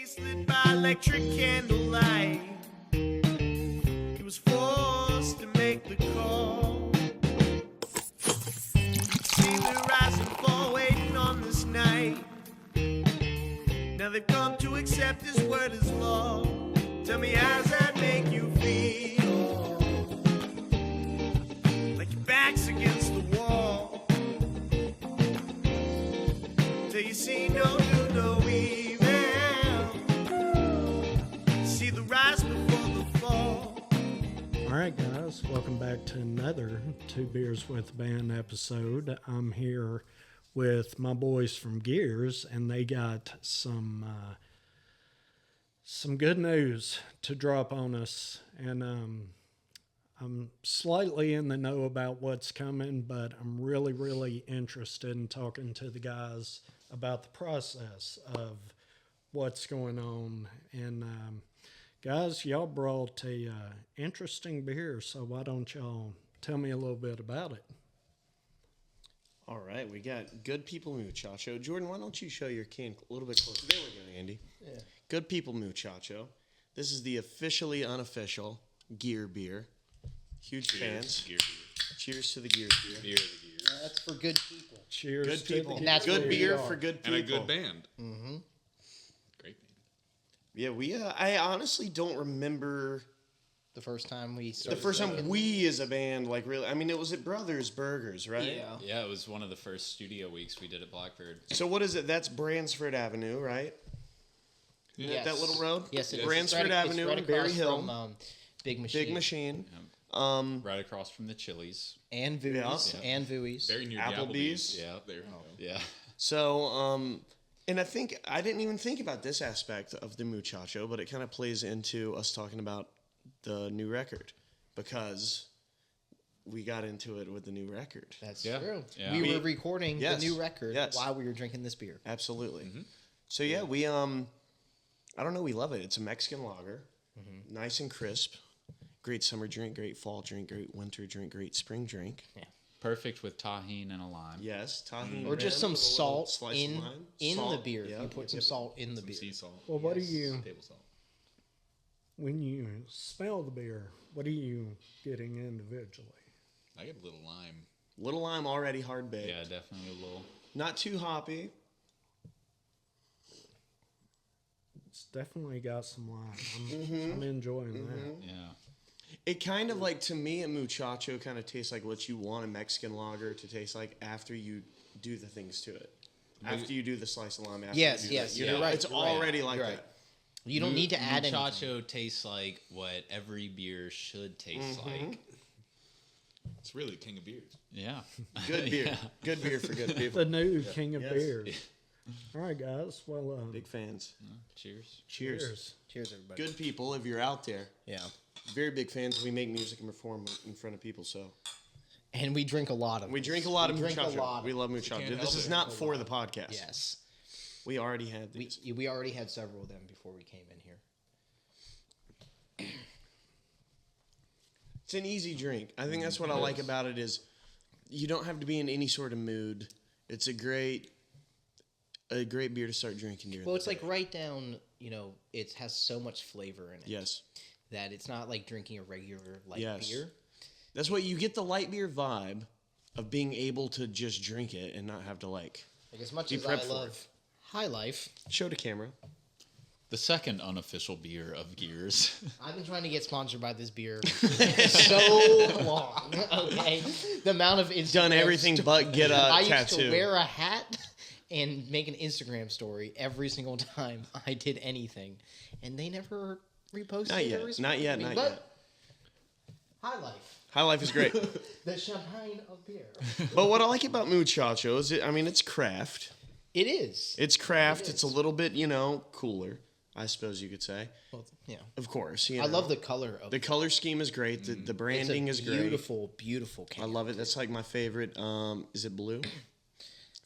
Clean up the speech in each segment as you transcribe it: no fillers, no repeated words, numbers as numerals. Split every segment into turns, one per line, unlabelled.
place lit by electric candlelight. He was forced to make the call. See the rise and fall waiting on this night. Now they've come to accept his word as law. Tell me, how's that make you feel? Like your back's against the wall. Till you see no good, no evil. See the rise before the fall.
All right, guys, welcome back to another Two Beers with a Band episode. I'm here with my boys from Gears, and they got some good news to drop on us. And I'm slightly in the know about what's coming, but I'm really interested in talking to the guys about the process of what's going on. And guys, y'all brought a interesting beer, so why don't y'all tell me a little bit about it?
All right, we got Good People Muchacho. Jordan, why don't you show your can a little bit closer? There we go, Andy. Yeah. Good People Muchacho. This is the officially unofficial Gear beer. Huge fans.
Gear beer.
Cheers to the Gear beer.
Beer of the Gear.
That's for good people.
Cheers
Good
to
people.
the
And that's
good
what
beer
we are.
for good people.
And a good band.
Mm-hmm.
Great band.
Yeah, I honestly don't remember
The first time we started.
the first time we as a band, like really, I mean, it was at Brothers Burgers, right?
Yeah.
Yeah, it was one of the first studio weeks we did at Blackbird.
So what is it? That's Bransford Avenue, right?
Yeah.
That little road?
Yes, it is.
Bransford Avenue
right
and Berry
across
Hill.
from Big Machine.
Big Machine.
Right across from the Chili's.
And Vui's.
Yeah.
And Vui's.
Very near
Applebee's.
the Applebee's. Yeah, there. Yeah.
So, and I think I didn't even think about this aspect of the Muchacho, but it kind of plays into us talking about the new record because we got into it with the new record.
That's
Yeah.
true.
Yeah.
We
We-
were recording
yes.
the new record
Yes.
while we were drinking this beer.
Absolutely. So yeah, we I don't know, we love it. It's a Mexican lager, nice and crisp. Great summer drink, great fall drink, great winter drink, great spring drink.
Perfect with tahini and a lime.
Yes, tahini.
Or just some
rim, a little
salt
slice
in
of lime.
the
Salt,
beer.
yeah.
You put some salt in the
Some
beer.
sea salt.
Well, what do you,
Table salt.
when you smell the beer, what are you getting individually?
I get a little lime.
Little lime already hard baked.
Yeah, definitely a little.
Not too hoppy.
It's definitely got some lime. I'm enjoying that.
Yeah.
It kind of like, to me, a Muchacho kind of tastes like what you want a Mexican lager to taste like after you do the things to it. After you do the slice of lime. After
Yes,
you do
yes,
that. You
you're
know,
right,
It's
you're right,
already like
you're right.
that.
You don't need to add anything.
Muchacho tastes like what every beer should taste like.
It's really the king of beers.
Yeah.
Good beer.
Yeah.
Good beer for good people.
The new king of
Yes.
beers. All right, guys. Well,
Big fans.
Cheers.
Cheers.
Cheers, everybody.
Good people, if you're out there.
Yeah.
Very big fans. We make music and perform in front of people, so.
And we drink a lot of
We
it.
drink a lot of
We drink a
Muchacho.
lot of
We
it.
love Muchacho.
can't
This
help
is
it.
not for the podcast.
Yes.
We already had
We
these.
we already had several of them before we came in here.
It's an easy drink. I think that's what I like about it is you don't have to be in any sort of mood. It's a great beer to start drinking during
Well,
the
it's like
day.
right down, it has so much flavor in it.
Yes.
That it's not like drinking a regular light
Yes.
beer.
That's what you get, the light beer vibe of being able to just drink it and not have to
Like as much
Be
as I
prepped for
love High Life,
show the camera.
The second unofficial beer of Gears.
I've been trying to get sponsored by this beer so long. Okay, the amount of Instagram
Done everything but get a
I used
tattoo.
to wear a hat and make an Instagram story every single time I did anything, and they never reposted
Not
it
yet.
or responded
Not yet.
to me.
Not
But
yet.
High Life,
High Life is great.
the champagne of beer.
But what I like about Muchacho is, it's craft.
It is.
It's craft.
It
It's a
is.
little bit, cooler, I suppose you could say.
Well, yeah.
Of course.
I love the color of
The color scheme is great. The
It's a
branding is great.
beautiful, beautiful can.
I love it. That's like my favorite. Is it blue?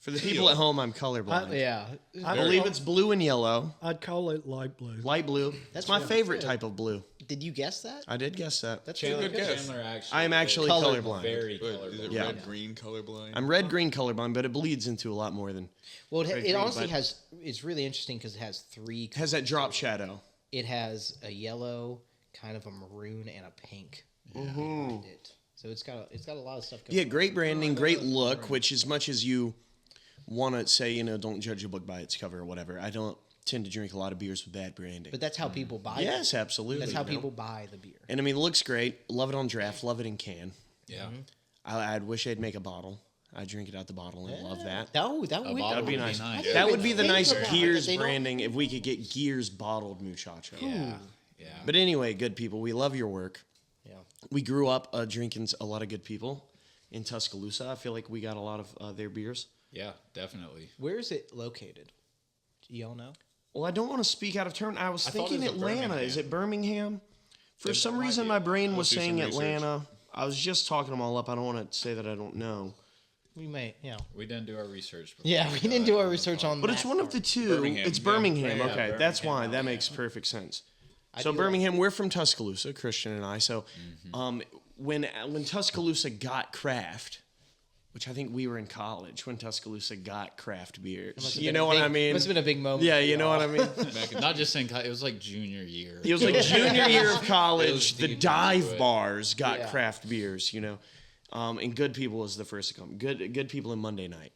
For the people at home, I'm colorblind.
Yeah.
I believe it's blue and yellow.
I'd call it light blue.
Light blue. That's my favorite
good.
type of blue.
Did you guess that?
I did guess that.
That's
Chandler,
really good.
guess.
Chandler actually.
I am actually colorblind.
Very
What,
colorblind.
is it
Yeah.
red-green colorblind?
I'm red-green colorblind, but it bleeds into a lot more than...
Well,
Red,
it
green,
honestly
but-
has. It's really interesting because it has three.
It has that drop shadow.
It has a yellow, kind of a maroon, and a pink behind it. So it's got a lot of stuff. Going
Yeah, great branding, great look, which as much as you want to say, don't judge a book by its cover or whatever, I don't tend to drink a lot of beers with bad branding.
But that's how people buy.
Yes,
it.
absolutely.
That's how people buy the beer.
And I mean, it looks great. Love it on draft. Love it in can.
Yeah.
I'd wish I'd make a bottle. I'd drink it out the bottle and love that.
That
A
would
bottle
That'd be
would
nice.
nice.
That would be the
Think
nice
about it.
Gears
They don't-
branding if we could get Gears bottled muchacho.
Yeah. Yeah.
But anyway, good people, we love your work.
Yeah.
We grew up drinking a lot of good people in Tuscaloosa. I feel like we got a lot of their beers.
Yeah, definitely.
Where is it located? Do y'all know?
Well, I don't want to speak out of turn. I was
I thought
thinking
it was
Atlanta.
Birmingham.
Is it Birmingham? For
It
some
might
reason,
be.
my brain was
Let's do some
saying
research.
Atlanta. I was just talking them all up. I don't want to say that I don't know.
We may. Yeah.
We didn't do our research. Before
Yeah, we didn't do our research on.
But
that
it's one of
part.
the two.
Birmingham,
It's
yeah.
Birmingham.
Yeah,
Okay, that's why.
Birmingham,
That
yeah.
makes perfect sense.
I
So
do
Birmingham, we're from Tuscaloosa, Christian and I. So when Tuscaloosa got craft, which I think we were in college when Tuscaloosa got craft beers.
Must have
You
been
know
a
what
big-
I mean?
Must have been a big moment.
Yeah,
for
you know
y'all.
what I mean?
Not just in it was like junior year.
It was like junior year of
It
college.
was
The
deep into
dive
it.
bars got
Yeah.
craft beers, and Good People was the first to come. Good People in Monday night,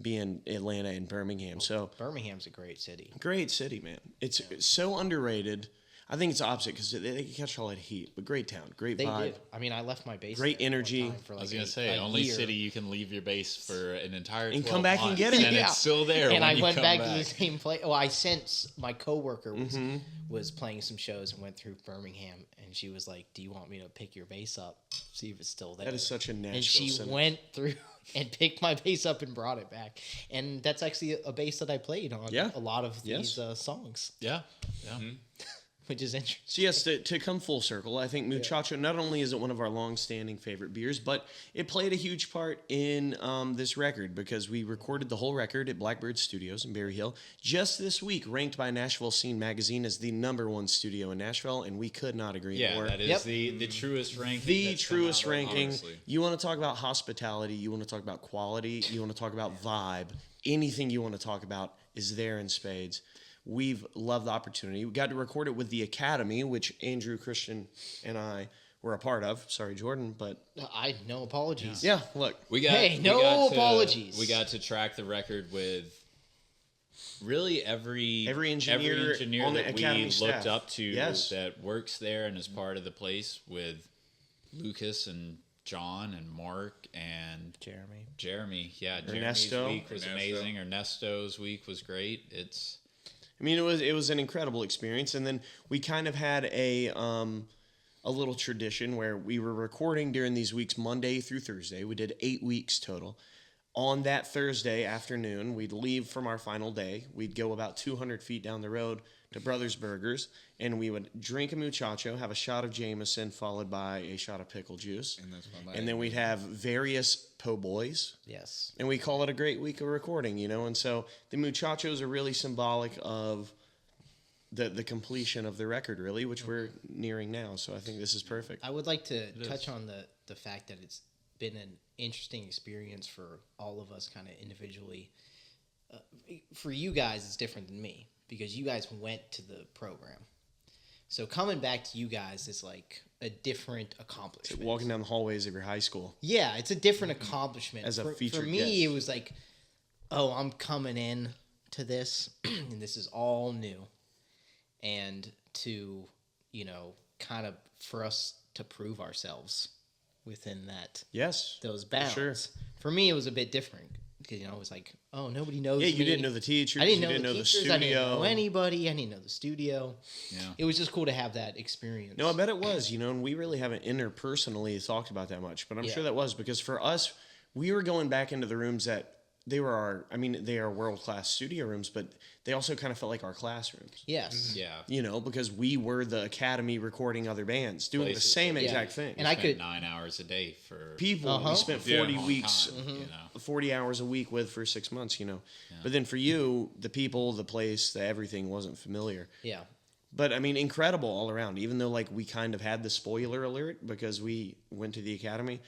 being Atlanta and Birmingham. So
Birmingham's a great city.
great city, man. It's so underrated. I think it's opposite because they can catch all that heat. But great town, great
They
vibe.
do. I mean, I left my base.
Great
there one
energy.
time for
I was
like
gonna say,
a
only
year.
city you can leave your base for an entire
And
12
come back and
months,
get it.
and
Yeah.
it's still there.
And
when
I
you
went
come
back to the same place. Oh, I sent my coworker was playing some shows and went through Birmingham, and she was like, "Do you want me to pick your bass up, see if it's still there?"
That is such a
And
Nashville
she
sentiment.
went through and picked my bass up and brought it back, and that's actually a bass that I played on
Yeah.
a lot of
Yes.
these songs,
Yeah. Yeah.
which is interesting.
So yes, to come full circle, I think Muchacho, not only is it one of our long-standing favorite beers, but it played a huge part in this record because we recorded the whole record at Blackbird Studios in Berry Hill just this week, ranked by Nashville Scene Magazine as the #1 studio in Nashville, and we could not agree
Yeah,
more.
that is
Yep.
the truest ranking.
The
that's been
truest
out there,
ranking.
honestly.
You want to talk about hospitality, you want to talk about quality, you want to talk about vibe, anything you want to talk about is there in spades. We've loved the opportunity. We got to record it with the Academy, which Andrew, Christian, and I were a part of. Sorry, Jordan, but
No apologies.
yeah, look.
Hey, no apologies.
We got to track the record with really every
engineer on the
that
Academy
we
staff.
looked up to
Yes.
that works there and is part of the place, with Lucas and John and Mark and
Jeremy.
Yeah,
Ernesto.
Jeremy's week was
Ernesto.
amazing. Ernesto's week was great.
I mean, it was an incredible experience, and then we kind of had a little tradition where we were recording during these weeks Monday through Thursday. We did 8 weeks total. On that Thursday afternoon, we'd leave from our final day. We'd go about 200 feet down the road to Brothers Burgers, and we would drink a muchacho, have a shot of Jameson, followed by a shot of pickle juice.
And that's my
And then we'd have various po' boys.
Yes.
And we call it a great week of recording, And so the muchachos are really symbolic of the completion of the record, really, which we're nearing now. So I think this is perfect.
I would like to touch on the fact that it's been an interesting experience for all of us kind of individually. For you guys, it's different than me because you guys went to the program. So coming back to you guys is like a different accomplishment.
Walking down the hallways of your high school.
Yeah, it's a different accomplishment.
As a
for
featured
me,
guest.
it was like, oh, I'm coming in to this, and this is all new. And to, kind of for us to prove ourselves within
Yes.
those bounds.
Sure.
For me, it was a bit different because, it was like, oh, nobody knows
Yeah, you
me.
didn't know the teachers.
I didn't
you
know
didn't
the
know
teachers.
the
I didn't
studio.
know anybody. I didn't know the studio.
Yeah.
It was just cool to have that experience.
No, I bet it was, and we really haven't interpersonally talked about that much, but I'm
Yeah.
sure that was because for us, we were going back into the rooms that they were they are world-class studio rooms, but they also kind of felt like our classrooms,
Yes.
Yeah.
because we were the Academy recording other bands, doing
Places
the same
that-
exact
Yeah.
thing.
And I
Spent
could-
9 hours a day for
People we spent
Yeah.
40
long
weeks,
time, you know.
40 hours a week with for 6 months, But then for you, the people, the place, the everything wasn't familiar.
Yeah.
But I mean, incredible all around. Even though like we kind of had the spoiler alert because we went to the academy,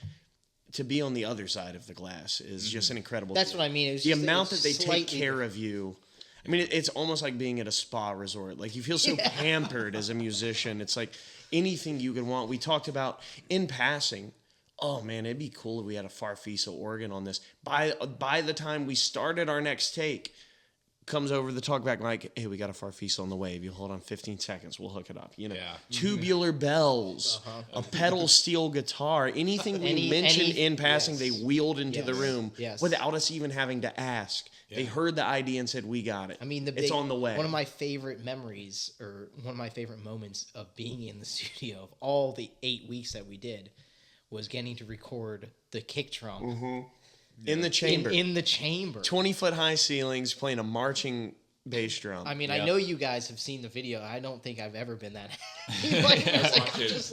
to be on the other side of the glass is just an incredible.
That's
feeling.
what I mean. It was
The
just,
amount
it was
that they take
slightly
care of you. I mean, it's almost like being at a spa resort. Like you feel so pampered as a musician. It's like anything you could want. We talked about in passing. Oh man, it'd be cool if we had a Farfisa organ on this. By the time we started our next take, comes over the talkback like, hey, we got a Farfisa on the way. If you hold on 15 seconds, we'll hook it up. You know, tubular bells, a pedal steel guitar, anything we mentioned in passing, they wheeled into the room without us even having to ask. They heard the idea and said, we got it.
I mean,
it's on the way.
One of my favorite memories, or one of my favorite moments of being in the studio of all the 8 weeks that we did, was getting to record the kick drum
in the chamber.
In the chamber.
20-foot high ceilings playing a marching bass drum.
I mean, I know you guys have seen the video. I don't think I've ever been that happy.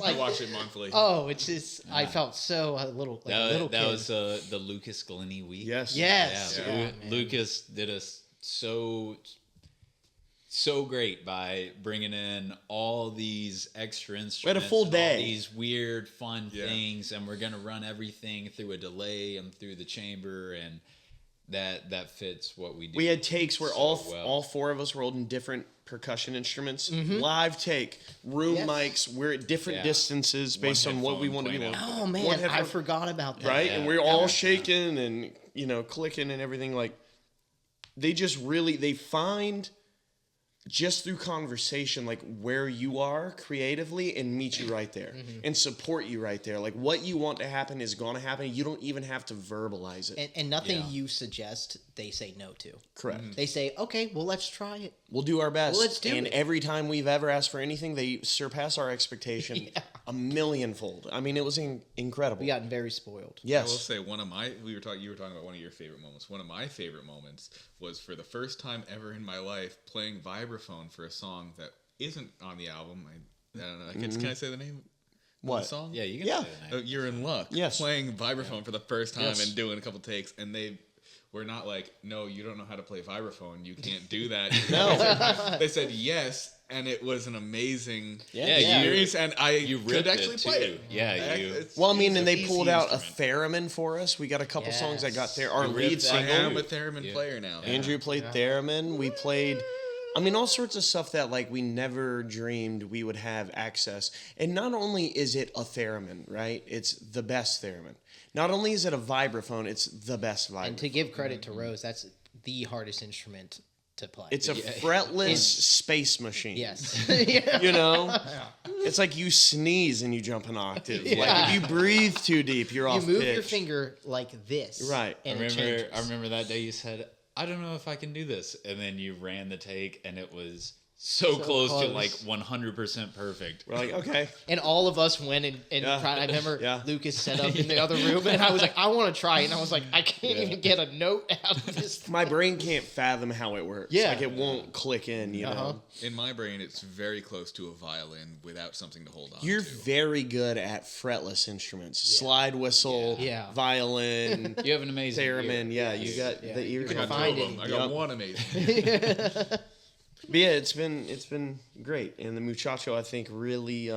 I watch it monthly.
Oh, it's just, I felt so a little kid.
That was the Lucas Glennie week.
Yes.
Yeah. Lucas did us so great by bringing in all these extra instruments.
We had a full day.
All these weird, fun things, and we're gonna run everything through a delay and through the chamber, and that fits what we do.
We had takes where all
well.
4 of us were holding different percussion instruments. Live take, room mics. We're at different distances based on what we want to be.
Oh man, I forgot about that.
Right, and we're all shaking and clicking and everything. Like they just really they find. Just through conversation, like where you are creatively and meet you right there and support you right there. Like what you want to happen is going to happen. You don't even have to verbalize it.
And nothing you suggest, they say no to.
Correct.
They say, okay, well, let's try it.
We'll do our best.
Well, let's do
and
it.
every time we've ever asked for anything, they surpass our expectation a millionfold. I mean, it was incredible.
We gotten very spoiled.
Yes.
I will say you were talking about one of your favorite moments. One of my favorite moments was for the first time ever in my life playing vibraphone for a song that isn't on the album. I don't know. Can I say the name?
What?
Of the song?
Yeah, you can say the name.
You're in Luck.
Yes.
Playing vibraphone for the first time and doing a couple takes, and they were not like, no, you don't know how to play vibraphone. You can't do that.
No.
They said yes, and it was an amazing
Yeah,
experience, and
you
could
ripped
actually
it,
play
too.
it.
Yeah,
Well, I mean,
It's
and
an
they
easy
pulled out a
instrument.
theremin for us. We got a couple songs that got there. Our
You
lead
ripped that
I
single.
am a theremin player now.
Andrew played theremin. We played, I mean, all sorts of stuff that like we never dreamed we would have access. And not only is it a theremin, right? It's the best theremin. Not only is it a vibraphone, it's the best vibraphone.
And to give credit to Rose, that's the hardest instrument to play.
It's a fretless space machine.
Yes.
You know? It's like you sneeze and you jump an octave. Like if you breathe too deep, you're
You
off
move
pitch.
your finger like this.
Right.
And
I remember that day you said, I don't know if I can do this. And then you ran the take, and it was so close to like 100% perfect.
We're like, okay.
And all of us went and tried. I remember Lucas set up in the other room, and I was like, I want to try it. And I was like, I can't even get a note out of this.
My brain can't fathom how it works.
Yeah.
Like it won't click in, you know?
In my brain, it's very close to a violin without something to hold on
You're
to.
very good at fretless instruments. Slide whistle, violin,
You have an amazing
theremin.
ear.
Yeah, you got the ears.
I got
on.
two of
find
them.
it.
I got
Yep.
one amazing.
But yeah, it's been great, and the muchacho I think really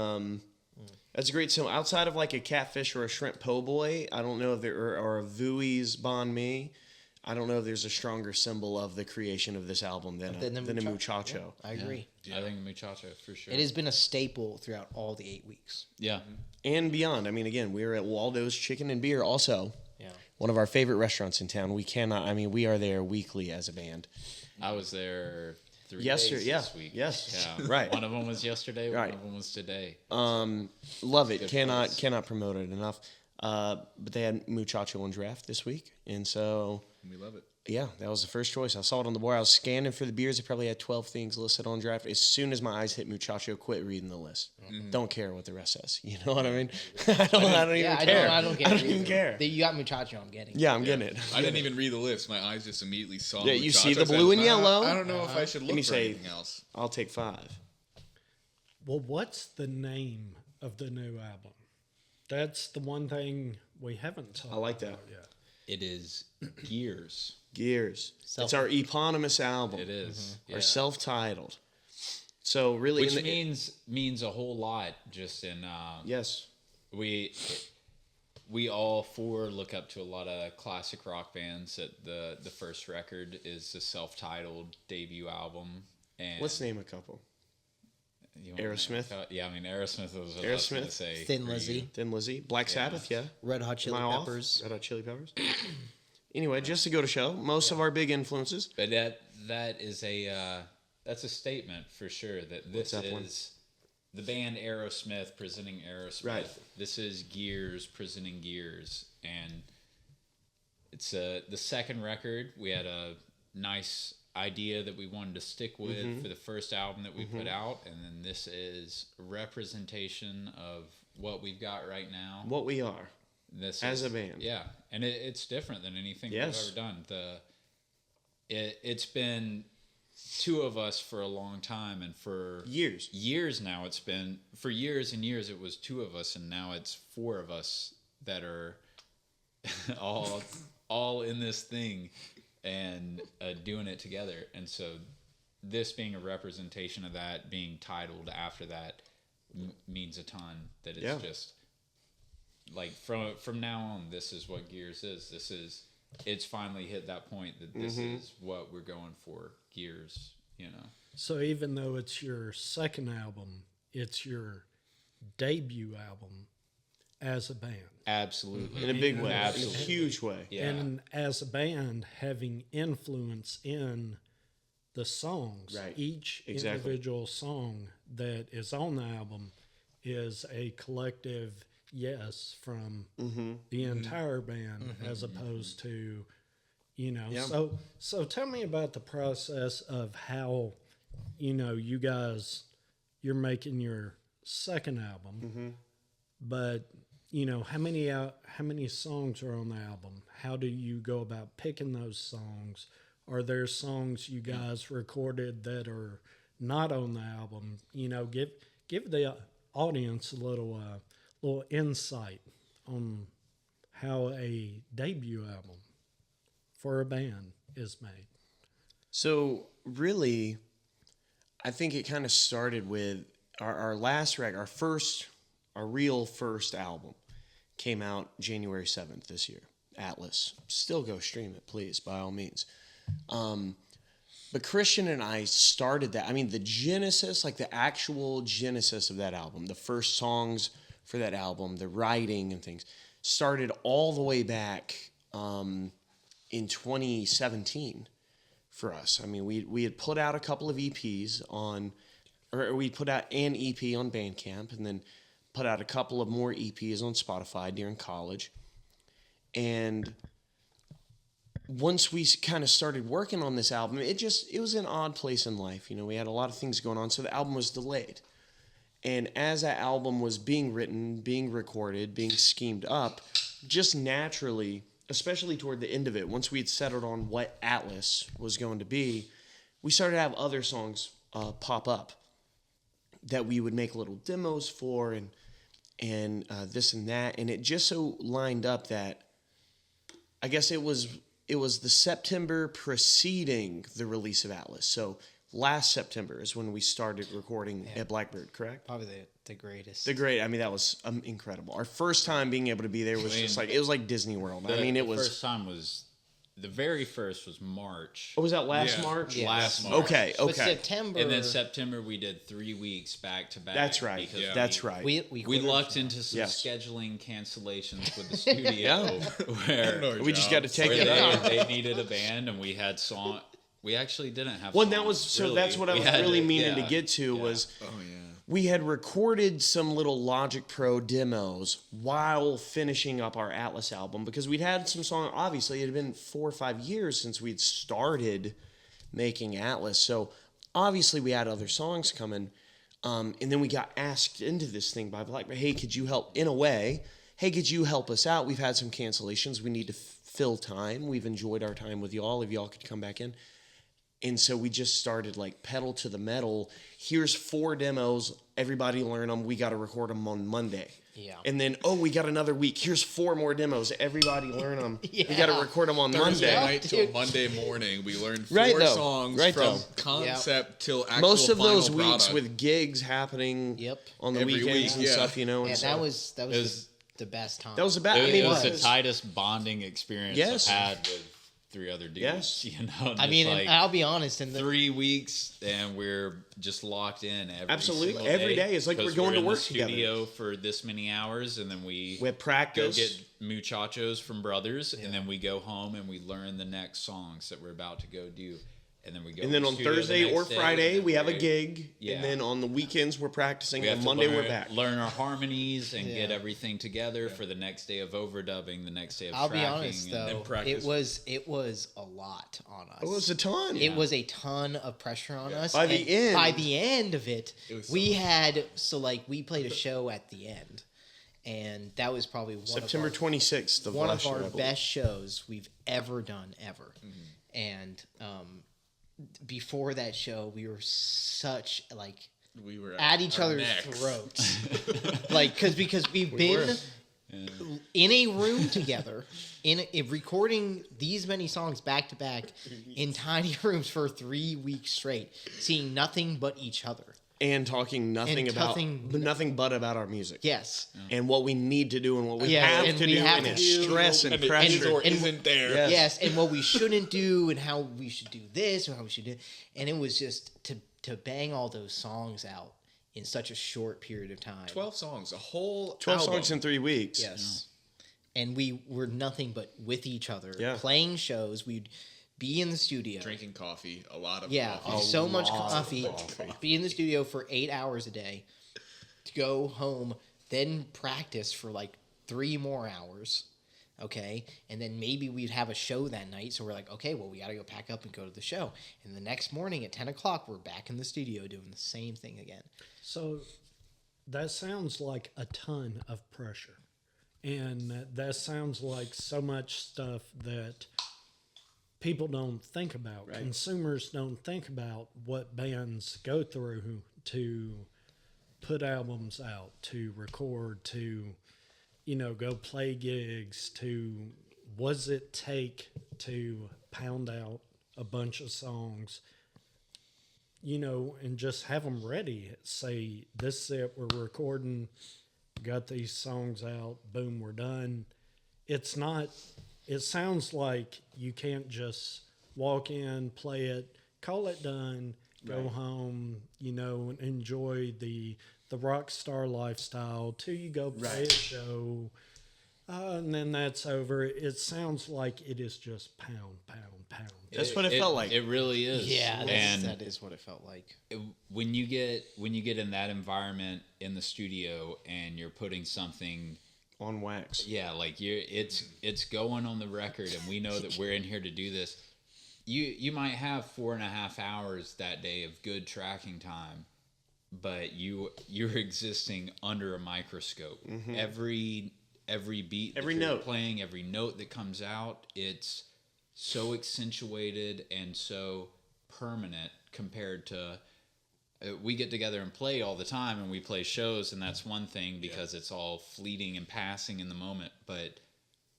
that's great. So outside of like a catfish or a shrimp po' boy, I don't know if there or a Vui's Bon Me. I don't know if there's a stronger symbol of the creation of this album than a muchacho.
I agree.
I think muchacho for sure.
It has been a staple throughout all the 8 weeks.
Yeah.
And beyond. I mean, again, we were at Waldo's Chicken and Beer also.
Yeah.
One of our favorite restaurants in town. We are there weekly as a band.
I was there 3
Yesterday,
days this week.
Yes.
Yeah.
Right.
One of them was yesterday.
Right.
One of them was today.
Love it.
Good
Cannot promote it enough. But they had muchacho on draft this week, and so
We love it.
yeah, that was the first choice. I saw it on the board. I was scanning for the beers. They probably had 12 things listed on draft. As soon as my eyes hit muchacho, quit reading the list. Don't care what the rest says. You know what I mean? I don't even care.
I don't get
I
it
don't even
either.
care.
You got muchacho, I'm getting.
Yeah, I'm getting it.
I didn't even read the list. My eyes just immediately saw.
Yeah, you see
muchacho.
the
I
blue
said,
and yellow.
I don't know if I should look
me
for
say-
anything else.
I'll take 5.
Well, what's the name of the new album? That's the one thing we haven't talked
I like that.
about yet.
It is Gears.
It's our eponymous album.
It is.
Our self-titled. So really,
which means a whole lot. Just in
yes,
we all four look up to a lot of classic rock bands. That the first record is the self-titled debut album. And
let's name a couple. Aerosmith.
Yeah, I mean Aerosmith was what I was going to say.
Thin Lizzy.
Thin Lizzy. Black Sabbath. Yeah.
Red Hot Chili
Am I off?
Peppers.
Red Hot Chili Peppers. Anyway, just to go to show, most of our big influences.
But that is that's a statement for sure. That this is the band Aerosmith presenting Aerosmith.
Right.
This is Gears presenting Gears, and it's the second record. We had a nice idea that we wanted to stick with for the first album that we put out, and then this is a representation of what we've got right now.
What we are.
This
as
is,
a band.
Yeah, and it's different than anything
Yes.
we've ever done. It's been two of us for a long time, and for years now it's been, for years and years it was two of us, and now it's four of us that are all in this thing and doing it together. And so this being a representation of that, being titled after that, means a ton. That it's just like from now on, this is what Gears is. It's finally hit that point that this is what we're going for, Gears,
So even though it's your second album, it's your debut album as a band.
Absolutely.
In a big way.
Absolutely.
In a huge way.
Yeah.
And as a band, having influence in the songs.
Right.
Each
Exactly.
individual song that is on the album is a collective yes from the entire band, as opposed to, So tell me about the process of how, you guys, you're making your second album, but how many songs are on the album? How do you go about picking those songs? Are there songs you guys recorded that are not on the album? Give the audience a little insight on how a debut album for a band is made.
So really, I think it kind of started with our last record, our real first album came out January 7th this year. Atlas. Still go stream it, please, by all means. But Christian and I started that. I mean, the genesis, like the actual genesis of that album, the first songs for that album, the writing and things, started all the way back in 2017 for us. I mean, we had put out a couple of EPs we put out an EP on Bandcamp, and then put out a couple of more EPs on Spotify during college. And once we kind of started working on this album, it was an odd place in life. We had a lot of things going on, so the album was delayed. And as that album was being written, being recorded, being schemed up, just naturally, especially toward the end of it, once we had settled on what Atlas was going to be, we started to have other songs pop up that we would make little demos for and this and that. And it just so lined up that I guess it was the September preceding the release of Atlas. So last September is when we started recording at Blackbird, correct?
Probably the greatest.
I mean, that was incredible. Our first time being able to be there was just like, it was like Disney World.
The first time was, the very first was March.
Oh, was that last March?
Yeah.
Last March.
Okay.
But September.
And then September we did 3 weeks back to back.
That's right.
because
That's right.
We lucked into some
Yes.
scheduling cancellations with the studio where
We just got to take
where
it out.
they needed a band, and we had song. We actually didn't have.
Well,
songs,
that was so.
really.
That's what I
We
was
had
really meaning to
yeah,
get to
yeah.
was
Oh yeah.
we had recorded some little Logic Pro demos while finishing up our Atlas album because we'd had some songs. Obviously, it had been 4 or 5 years since we'd started making Atlas, so obviously we had other songs coming. And then we got asked into this thing by Blackbird. Hey, could you help? In a way, hey, could you help us out? We've had some cancellations. We need to fill time. We've enjoyed our time with y'all. If y'all could come back in. And so we just started like pedal to the metal. Here's 4 demos. Everybody learn them. We got to record them on Monday.
Yeah.
And then, we got another week. Here's 4 more demos. Everybody learn them. We
Yeah.
got to record them on
Thursday
Monday.
night till Monday morning, we learned 4
Right, though.
songs
Right,
from
though.
concept till actual
Most of
final
those weeks
product.
with gigs happening
Yep.
on the
Every
weekends
week,
and
yeah.
stuff, and
Yeah,
so
that was
was-
the best time.
that was about.
It,
I mean,
it was
it
the tightest bonding experience
Yes.
I've had with 3 other dudes.
Yes.
You know,
I mean,
just
and I'll be honest. In the
3 weeks, and we're just locked in every
Absolutely.
single
Every
day,
day. It's like we're
'cause
going to
in the
work together.
studio for this many hours, and then we
have
go
practice.
get muchachos from Brothers, and then we go home and we learn the next songs that we're about to go do, and then we go.
And then
to the
on
studio the
Thursday
next
or
day,
Friday,
and
we have a
we're-
gig.
Yeah.
And then on the weekends, we're practicing.
We have
And
to
Monday,
learn,
we're back.
learn our harmonies and get
Yeah.
everything together for the next day of overdubbing, the next day of
I'll be
tracking.
honest
and
though,
practice.
it was a lot on us.
It was a ton.
It was a ton of pressure on us.
By the
and
end-
by the end of it,
was
we had we played a show at the end, and that was probably
September 26th of
one
last
of our
year, I believe.
best shows we've ever done ever. And before that show, we were such
we were
at each
our
other's
necks.
throats, because we've been in a room together, in recording these many songs back to back in tiny rooms for 3 weeks straight, seeing nothing but each other.
And talking nothing
nothing-
but about our music.
Yes,
And what we need to do and what we
Yeah,
have
and
to
we
do
have
and
to
it's
do,
stress and
And the
pressure.
or isn't there.
Yes.
yes, and what we shouldn't do, and how we should do this, or how we should do, and it was just to bang all those songs out in such a short period of time.
12 songs, a whole
12
album.
songs in 3 weeks.
Yes. And we were nothing but with each other,
Yeah.
playing shows. We'd be in the studio.
Drinking coffee, a lot of
Yeah,
coffee.
so much coffee. Be in the studio for 8 hours a day. To go home, then practice for 3 more hours. Okay, and then maybe we'd have a show that night. So we're like, okay, well, we got to go pack up and go to the show. And the next morning at 10 o'clock, we're back in the studio doing the same thing again.
So that sounds like a ton of pressure. And that sounds like so much stuff that people don't think about.
Right.
Consumers don't think about what bands go through to put albums out, to record, to, go play gigs, to what does it take to pound out a bunch of songs, and just have them ready. Say, this is it, we're recording, got these songs out, boom, we're done. It sounds like you can't just walk in, play it, call it done, go home, and enjoy the rock star lifestyle till you go play a show, and then that's over. It sounds like it is just pound.
That's what it felt like.
It really is.
Yeah,
and
that is what it felt like.
when you get in that environment in the studio and you're putting something
On wax.
it's going on the record, and we know that we're in here to do this. You might have 4.5 hours that day of good tracking time, but you're existing under a microscope.
Mm-hmm.
Every beat,
Every
that you're
note.
playing, every note that comes out, it's so accentuated and so permanent compared to. We get together and play all the time, and we play shows, and that's one thing because it's all fleeting and passing in the moment. But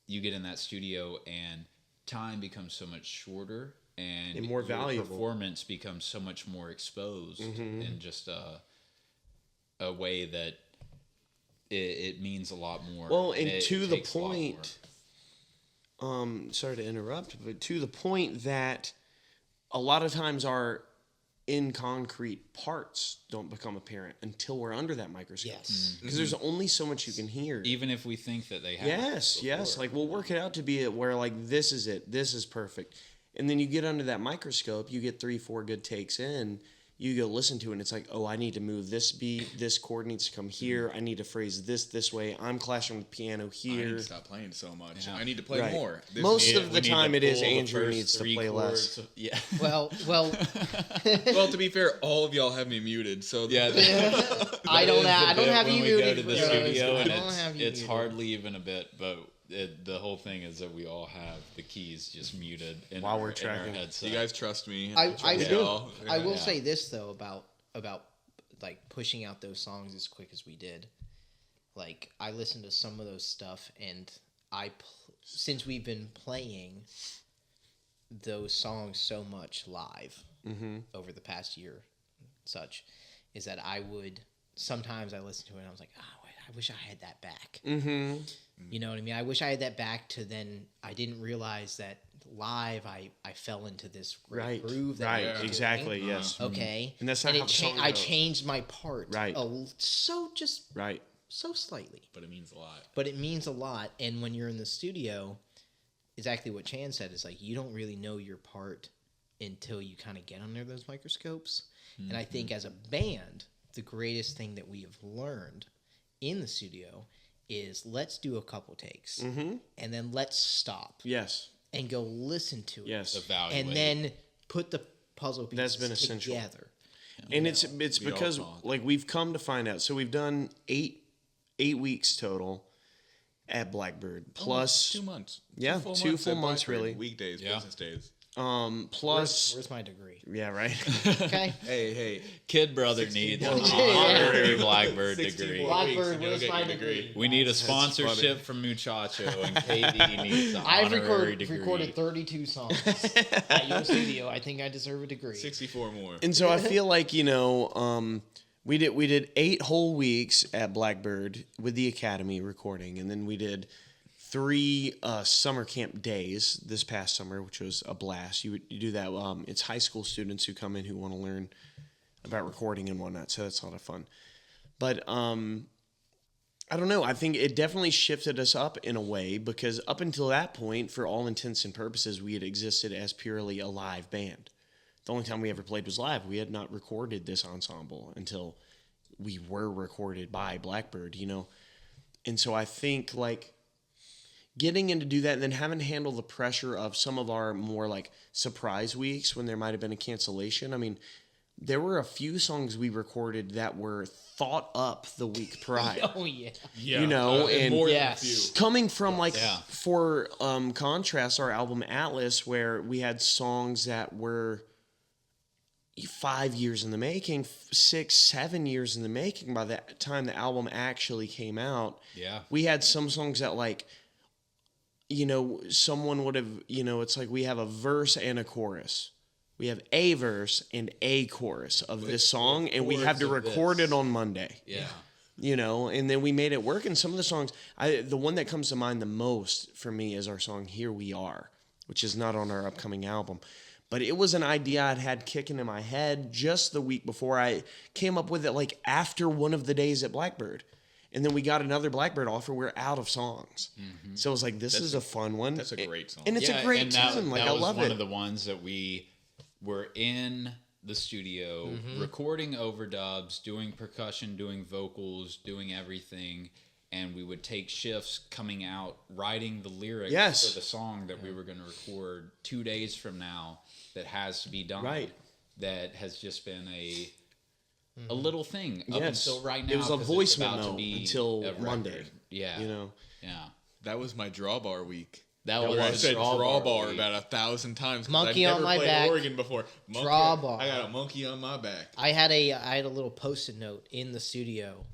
you get in that studio, and time becomes so much shorter, and
more
your
valuable.
performance becomes so much more exposed in just a way that it means a lot more.
Well, and
it
to the
takes a lot
point, sorry to interrupt, but to the point that a lot of times our in concrete parts don't become apparent until we're under that microscope.
Yes.
Because there's only so much you can hear.
even if we think that they have.
Yes. Like, we'll work it out to be it where, this is it. This is perfect. And then you get under that microscope, you get 3-4 good takes in, you go listen to it, and it's like, oh, I need to move this beat, this chord needs to come here, I need to phrase this way, I'm clashing with piano
I need
here.
to stop playing so much.
Yeah.
I need to play
Right.
more. This
Most
is-
of the
We need to
time it is
pull the
Andrew
first
needs to
3
play less.
chords. Yeah.
Well,
well, to be fair, all of y'all have me muted, so
Yeah,
I don't have you
when we go
muted.
to the
bro.
studio,
I
and
don't have you
it's
muted.
hardly even a bit, but the whole thing is that we all have the keys just muted
While we're
in our
tracking.
headset.
You guys trust me?
I
trust
will.
y'all.
I will
Yeah.
say this though about like pushing out those songs as quick as we did. Like I listened to some of those stuff, and since we've been playing those songs so much live over the past year, such is that I would sometimes I listen to it and I was like, oh, I wish I had that back.
Mm-hmm.
You know what I mean? I wish I had that back to then. I didn't realize that live I fell into this great groove. That
Right.
I was doing.
Exactly. Yes.
Okay.
And that's not how the song
I
goes.
changed my part.
Right.
So
Right.
so slightly.
But it means a lot.
But it means a lot. And when you're in the studio, exactly what Chan said is like you don't really know your part until you kind of get under those microscopes. And I think as a band, the greatest thing that we have learned in the studio is let's do a couple takes and then let's stop
Yes.
and go listen to it.
Yes.
Evaluate.
And then put the puzzle pieces
That's been essential.
together.
And it's
We all
because
talk.
like we've come to find out. So we've done eight weeks total at Blackbird plus
2 months.
Yeah, 2 full
at
months,
Blackbird.
really.
Weekdays,
Yeah.
business days.
plus
Where's my degree?
yeah, right.
Okay.
Hey.
Kid brother needs an
Yeah.
honorary Blackbird
64
degree.
weeks
Blackbird,
and you'll
where's
get
my
your
degree?
We need a
funny.
sponsorship from Muchacho, and KD needs an
I've
honorary degree.
recorded 32 songs at your studio. I think I deserve a degree.
64 more.
And so I feel like, we did 8 whole weeks at Blackbird with the Academy recording, and then we did 3 summer camp days this past summer, which was a blast. You do that. It's high school students who come in who want to learn about recording and whatnot, so that's a lot of fun. But I don't know. I think it definitely shifted us up in a way because up until that point, for all intents and purposes, we had existed as purely a live band. The only time we ever played was live. We had not recorded this ensemble until we were recorded by Blackbird, And so I think like getting in to do that and then having to handle the pressure of some of our more like surprise weeks when there might have been a cancellation. I mean, there were a few songs we recorded that were thought up the week prior.
Oh, yeah.
Yeah.
and
more
Yes.
than a few.
coming from like
Yeah.
for contrast, our album Atlas, where we had songs that were 5 years in the making, 6, 7 years in the making by the time the album actually came out.
Yeah.
We had some songs that like, someone would have, it's like we have a verse and a chorus. We have a verse and a chorus of this song, and we have to
chords of
record
this.
it on Monday.
Yeah.
And then we made it work. And some of the songs, the one that comes to mind the most for me is our song "Here We Are," which is not on our upcoming album. But it was an idea I'd had kicking in my head just the week before. I came up with it like after one of the days at Blackbird. And then we got another Blackbird offer. We're out of songs. So I was like, this is a fun one.
That's a great song.
And it's a great tune. Like, I love
one
it.
of the ones that we were in the studio recording overdubs, doing percussion, doing vocals, doing everything. And we would take shifts coming out, writing the lyrics for the song that we were going to record 2 days from now that has to be done.
Right.
That has just been a little thing up
Yes.
until right now.
It was a
'cause
voice
it's about
memo
to be
until
a record.
Monday.
Yeah.
Yeah. That was my drawbar week.
That was
I
a
said drawbar
week.
about 1,000 times. 'cause
Monkey
I'd
on
never
my
played
back.
Oregon before.
Drawbar.
I got a monkey on my back.
I had a little post-it note in the studio,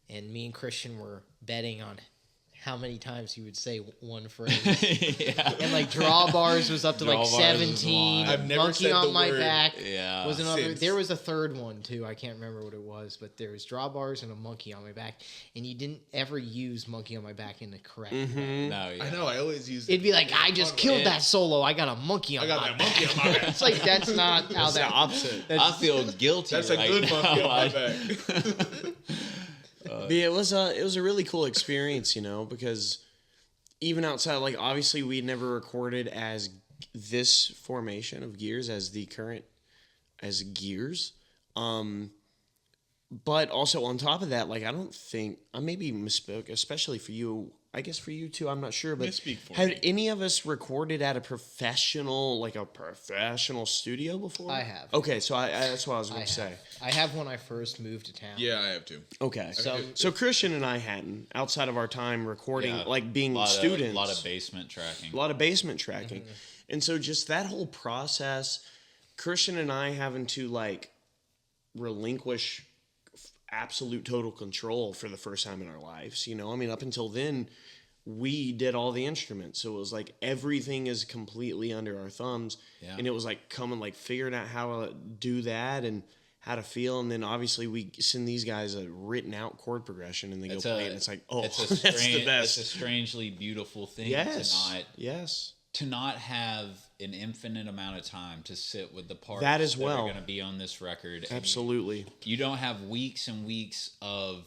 and me and Christian were betting on how many times he would say one phrase.
Yeah.
And like drawbars was up to like
Drawbars was
17.
one.
I've never
Monkey
said
on
the
my
word.
back
Yeah.
was another.
Since.
There was a third one too. I can't remember what it was, but there was drawbars and a monkey on my back, and you didn't ever use monkey on my back in the correct way.
No, yeah.
I know. I always use.
It'd be like, I just killed
It-
that solo. I got a monkey on
I got
my
that
back.
monkey on my back.
It's like that's not how
It's the
that.
opposite.
I feel guilty.
That's a
right
good monkey
now.
on my back.
But yeah, it was a really cool experience, because even outside, like obviously we'd never recorded as this formation of Gears as the current as Gears, but also on top of that, like, I don't think, I maybe misspoke, especially for you. I guess for you too, I'm not sure, but have any of us recorded at a professional studio before?
I have.
Okay, so that's what I was going to say.
I have when I first moved to town.
Yeah, I have too.
Okay, so Christian and I hadn't, outside of our time recording, like being students.
A lot of basement tracking.
Mm-hmm. And so just that whole process, Christian and I having to like relinquish absolute total control for the first time in our lives. You know, I mean, up until then, we did all the instruments. So it was like everything is completely under our thumbs. Yeah. And it was like figuring out how to do that and how to feel. And then obviously we send these guys a written out chord progression and they go play it. And it's like, that's the best.
It's a strangely beautiful thing to not have an infinite amount of time to sit with the parts that are going to be on this record.
Absolutely.
You don't have weeks and weeks of,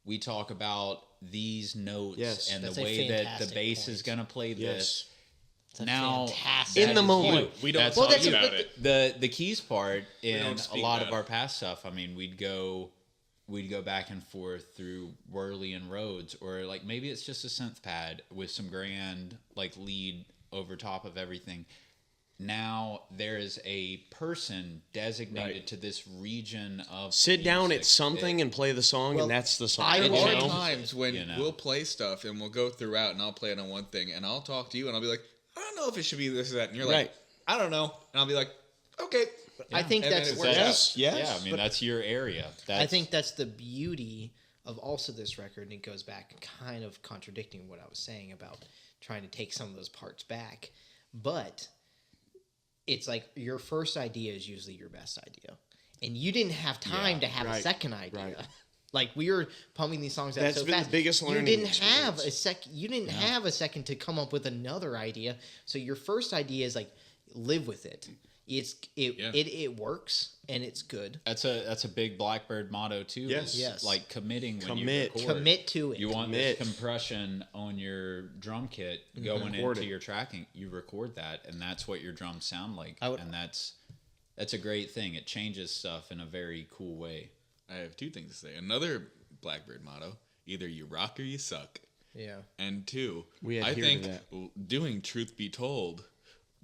we talk about these notes and the way that the bass is going to play this. Now,
in the moment,
we don't talk about it.
The keys part in a lot of our past stuff, I mean, we'd go back and forth through Worley and Rhodes, or like maybe it's just a synth pad with some grand like lead over top of everything. Now there is a person designated to this region of
sit down at something and play the song, and that's the song.
There are times when we'll play stuff and we'll go throughout, and I'll play it on one thing, and I'll talk to you, and I'll be like, I don't know if it should be this or that, and you're like, I don't know, and I'll be like, okay.
Yeah. I think that's where
yeah, I mean, that's your area.
I think that's the beauty of also this record, and it goes back kind of contradicting what I was saying about trying to take some of those parts back. But it's like your first idea is usually your best idea. And you didn't have time to have a second idea. Right. Like we were pumping these songs out so fast. That's been the biggest learning experience. You didn't have a second to come up with another idea. So your first idea is like live with it. It works and it's good.
That's a big Blackbird motto too.
Yes.
Like committing when you record.
Commit to it.
You want this compression on your drum kit going into your tracking. You record that, and that's what your drums sound like. And that's a great thing. It changes stuff in a very cool way.
I have two things to say. Another Blackbird motto: either you rock or you suck.
Yeah.
And two, I think doing Truth Be Told,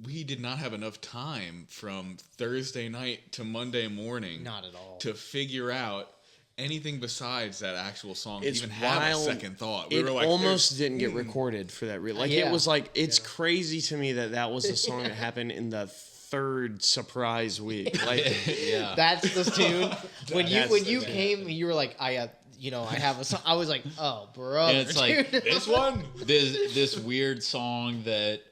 we did not have enough time from Thursday night to Monday morning.
Not at all.
To figure out anything besides that actual song. It's even have a second thought. We were like,
almost didn't get recorded for that. It was like, it's crazy to me that was the song that happened in the third surprise week. Like,
that's the tune. When you came, you were like, I have a song. I was like, oh, bro.
And it's like this one, this weird song that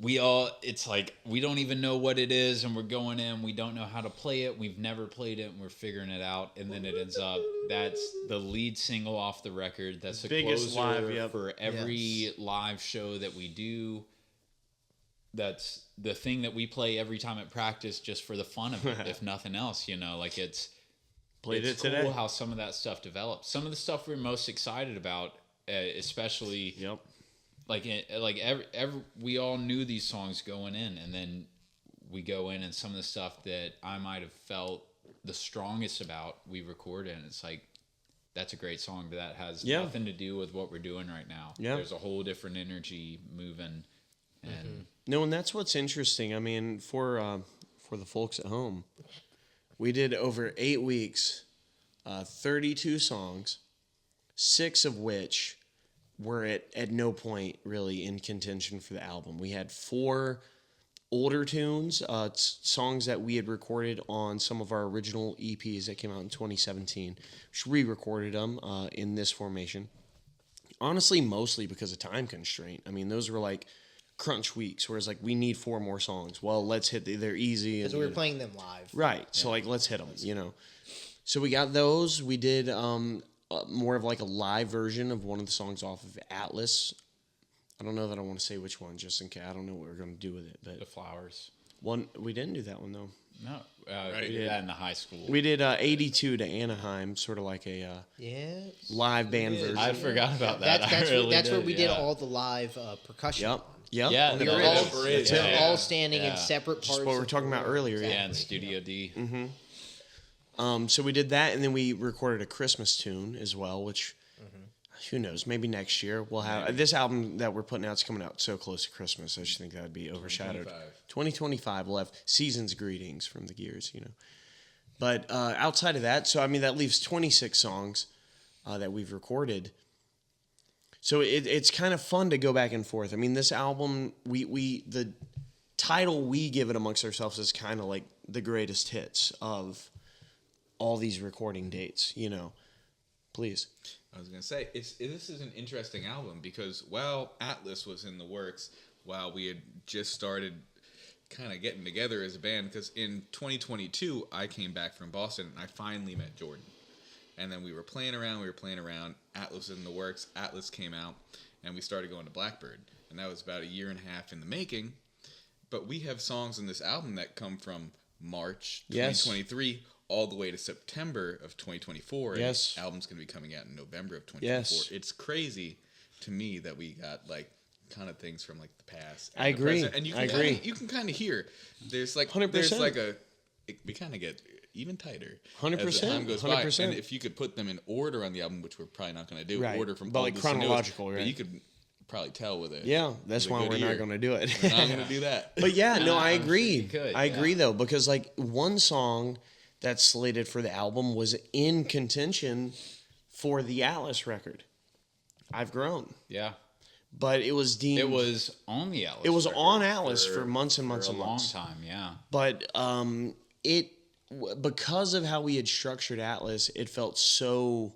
it's like we don't even know what it is, and we're going in, we don't know how to play it, we've never played it, and we're figuring it out, and then it ends up that's the lead single off the record. That's the biggest closer for every live show that we do. That's the thing that we play every time at practice, just for the fun of it, if nothing else. Like it's cool today. How some of that stuff develops. Some of the stuff we're most excited about, especially.
Yep.
We all knew these songs going in, and then we go in, and some of the stuff that I might have felt the strongest about, we record it, and it's like, that's a great song, but that has nothing to do with what we're doing right now. Yeah. There's a whole different energy moving. And
no, and that's what's interesting. I mean, for the folks at home, we did over 8 weeks, 32 songs, 6 of which were at no point really in contention for the album. We had 4 older tunes, songs that we had recorded on some of our original EPs that came out in 2017. We re-recorded them in this formation. Honestly, mostly because of time constraint. I mean, those were like crunch weeks, whereas like we need 4 more songs. Well, let's hit they're easy.
Because we were playing them live.
Right. So like, let's hit them, So we got those. We did more of like a live version of one of the songs off of Atlas. I don't know that I want to say which one, just in case. I don't know what we're going to do with it. But
The Flowers.
We didn't do that one though.
No, we did that in the high school.
We did 82 to Anaheim, sort of like a live band version.
I forgot about that.
That's where we did all the live percussion.
Yep.
Yeah,
we were all standing in separate parts.
Just what we were talking about earlier.
Yeah, in Studio D.
Mm-hmm. So we did that, and then we recorded a Christmas tune as well, which who knows, maybe next year we'll have this album that we're putting out is coming out so close to Christmas. I just think that'd be overshadowed. 2025 we'll have Season's Greetings from the Gears, you know. But outside of that, so I mean that leaves 26 songs that we've recorded. So it's kind of fun to go back and forth. I mean, this album, the title we give it amongst ourselves is kind of like the greatest hits of all these recording dates, you know. Please.
I was going to say, this is an interesting album because while Atlas was in the works, while we had just started kind of getting together as a band, because in 2022, I came back from Boston and I finally met Jordan. And then we were playing around, Atlas was in the works, Atlas came out, and we started going to Blackbird. And that was about a year and a half in the making. But we have songs in this album that come from March 2023 all the way to September of 2024. And this album's going to be coming out in November of 2024. Yes. It's crazy to me that we got like kind of things from like the past.
I agree.
Present. And you can kind of hear there's like
100%.
There's like we kind of get even tighter
100%.
as the time goes
100%.
by. And if you could put them in order on the album, which we're probably not going to do,
right.
order from
but like chronological,
newest,
right?
But you could probably tell with it.
Yeah, that's why we're not going to do it.
We're not going to do that.
But yeah, no, I agree. I
agree
though, because like one song that's slated for the album was in contention for the Atlas record. I've Grown.
Yeah.
But it was deemed...
It was on the Atlas.
It was on Atlas for months and months and months.
For a long time, yeah.
But because of how we had structured Atlas, it felt so...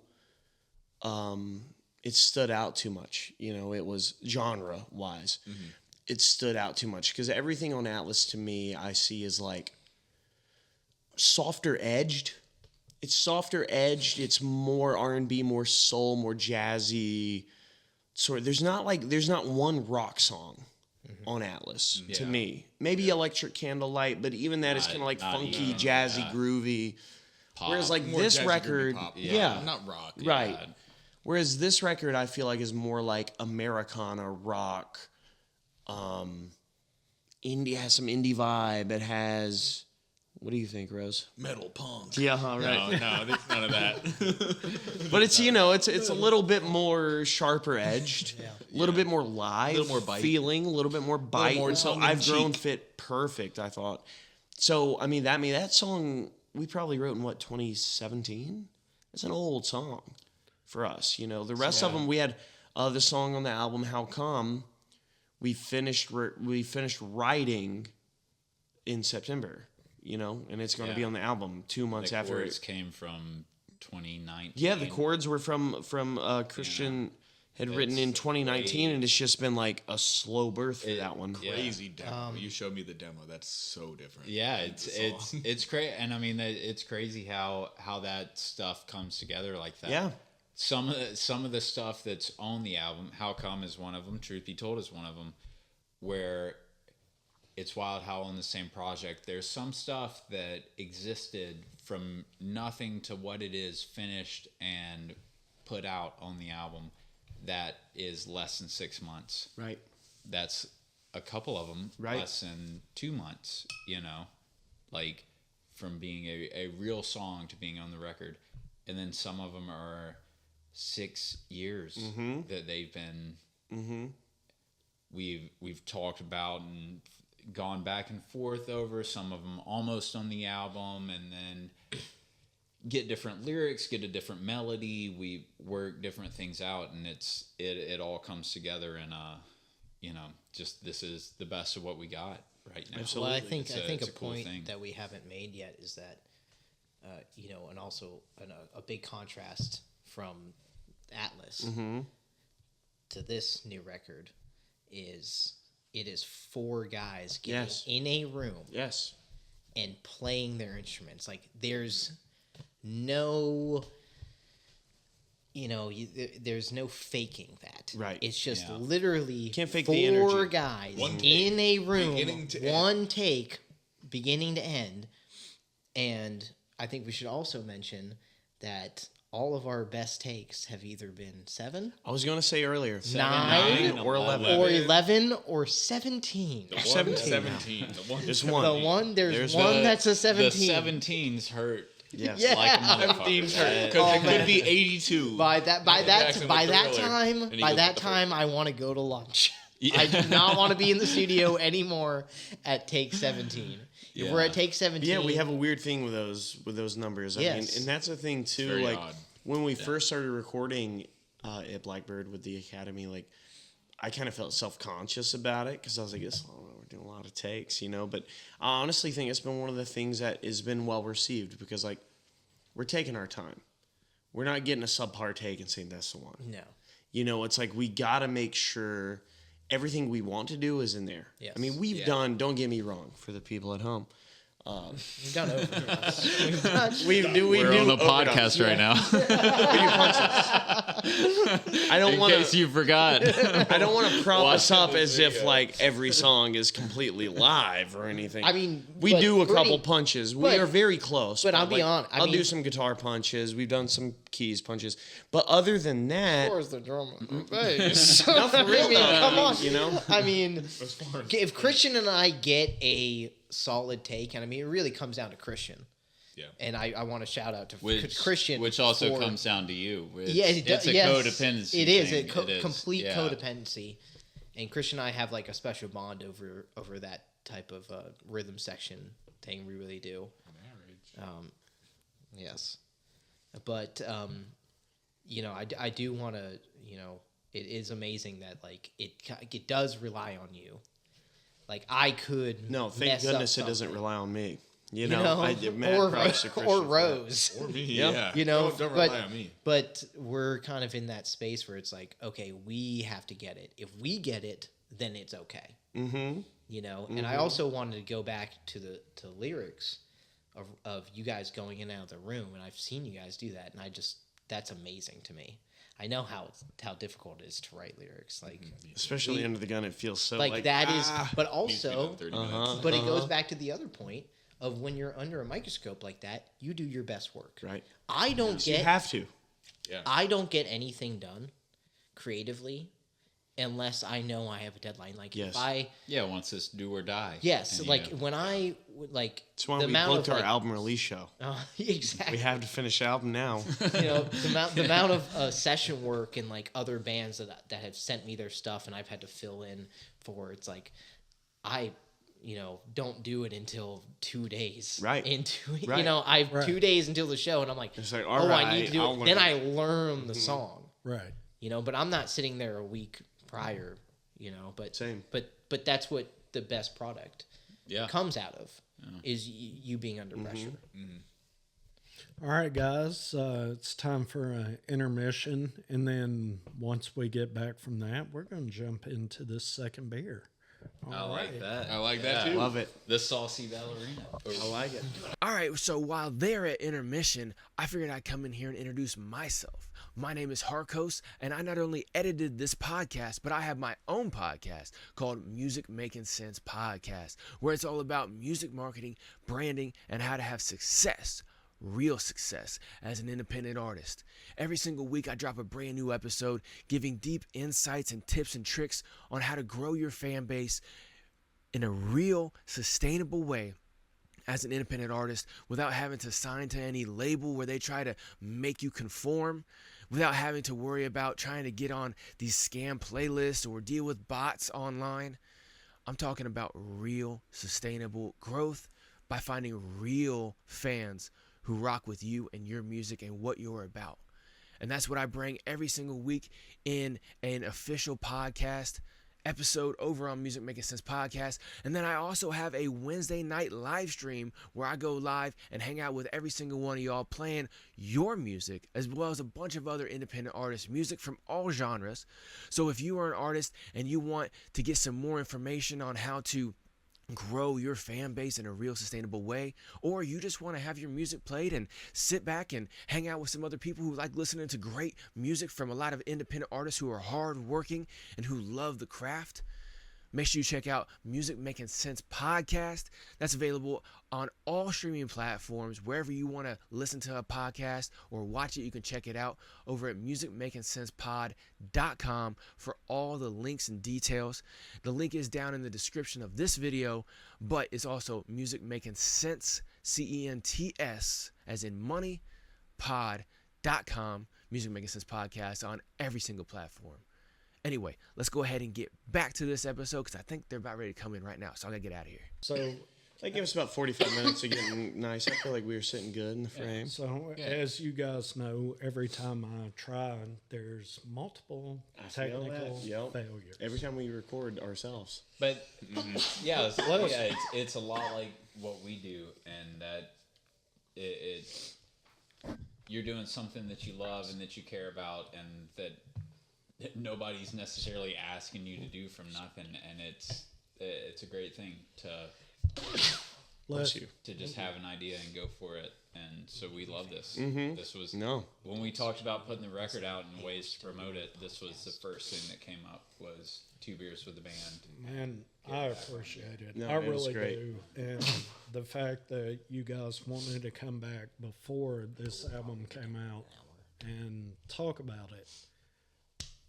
it stood out too much. You know, it was genre-wise. Mm-hmm. It stood out too much. Because everything on Atlas, to me, I see as like... softer edged. It's softer edged. It's more R&B, more soul, more jazzy. Sort of, there's not one rock song on Atlas to me. Maybe Electric Candlelight, but even that is kind of like funky, jazzy, groovy.
Pop.
Whereas like
More
this
jazzy,
record,
groovy pop. Not rock,
right? Whereas this record, I feel like is more like Americana rock. Indie has some indie vibe. It has. What do you think, Rose?
Metal punk.
Yeah, right.
No, there's none of that.
But it's, you know, it's a little bit more sharper edged, a little bit more live,
a little more bite.
Feeling, a little bit more bite.
more
And so
tongue in
I've Grown
cheek.
fit perfect, I thought. So, I mean, that song we probably wrote in, 2017? It's an old song for us, you know. The rest of them, we had the song on the album, How Come, we finished writing in September. You know, and it's going to be on the album 2 months after.
The chords came from 2019.
Yeah, the chords were from Christian had written in 2019, and it's just been like a slow birth for that one.
Crazy demo. You showed me the demo. That's so different.
Yeah, it's crazy, and I mean it's crazy how that stuff comes together like that.
Yeah.
Some of the stuff that's on the album, How Come is one of them. Truth Be Told is one of them, where. It's wild how on the same project, there's some stuff that existed from nothing to what it is finished and put out on the album that is less than 6 months.
Right.
That's a couple of them, less than 2 months, you know, like from being a real song to being on the record. And then some of them are 6 years that they've been, we've talked about and gone back and forth over, some of them almost on the album, and then get different lyrics, get a different melody, we work different things out, and it all comes together, and you know, just this is the best of what we got right now.
Absolutely. Well, I think a
cool
point
thing
that we haven't made yet is that you know, and also a big contrast from Atlas to this new record is it is 4 guys getting in a room and playing their instruments. Like there's no, you know, there's no faking that.
Right.
It's just literally
can't fake
4
the energy.
guys
One
in a room,
one
take, beginning to end. And I think we should also mention that all of our best takes have either been 7.
I was going to say earlier,
9
or 11.
Or 11 or 17.
17. The one.
There's one.
There's one that's a 17.
The 17s hurt
Yes.
Yeah.
Like a motherfucker.
Because it could be 82.
By that
Jackson the
time,
Thriller, and he goes with the
I want to go to lunch.
Yeah.
I do not want to be in the studio anymore at take 17. If we're
Yeah.
at take 17,
Yeah, we have a weird thing with those numbers. I mean,
Yes.
and that's the thing too.
very
Like
odd.
when we first started recording at Blackbird with the Academy, like I kind of felt self-conscious about it because I was like, we're doing a lot of takes, you know. But I honestly think it's been one of the things that has been well received because like we're taking our time. We're not getting a subpar take and saying that's the one.
No.
You know, it's like we got to make sure everything we want to do is in there.
Yes.
I mean, we've done, don't get me wrong, for the people at home.
We've done overdubs. We've done.
We're on a podcast right now.
I don't
In
want
case
to.
you forgot.
I don't want to prop
Watch
us up
this
as if
video.
like every song is completely live or anything.
I mean,
we
but
do a couple
Bernie-
punches. We
but-
are very close.
but I'll be
like,
honest, I
I'll do
mean-
some guitar punches. We've done some keys punches. But other than that,
Where's the drum and bass?
no, for real,
I mean,
though.
come on.
You know,
I mean, if Christian and I get a solid take, and I mean, it really comes down to Christian.
Yeah.
And I want to shout out to
Which
Christian.
which also
for-
comes down to you. It's,
Yeah, it does.
it's a
Yes,
codependency.
It is
thing.
a
It is.
complete
Yeah.
codependency, and Christian and I have like a special bond over that type of rhythm section thing. We really do. Yes, but you know, I do want to. You know, it is amazing that like it does rely on you. Like I could.
no, thank
mess up
goodness it doesn't
something,
rely on me. You
You
know,
know,
mad props to Christian
or
for that.
Rose.
Or me,
Yeah.
yeah.
You know,
don't
but-
rely on me.
But we're kind of in that space where it's like, okay, we have to get it. If we get it, then it's okay.
Mm-hmm.
You know. And I also wanted to go back to the lyrics of you guys going in and out of the room, and I've seen you guys do that, and that's amazing to me. I know how difficult it is to write lyrics, like
Especially under the gun, it feels so
like that is. But
Needs to be done
also,
in 30 minutes.
but it goes back to the other point of when you're under a microscope like that, you do your best work.
right.
I don't
You
get
have to.
Yeah.
I don't get anything done creatively unless I know I have a deadline. Like
Yes.
if I
Yeah, once it's do or die.
yes,
And,
like
you know,
when I like
That's why
the
we
amount
booked
of
our
like,
album release show.
exactly.
We have to finish the album now.
You know the amount of session work and like other bands that have sent me their stuff and I've had to fill in for. It's like I don't do it until 2 days
Right.
into
Right.
I've
Right.
2 days until the show and I'm like
It's like,
I need
alright,
to do
I'll
it. Then
learn.
I learn the song.
Right.
But I'm not sitting there a week prior, but
Same.
but that's what the best product
yeah.
comes out of is you being under pressure.
All right, guys, it's time for an intermission. And then once we get back from that, we're going to jump into this second beer.
I like that.
I like that, too.
Love it.
The saucy ballerina.
I like it.
All right, so while they're at intermission, I figured I'd come in here and introduce myself. My name is Harkos, and I not only edited this podcast, but I have my own podcast called Music Making Sense Podcast, where it's all about music marketing, branding, and how to have success, real success, as an independent artist. Every single week, I drop a brand new episode giving deep insights and tips and tricks on how to grow your fan base in a real, sustainable way as an independent artist without having to sign to any label where they try to make you conform, without having to worry about trying to get on these scam playlists or deal with bots online. I'm talking about real sustainable growth by finding real fans who rock with you and your music and what you're about. And that's what I bring every single week in an official podcast episode over on Music Making Sense Podcast. And then I also have a Wednesday night live stream where I go live and hang out with every single one of y'all playing your music, as well as a bunch of other independent artists, music from all genres. So if you are an artist and you want to get some more information on how to grow your fan base in a real sustainable way, or you just want to have your music played and sit back and hang out with some other people who like listening to great music from a lot of independent artists who are hardworking and who love the craft, make sure you check out Music Making Sense Podcast. That's available on all streaming platforms. Wherever you want to listen to a podcast or watch it, you can check it out over at musicmakingsensepod.com for all the links and details. The link is down in the description of this video, but it's also Music Making Sense CENTS, as in money, pod.com. Music Making Sense Podcast on every single platform. Anyway, let's go ahead and get back to this episode because I think they're about ready to come in right now. So I got to get out of here.
So
That gave us about 45 minutes of getting nice. I feel like we were sitting good in the frame.
So, as you guys know, every time I try, there's multiple technical failures.
Every time we record ourselves.
But it's a lot like what we do, and that you're doing something that you love and that you care about, and that nobody's necessarily asking you to do from nothing, and it's a great thing to just have an idea and go for it. And so we love this. Mm-hmm. This was when we talked about putting the record out and ways to promote it. This was the first thing that came up was 2 beers with the band.
Man, I appreciate it. I really do. And the fact that you guys wanted to come back before this album came out and talk about it,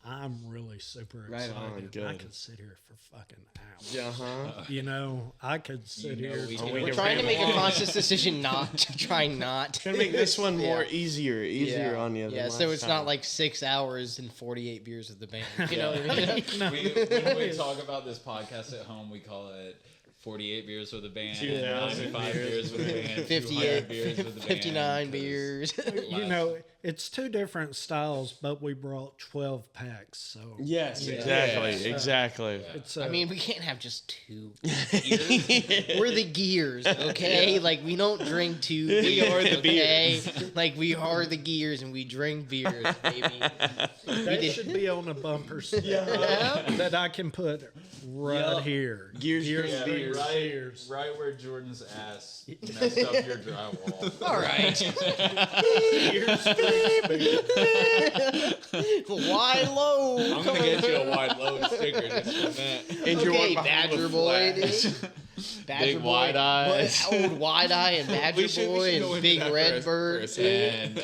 I'm really super excited.
Good.
I could sit here for fucking hours.
Yeah,
I could sit here.
We're trying to make a conscious decision not to try not.
Gonna make this one more easier on you.
Yeah, so it's not like 6 hours and 48 beers with the band. You know what I mean?
When we talk about this podcast at home, we call it 48 beers with a band, 95 beers with a band,
58
beers with a band,
59 beers.
It's two different styles, but we brought 12 packs. So
yes, exactly.
I mean, we can't have just 2 gears. We're the gears, okay? Yeah. Like, we don't drink 2 beers, we are the beers. Like, we are the gears, and we drink beers, baby.
That should be on a bumper sticker that I can put right here. Gears, beers.
Right where Jordan's ass messed up your drywall.
All right. Wide low.
I'm gonna get you a wide low sticker just for that.
And okay, Badger Boy,
Big Wide Eyes,
old Wide Eye and Badger Boy and Big Red Bird
and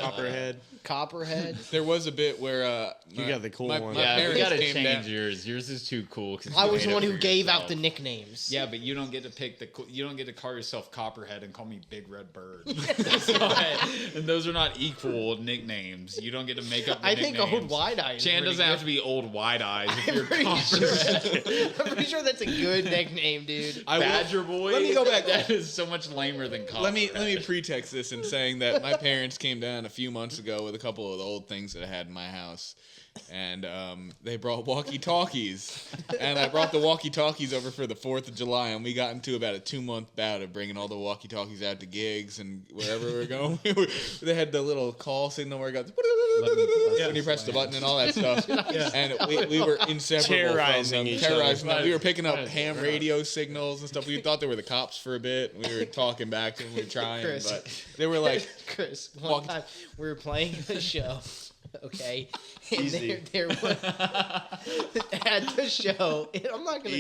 Copperhead.
There was a bit where
you got the cool one.
Yeah, we gotta change yours. Yours is too cool.
I was the one who gave out the nicknames.
Yeah, but you don't get to pick you don't get to call yourself Copperhead and call me Big Red Bird. And those are not equal nicknames. You don't get to make up the nicknames.
I think Old Wide Eye.
Chan doesn't have to be Old Wide Eyes if you're
Copperhead. I'm pretty sure that's a good nickname, dude.
Badger Boy.
Let me go back.
That is so much lamer than Copperhead.
Let me pretext this in saying that my parents came down a few months ago with a couple of the old things that I had in my house. And they brought walkie-talkies. And I brought the walkie-talkies over for the 4th of July. And we got into about a 2-month bout of bringing all the walkie-talkies out to gigs and wherever we were going. They had the little call signal where it goes, when you press the button and all that stuff. And we were inseparable
terrorizing
from them. Terrorizing them. We were picking up ham radio signals and stuff. We thought they were the cops for a bit. We were talking back to them. We were trying.
Chris.
But they were like...
Chris, one time we were playing a show. Okay, and there was at the show. I'm not gonna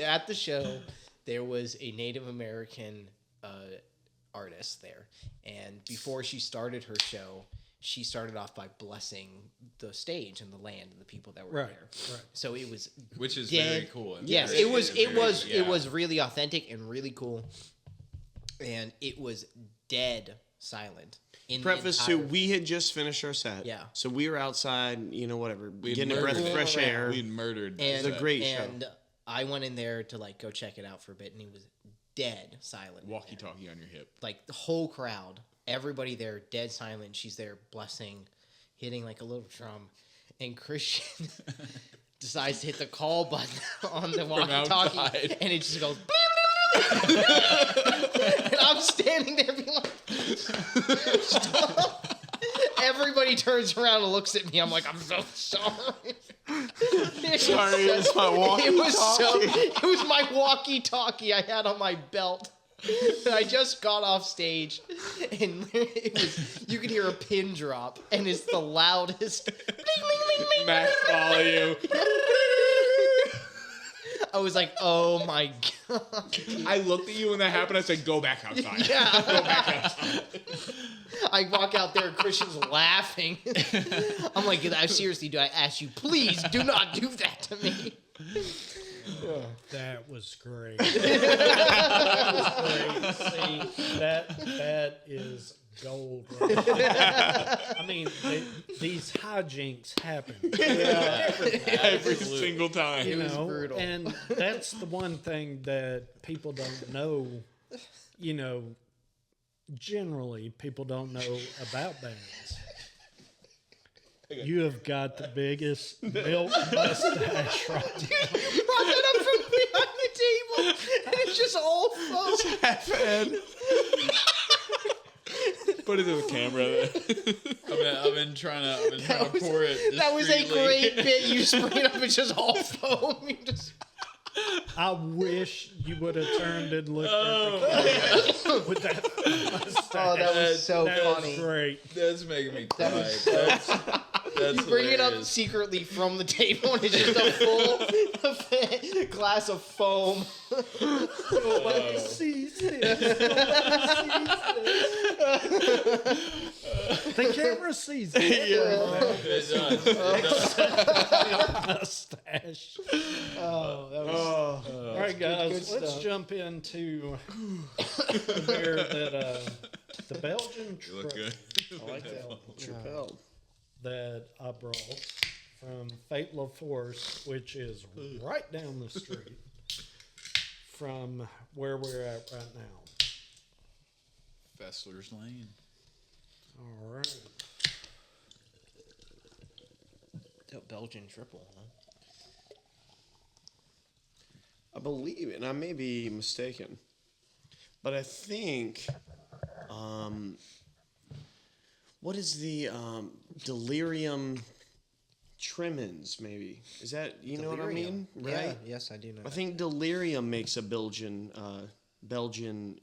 at the show. There was a Native American artist there, and before she started her show, she started off by blessing the stage and the land and the people that were there. Right. So it was,
which is very cool.
Yes, it was really authentic and really cool, and it was dead silent.
Preface to, we had just finished our set.
Yeah.
So we were outside, getting a breath of fresh air.
We murdered.
It was a great show.
And I went in there to go check it out for a bit, and it was dead silent.
Walkie-talkie on your hip.
Like the whole crowd, everybody there, dead silent. She's there blessing, hitting like a little drum, and Christian decides to hit the call button on the walkie-talkie, and it just goes. And I'm standing there being like, stop. Everybody turns around and looks at me. I'm like, I'm so sorry.
It's my walkie-talkie.
It was my walkie-talkie I had on my belt. I just got off stage, and you could hear a pin drop, and it's the loudest.
Max volume.
I was like, oh my God.
I looked at you when that happened. I said, go back outside.
Yeah.
Go back outside.
I walk out there and Christian's laughing. I'm like, seriously, do I ask you, please do not do that to me.
That was great. That was great. See, that is gold. Right there. I mean, these hijinks happen.
Every single time.
You
was
know,
brutal.
and that's the one thing that people don't know. You know, generally, people don't know about bands. You have got the biggest milk mustache right now.
You brought that up from behind the table, and it's just all foam.
Put it to the camera.
I've been trying to pour it.
That was a
discreetly.
great bit. You sprayed it up, it's just all foam. You just...
I wish you would have turned and looked at the camera with that mustache.
Oh, that was so
That
funny.
was great.
That's making me cry.
That was so
That's
You bring it up
hilarious.
secretly from the table, and it's just a full glass of foam.
Nobody sees this. Nobody sees this. The camera sees it.
It does.
Mustache.
Oh, that was
All right, guys,
good
let's
stuff.
jump into the beer that the Belgian
You look good.
I like that. Tripel.
that I brought from Fate La Force, which is right down the street from where we're at right now.
Fessler's Lane.
All right.
Belgian triple, huh?
I believe, and I may be mistaken, but I think, what is the delirium tremens? Maybe is that know what I mean? Right?
Yeah, yes, I do know.
I think delirium makes a Belgian.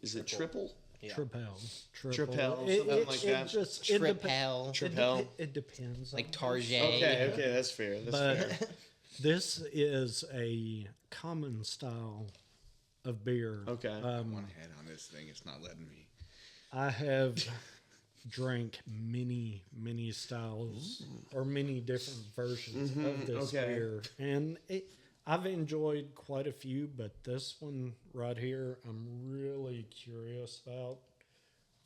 Is it triple?
Yeah.
Tripel.
Tripel,
It,
something
it,
like
it
that.
just it
Tripel.
Tripel.
It depends.
Like
on
Target.
Okay, that's fair. That's fair.
But this is a common style of beer.
Okay.
One head on this thing. It's not letting me.
I have drank many styles or many different versions of this
okay.
beer, and I've enjoyed quite a few, but this one right here, I'm really curious about.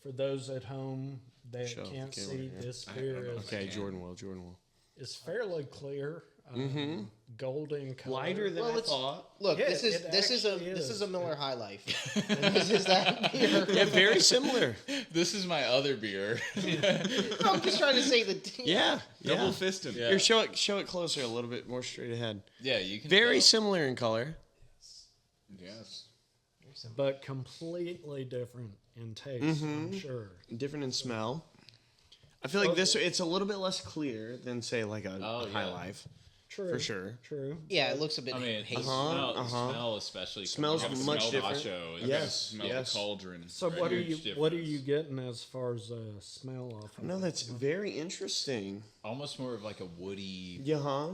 For those at home that
Show the
can't
camera
see,
here.
this
I
beer
don't know.
Okay, Jordan will.
is fairly clear, golden color.
Lighter than
Well,
I
it's-
thought.
Look,
Yeah,
this
it
is
actually
a Miller High Life. And this is that beer.
Yeah, very similar.
This is my other beer.
I'm just trying to say that.
Yeah,
Double
yeah.
fist him.
Yeah.
Here, show it closer, a little bit more straight ahead.
Yeah, you can.
Very
tell.
similar in color.
Yes.
but completely different in taste. I'm sure.
Different in smell. I feel like it's a little bit less clear than say like a
Oh,
High
yeah.
Life.
True.
For sure.
True.
Yeah, it looks a bit
I mean,
hazy.
smell especially.
Smells
coming from
much
smell
different.
nacho is
Yes.
Smell
yes.
the cauldron.
So
Right,
what are
huge
you what are
difference.
you getting as far as smell off? Of
No,
it?
that's very interesting.
almost more of like a woody
Yeah, huh?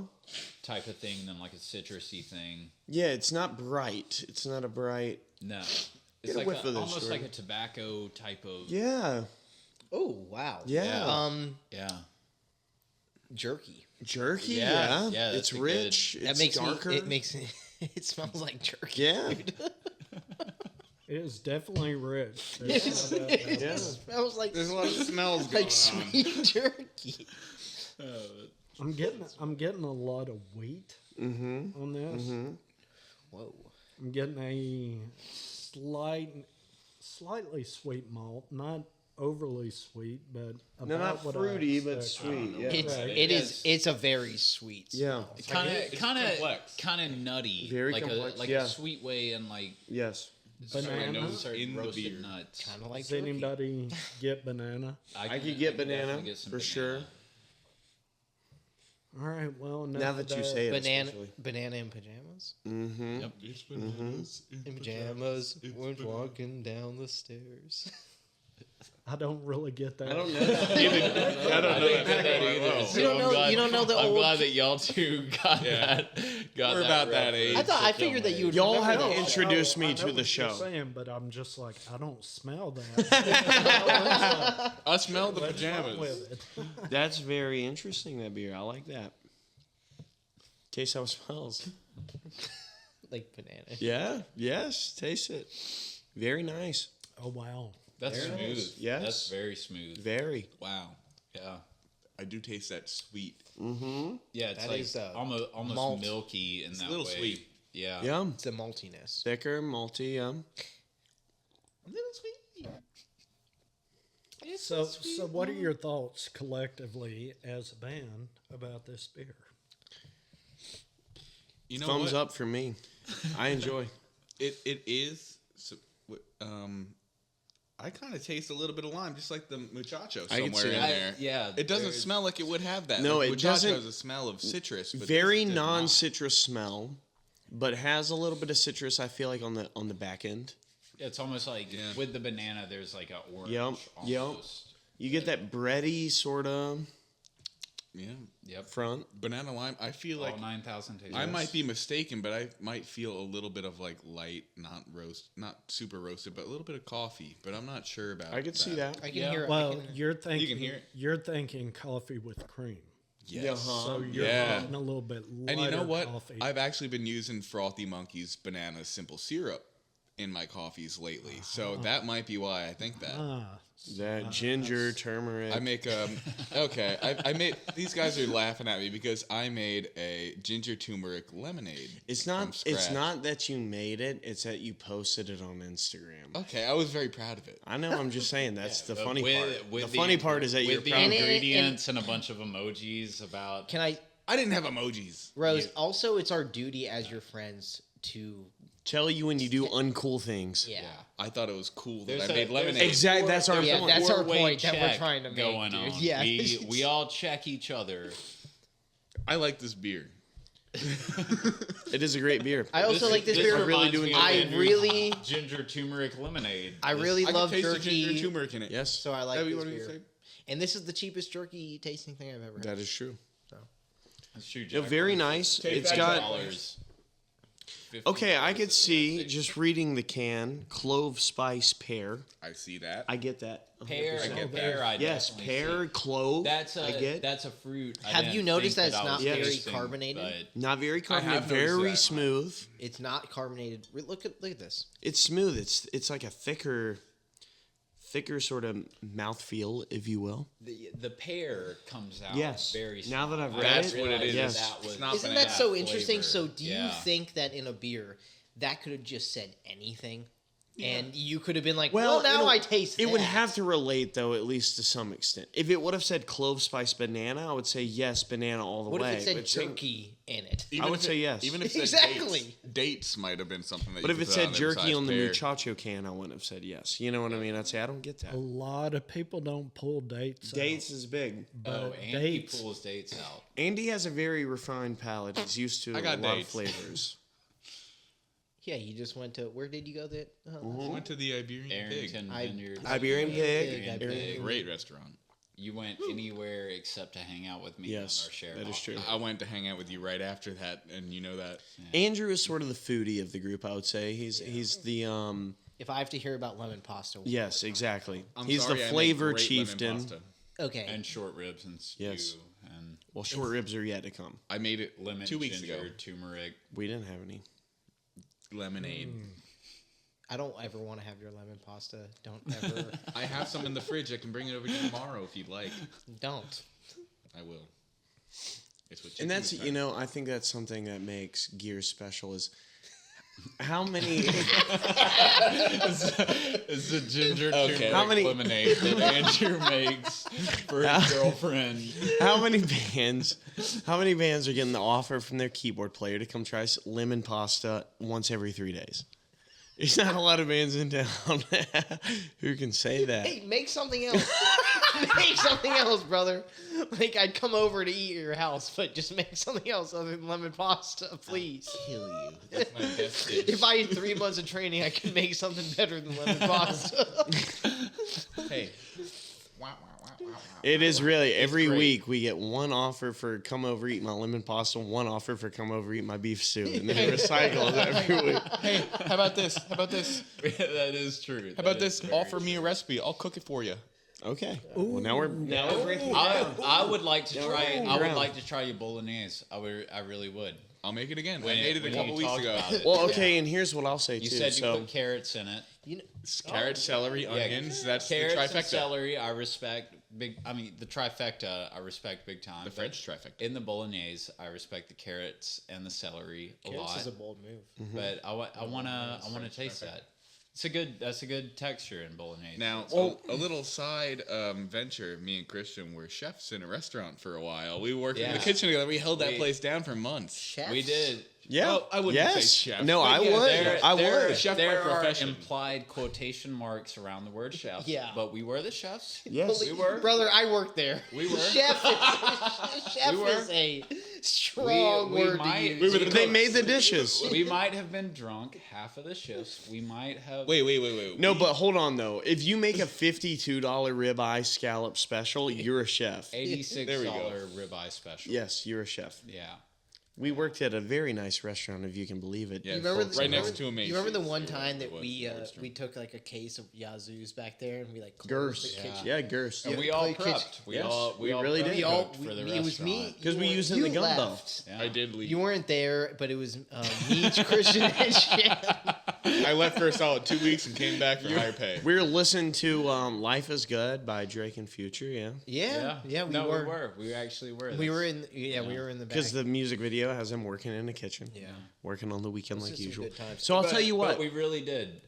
type of thing than like a citrusy thing.
Yeah, it's not bright. It's not a bright.
No,
Get
it's
a
like
whiff of this,
almost
Jordan.
like a tobacco type of.
Yeah.
Oh wow.
Yeah.
Yeah.
Jerky.
Jerky.
Yeah,
Yeah.
yeah,
It's
that's a
rich.
That
It's
makes
darker.
it makes it smells like jerky.
Yeah.
It is definitely rich.
It
There's no doubt about
Yeah.
that.
smells like
There's a lot of smells going
like
on.
sweet jerky.
I'm getting a lot of wheat on this.
Whoa.
I'm getting a slightly sweet malt, not overly sweet, but about
No, not
what I
fruity, but
expect.
sweet. Yeah.
It's
Right.
it's a very sweet.
Yeah.
complex.
Kind of nutty,
Very
like
complex,
a
yeah.
sweet way, and like
Yes.
Banana.
nose
certain
in the
roasted
beer.
nuts.
Kind of like
Does
jerky.
anybody get banana?
I could get banana,
definitely get some
for sure.
All right. Well,
Now that you say it,
banana
especially.
banana in pajamas?
Mm-hmm.
Yep.
In pajamas, went walking down the stairs.
I don't really get that.
I don't know.
I don't know that
either.
well.
You don't know- you don't know the
I'm
old-
glad that y'all two got
Yeah.
that. Got
We're about that
reference.
age.
I figured that you would.
Y'all
remember
had to
that.
introduce
I
me
know
to the
what you're
show.
saying, but I'm just like, I don't smell that.
I smell the
What's wrong
pajamas.
with it?
That's very interesting, that beer. I like that. Taste how it smells.
like banana.
Yeah. Yes. Taste it. Very nice.
Oh wow.
That's
Very
smooth.
nice. Yes.
That's very smooth.
Very.
Wow.
Yeah.
I do taste that sweet.
Mm-hmm.
Yeah, it's
That
like
is,
almost
malt.
milky in that
a little
way.
sweet.
Yeah.
Yum.
It's the maltiness.
Thicker, malty.
A little sweet.
So what are your thoughts collectively as a band about this beer?
You know
Thumbs
what?
up for me. I enjoy.
It is. I kind of taste a little bit of lime, just like the muchacho
I can
somewhere
see
in
that.
there.
Yeah.
It doesn't
there's-
smell like it would have that.
No,
like,
it
muchacho
doesn't.
has a smell of citrus. But
Very
this does not.
non-citrus smell, but has a little bit of citrus. I feel like on the back end.
It's almost like
Yeah.
with the banana, there's like a orange.
Yep.
Almost.
You get that bready sort of
Yeah,
Yep.
front.
banana lime. I feel
All
like
9,000 tastes.
I might be mistaken, but I might feel a little bit of like light, not super roasted, but a little bit of coffee. But I'm not sure about.
I could see that.
I can
Yeah.
hear.
Well,
I can,
you're thinking
hear it.
you're thinking coffee with cream.
Yes.
So you're
Yeah.
getting a little bit lighter
And you know what?
coffee.
I've actually been using Frothy Monkey's banana simple syrup in my coffees lately, so that might be why I think that.
That ginger, turmeric.
I make okay. I made these guys are laughing at me because I made a ginger turmeric lemonade.
It's
from
not. It's
scratch.
not that you made it. It's that you posted it on Instagram.
Okay, I was very proud of it.
I know. I'm just saying. That's the
But
funny part.
with
The funny part is that you're
with the
proud.
And
ingredients and a bunch of emojis about.
can I,
I didn't have emojis.
Rose? Also, it's our duty as your friends to.
Tell you when you do uncool things.
Yeah.
I thought it was cool that
There's
I
a-
made
there's
lemonade.
a
Exactly. That's our
Yeah,
point.
that's our
four-way
point that we're
check
trying to make,
going
dude.
on.
Yeah.
We all check each other.
I like this beer.
It is a great beer.
I also like this beer.
I really
reminds
do
me
enjoy
of
I
Andrew's
really-
ginger turmeric lemonade.
I really
I
love
can taste the
jerky.
ginger turmeric in it.
Yes,
So I like
That'd be
this
what you
beer.
say?
And this is the cheapest jerky tasting thing I've ever had.
that is true.
Shoot,
Yeah, very nice. It's got. Okay, I could see just reading the can. Clove, spice, pear.
I see that.
I get that.
pear.
100%.
Pear. I
Yes,
definitely
pear,
see.
clove.
That's
I
a
get.
that's a fruit. I
Have
didn't
you noticed
think
that it's
I
not
was
very
tasting,
carbonated?
but
Not very carbonated.
have noticed
Very
that.
smooth.
It's not carbonated. Look at this.
It's smooth. It's like a thicker sort of mouthfeel, if you will.
the pear comes out.
Yes.
Very.
Now that I've
strong.
read
I
it,
didn't
what it
realize
is.
Yes.
That was
It's not
Isn't
banana
that so interesting?
flavor.
So do you
Yeah.
think that in a beer that could have just said anything, and you could have been like,
Well,
well, now
it'll-
I taste
It would
that.
have to relate, though, at least to some extent. If it would have said clove, spice, banana, I would say yes, banana all the
What
way.
if it said
But saying-
jerky in it?
I would say yes.
Even if it said
Exactly.
dates might have been something that.
But
you
if it
could put
said
on there
jerky
besides
on the
pear.
muchacho can, I wouldn't have said yes. You know what I mean? I'd say I don't get that.
A lot of people don't pull dates.
Dates is big.
but
Oh, Andy
dates.
pulls dates out.
Andy has a very refined palate. He's used to
I
a
got
lot
dates.
of flavors.
Yeah, you just went to. Where did you go? That
I went to the Iberian Pig.
Arrington
I-
Vineyard.
Iberian Pig.
Iberian
Iberian-
Great restaurant.
You went anywhere except to hang out with me
Yes,
on our share.
that is
coffee.
true.
I went to hang out with you right after that, and you know that.
Andrew is sort of the foodie of the group, I would say. He's the
If I have to hear about lemon pasta,
yes, exactly.
I'm
He's
sorry,
the
I make
flavor
great lemon
chieftain.
pasta.
okay.
And short ribs and stew.
Yes.
And
Well, short ribs are yet to come.
I made it
lemon
2 weeks
ginger,
ago.
turmeric.
We didn't have any.
Lemonade.
I don't ever want to have your lemon pasta. Don't ever.
I have some in the fridge. I can bring it over tomorrow if you'd like.
Don't.
I will. It's what
And that's,
chicken
you know, I think that's something that makes Gears special is how many
It's the ginger turmeric
How many-
lemonade that Andrew makes for his girlfriend.
how many bands are getting the offer from their keyboard player to come try lemon pasta once every 3 days? There's not a lot of bands in town who can say that.
Hey, make something else. Make something else, brother. Like I'd come over to eat at your house, but just make something else other than lemon pasta, please.
Kill you. That's my best dish.
If I had 3 months of training, I could make something better than lemon pasta.
Hey. Wow, wow, wow, wow, wow.
It is really every
great.
week we get one offer for come over eat my lemon pasta, one offer for come over eat my beef stew, and then it recycles every week.
Hey, how about this? How about this?
That is true.
How about this? Offer me a recipe. I'll cook it for you.
Okay. Well, now we're breaking
I would like to try. I would
ground.
like to try your bolognese. I really would.
I'll make it again.
When
I made it a
when
couple
you
weeks
talked
ago.
about it.
Well, okay, and here's what I'll say
You
too.
said you
so,
put carrots in it.
Carrots, celery, onions. That's
Carrots
the
and
trifecta.
celery, I respect the trifecta, I respect big time.
The French trifecta.
In the bolognese, I respect the carrots and the celery a
Carrots
lot.
is a bold move.
But I wanna taste that. That's a good texture in bolognese.
Now, a little side venture. Me and Christian were chefs in a restaurant for a while. We worked in the
Yeah.
kitchen together. We held that place down for months.
Chefs?
we did.
yeah,
Well, I wouldn't
yes.
say chef,
No,
but
I
yeah,
would. I would.
Chef by
There are
profession.
implied quotation marks around the word chef.
Yeah.
But we were the chefs.
Yes.
We were.
Brother, I worked there.
We were.
Chef is a strong
We
word
might-
to use.
We were the
They
cooks.
made the dishes.
We might have been drunk half of the shifts. We might have.
Wait.
No, but hold on though. If you make a $52 ribeye scallop special, you're a chef.
$86
There we go.
ribeye special.
Yes, you're a chef.
Yeah.
We worked at a very nice restaurant, if you can believe it.
Yeah,
You remember
right next to a
You remember the
Macy's.
one time that
It was
we
Nordstrom.
we took like a case of Yazoo's back there and we like closed
Gers.
the kitchen.
Yeah, Gers.
And we all
Clay kitchen.
prepped. We
Yes,
all
we really
prepped
did.
We all
cooked for the
it was me
restaurant.
'Cause we
you
used it
were-
in the
you
gumbo.
left.
Yeah.
I did leave.
You weren't there, but it was me, Christian, and Shem.
I left for a solid 2 weeks and came back for higher pay.
We were listening to "Life Is Good" by Drake and Future. Yeah,
Yeah, we
no,
were.
We actually were.
We were in. Yeah, we were in the back.
because the music video has him working in the kitchen.
Yeah.
working on the weekend like
just some
usual.
good times.
So I'll tell you what.
But we really did.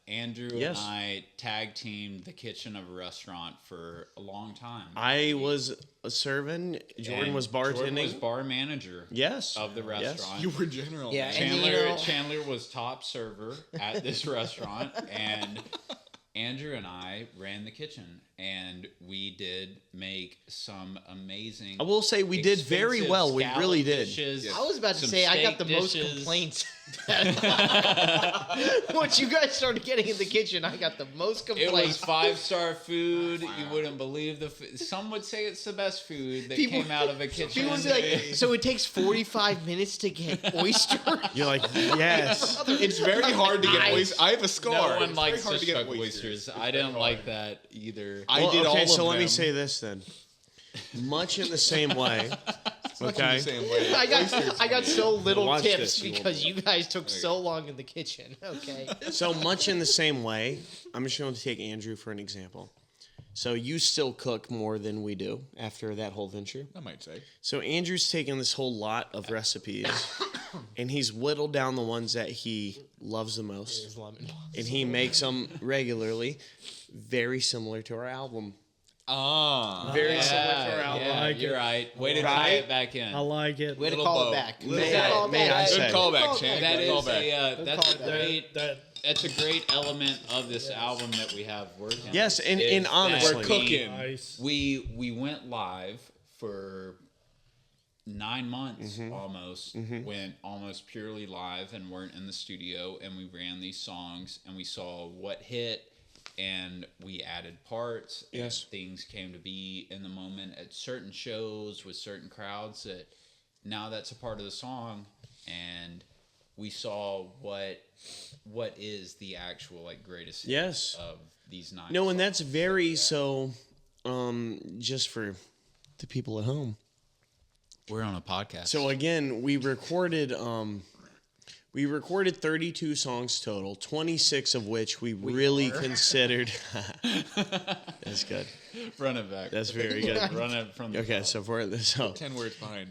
Andrew
Yes.
and I tag teamed the kitchen of a restaurant for a long time.
I was serving. Jordan
And
was bartending.
Jordan was bar manager.
Yes.
Of the
Yes.
restaurant.
You were general.
Yeah,
manager.
and
Chandler,
you know-
Chandler was top server at this restaurant, and Andrew and I ran the kitchen, and we did make some amazing.
I will say we did very
expensive
well. We
scallop
really did.
dishes,
I was about to
some
say I got
steak
the most
dishes.
complaints. Once you guys started getting in the kitchen, I got the most
It
complaints.
was 5-star food. You wouldn't believe the food. Some would say it's the best food that came out of a kitchen.
People would be like, so it takes 45 minutes to get oysters?
You're like, yes.
It's very hard to get oysters. I have a scar.
no one
It's
likes
very hard
to
get
cook oysters. I didn't like that either.
I
Well,
did
okay,
all
so
of
let me
them.
say this then. Much in the same way. Okay.
The same way.
I got so little
Watch
tips
this, you
because you guys took so long in the kitchen. Okay.
So much in the same way, I'm just going to take Andrew for an example. So you still cook more than we do after that whole venture.
I might say.
So Andrew's taken this whole lot of recipes and he's whittled down the ones that he loves the most. And he makes them regularly, very similar to our album.
Ah.
Very similar to our album.
Yeah,
like
you're
it.
right. Way to tie
Right?
it back in.
I like it.
Way to
Little
call
bow.
it back.
Little
Way to
bow.
call it
May
back.
I say.
Good callback, Chan.
That
Good
is
callback.
that's a
callback.
great that's a great element of this album that we have working.
Yes, and
is that
honestly.
We're cooking.
Nice.
We went live for 9 months almost. Went almost purely live and weren't in the studio, and we ran these songs and we saw what hit. And we added parts.
Yes.
And things came to be in the moment at certain shows with certain crowds that now that's a part of the song. And we saw what is the actual like greatest hit
Yes.
of these 9
No, and
songs.
that's very so. Just for the people at home.
We're on a podcast.
So again, we recorded 32 songs total, 26 of which we really considered. That's good.
run it back.
That's very good.
Run it from the
Okay,
top.
so
10 words behind.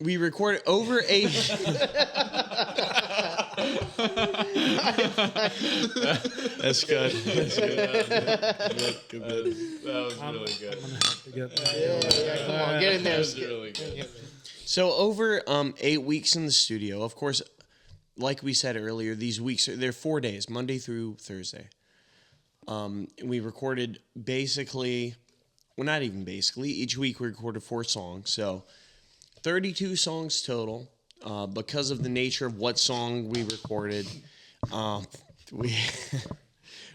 we recorded over 8. That's good. That's good.
That was really good.
To get that.
Come on, get in there.
That was really good.
So over 8 weeks in the studio, of course, like we said earlier, these weeks they're 4 days, Monday through Thursday. We recorded basically, well, not even basically. Each week we recorded 4 songs, so 32 songs total. Because of the nature of what song we recorded, we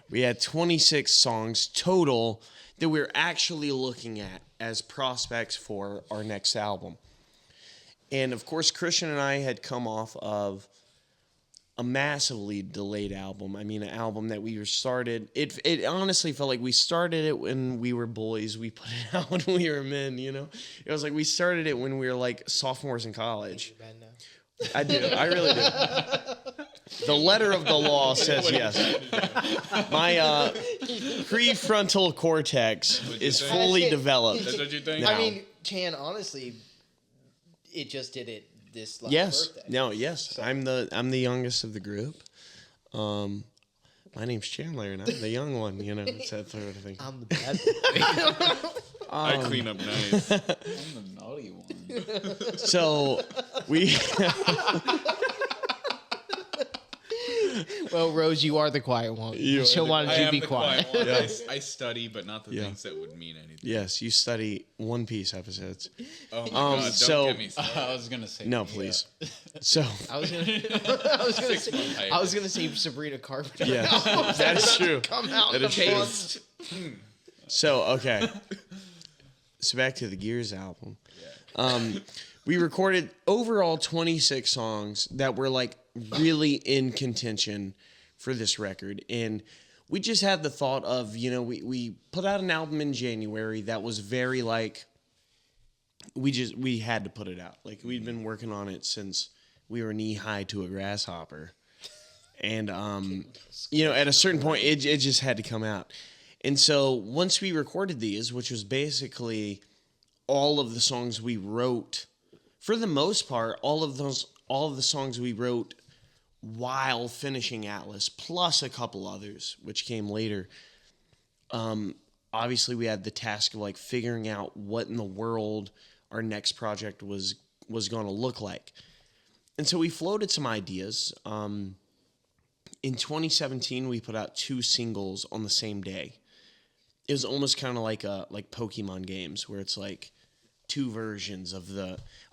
we had 26 songs total that we're actually looking at as prospects for our next album. And of course, Christian and I had come off of a massively delayed album. I mean, an album that we started. It honestly felt like we started it when we were boys. We put it out when we were men. You know, it was like we started it when we were like sophomores in college. I do. I really do. The letter of the law says yes. My prefrontal cortex is fully developed.
That's what you think?
Now.
I mean, Chan, honestly, it just did it this last
Yes.
birthday.
No. Yes. So. I'm the youngest of the group. My name's Chandler, and I'm the young one. You know, it's that sort of thing.
I'm the bad boy.
I clean up nice.
I'm the naughty one.
So we.
Well, Rose, you are the quiet one. She'll want you to be quiet.
Yes. I study, but not the
Yeah.
things that would mean anything.
Yes, you study One Piece episodes.
Oh my God! Don't
so-
get me started.
I was gonna say
No, please. So
I was gonna say Sabrina Carpenter.
yeah, that's true.
Come out
That
in
is
a
true.
month.
So okay. So back to the Gears album. We recorded overall 26 songs that were like really in contention for this record, and we just had the thought of, you know, we put out an album in January that was very like we had to put it out. Like we'd been working on it since we were knee high to a grasshopper, and you know, at a certain point it just had to come out. And so once we recorded these, which was basically all of the songs we wrote, for the most part, all of the songs we wrote while finishing Atlas, plus a couple others, which came later. Obviously, we had the task of like figuring out what in the world our next project was going to look like. And so we floated some ideas. In 2017, we put out 2 singles on the same day. It was almost kind of like Pokemon games, where it's like 2 versions of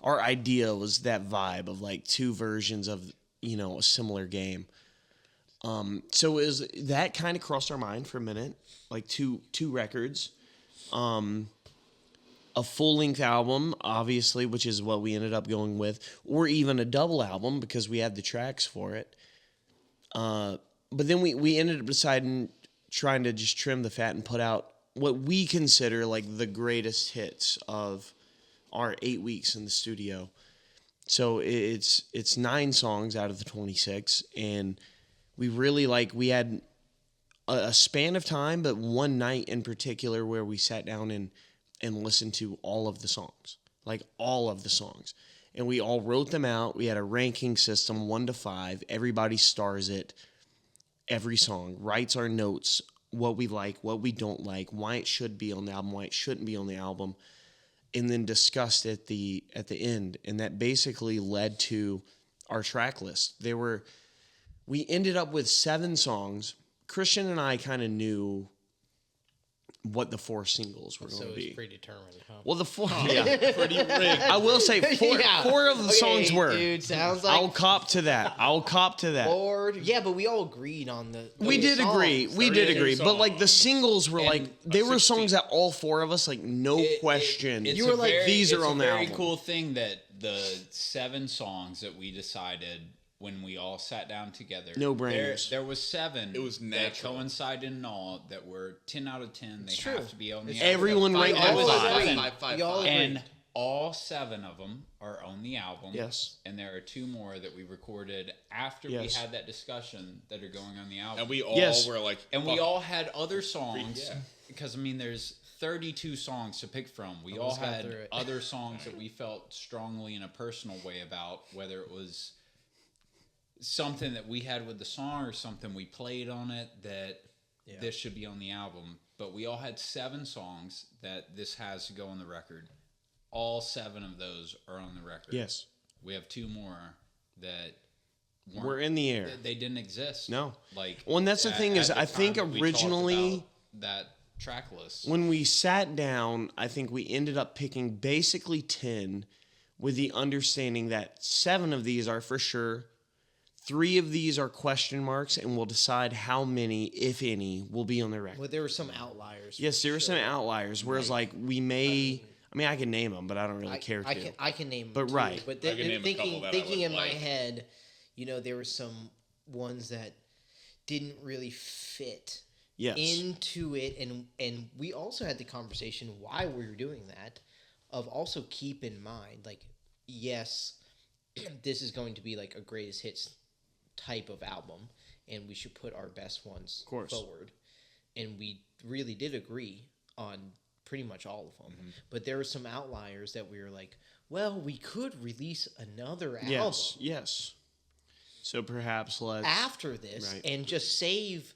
our idea was that vibe of like 2 versions of, you know, a similar game. So it was, that kind of crossed our mind for a minute, like two records, a full-length album, obviously, which is what we ended up going with, or even a double album because we had the tracks for it. But then we ended up deciding, trying to just trim the fat and put out what we consider like the greatest hits of our 8 weeks in the studio. So it's 9 songs out of the 26, and we really we had a span of time, but one night in particular where we sat down and listened to all of the songs, like all of the songs. And we all wrote them out. We had a ranking system, 1 to 5. Everybody stars it. Every song writes our notes, what we like, what we don't like, why it should be on the album, why it shouldn't be on the album, and then discussed at the end. And that basically led to our track list. We ended up with 7 songs. Christian and I kind of knew what the 4 singles were going to
So
be.
it's predetermined, huh?
Well, the 4, yeah, pretty rigged. I will say 4
Yeah.
4 of the songs were.
Dude, sounds like
I'll cop to that.
Lord. Yeah, but we all agreed on the.
We did
songs.
agree. We did agree. But like the singles were like, they were
16.
songs that all 4 of us, like no question.
It's
You were
a
like,
very-
these are
it's
on the
a very
album.
cool thing that the 7 songs that we decided when we all sat down together.
No-brainers.
There was 7.
It was
that
natural.
coincided in all that were 10 out of 10. They
true.
have to be on the album.
Everyone ranked
all
all
agreed.
5.
We all agreed.
And all 7 of them are on the album.
Yes.
And there are 2 more that we recorded after
Yes.
we had that discussion that are going on the album.
And we all
Yes.
were like,
And we
fuck.
all had other songs
Yeah.
because I mean there's 32 songs to pick from. We
Almost
all
got
had
through it.
other songs that we felt strongly in a personal way about, whether it was something that we had with the song or something we played on it that this should be on the album. But we all had 7 songs that this has to go on the record. All 7 of those are on the record.
Yes.
We have 2 more that
We're in the air.
they didn't exist.
No.
Like,
Well, and that's the thing is,
the
I think
time we talked
originally
about that track list.
when we sat down, I think we ended up picking basically 10 with the understanding that 7 of these are for sure. 3 of these are question marks, and we'll decide how many, if any, will be on the record.
Well, there were some outliers.
Yes, there were some outliers, whereas like we may, I mean, I can name them, but I don't really care to.
I can name them
But
too,
right.
But
I can name a couple that I
thinking
would
in my
like.
head, you know, there were some ones that didn't really fit
Yes.
into it, and we also had the conversation why we were doing that, of also keep in mind, like, yes, this is going to be like a greatest hits type of album, and we should put our best ones forward, and we really did agree on pretty much all of them. But there were some outliers that we were like, well, we could release another album
Yes. So perhaps let's
after this
Right.
and just save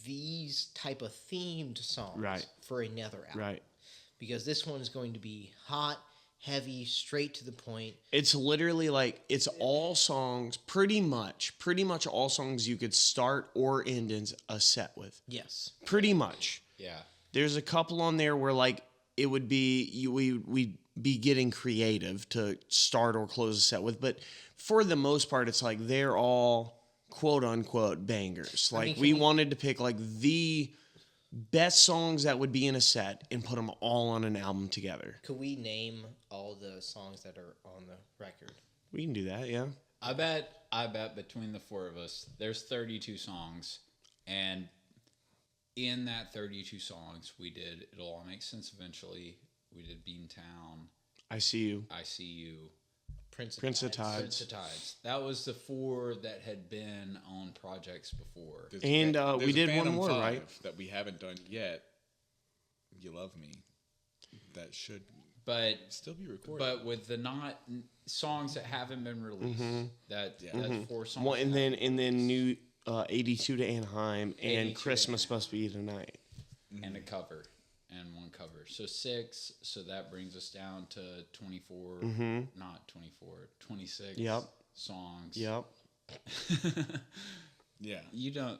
these type of themed songs
Right.
for another album.
Right.
Because this one's going to be hot, heavy, straight to the point.
It's literally like it's all songs, pretty much all songs you could start or end in a set with.
Yes.
Pretty much.
Yeah.
There's a couple on there where like it would be we'd be getting creative to start or close a set with, but for the most part, it's like they're all quote unquote bangers. Like we wanted to pick like the best songs that would be in a set and put them all on an album together.
Could we name all the songs that are on the record?
We can do that, yeah.
I bet between the four of us, there's 32 songs, and in that 32 songs, we did It'll All Make Sense Eventually. We did Beantown.
I See You.
I See You.
Prince of
Prince
Tides.
of Tides. That was the four that had been on projects before.
And
There's
we
a
did one
Phantom
more,
5
right?
that we haven't done yet. You Love Me. That should
But
still be recorded.
But with the not songs that haven't been released, that's 4 songs.
Well, and then new 82 to Anaheim and
82 to
Christmas Must Be Tonight.
and a cover and one cover. So 6. So that brings us down to 24. Not 24. 26
Yep.
songs.
Yep.
yeah.
You don't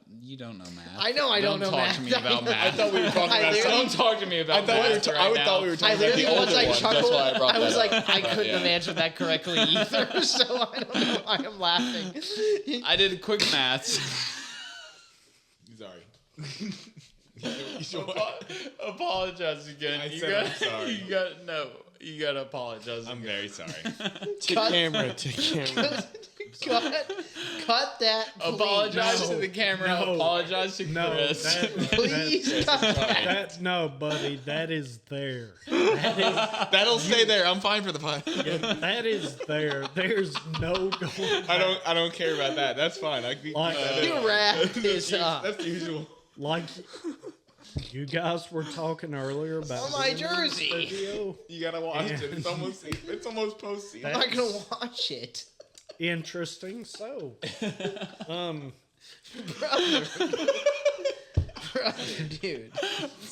know math.
I know I don't know
talk
math.
to me about math.
I thought we were talking about
Don't talk to me about math
I
right
thought we
now.
were
I
talking about
literally,
the
once
older
I
ones.
chuckled,
That's why I brought
I was
that
like,
up.
I couldn't
Yeah.
have answered that correctly either, so I don't know why I'm laughing.
I did quick maths.
Sorry.
Apologize again.
I said I'm sorry.
You gotta apologize.
I'm very sorry.
To camera.
Cut that. Please.
Apologize to the camera.
No.
Apologize to
No,
Chris.
Please cut that.
that no, buddy, that is there.
That'll stay there. I'm fine for the pod.
That is there. There's no going.
I don't care about that. That's fine. I can
Like,
You wrap this up.
That's the usual.
like you guys were talking earlier about
On my
being in the
jersey.
studio.
You gotta watch it. It's almost post season.
I'm not gonna watch it,
Interesting. So,
brother, dude.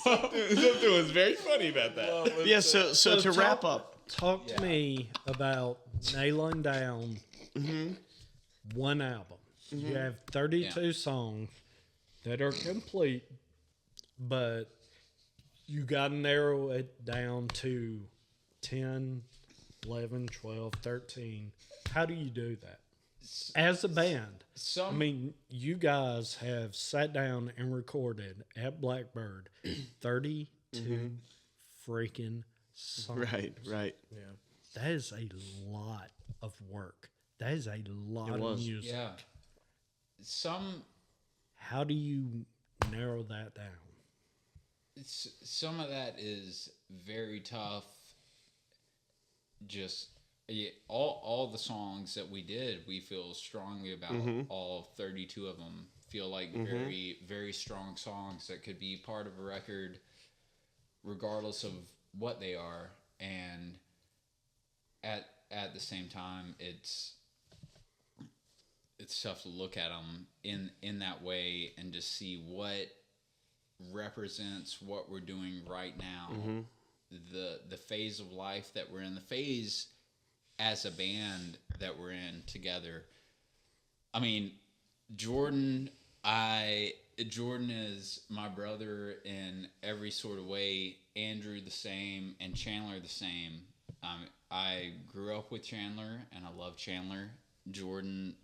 Something was very funny about that.
Yeah, so to wrap up,
talk to me about nailing down one album. You have 32 songs that are complete, but you got to narrow it down to 10, 11, 12, 13. How do you do that? As a band, I mean, you guys have sat down and recorded at Blackbird 32 freaking songs.
right.
That is a lot of work. That is a lot of
was.
music.
Yeah.
How do you narrow that down?
Some of that is very tough. Just all the songs that we did, we feel strongly about. All 32 of them feel like very, very strong songs that could be part of a record, regardless of what they are. And at the same time, it's tough to look at them in that way and just see what represents what we're doing right now, the phase of life that we're in, the phase as a band that we're in together. I mean, Jordan is my brother in every sort of way. Andrew the same, and Chandler the same. I grew up with Chandler, and I love Chandler. Jordan,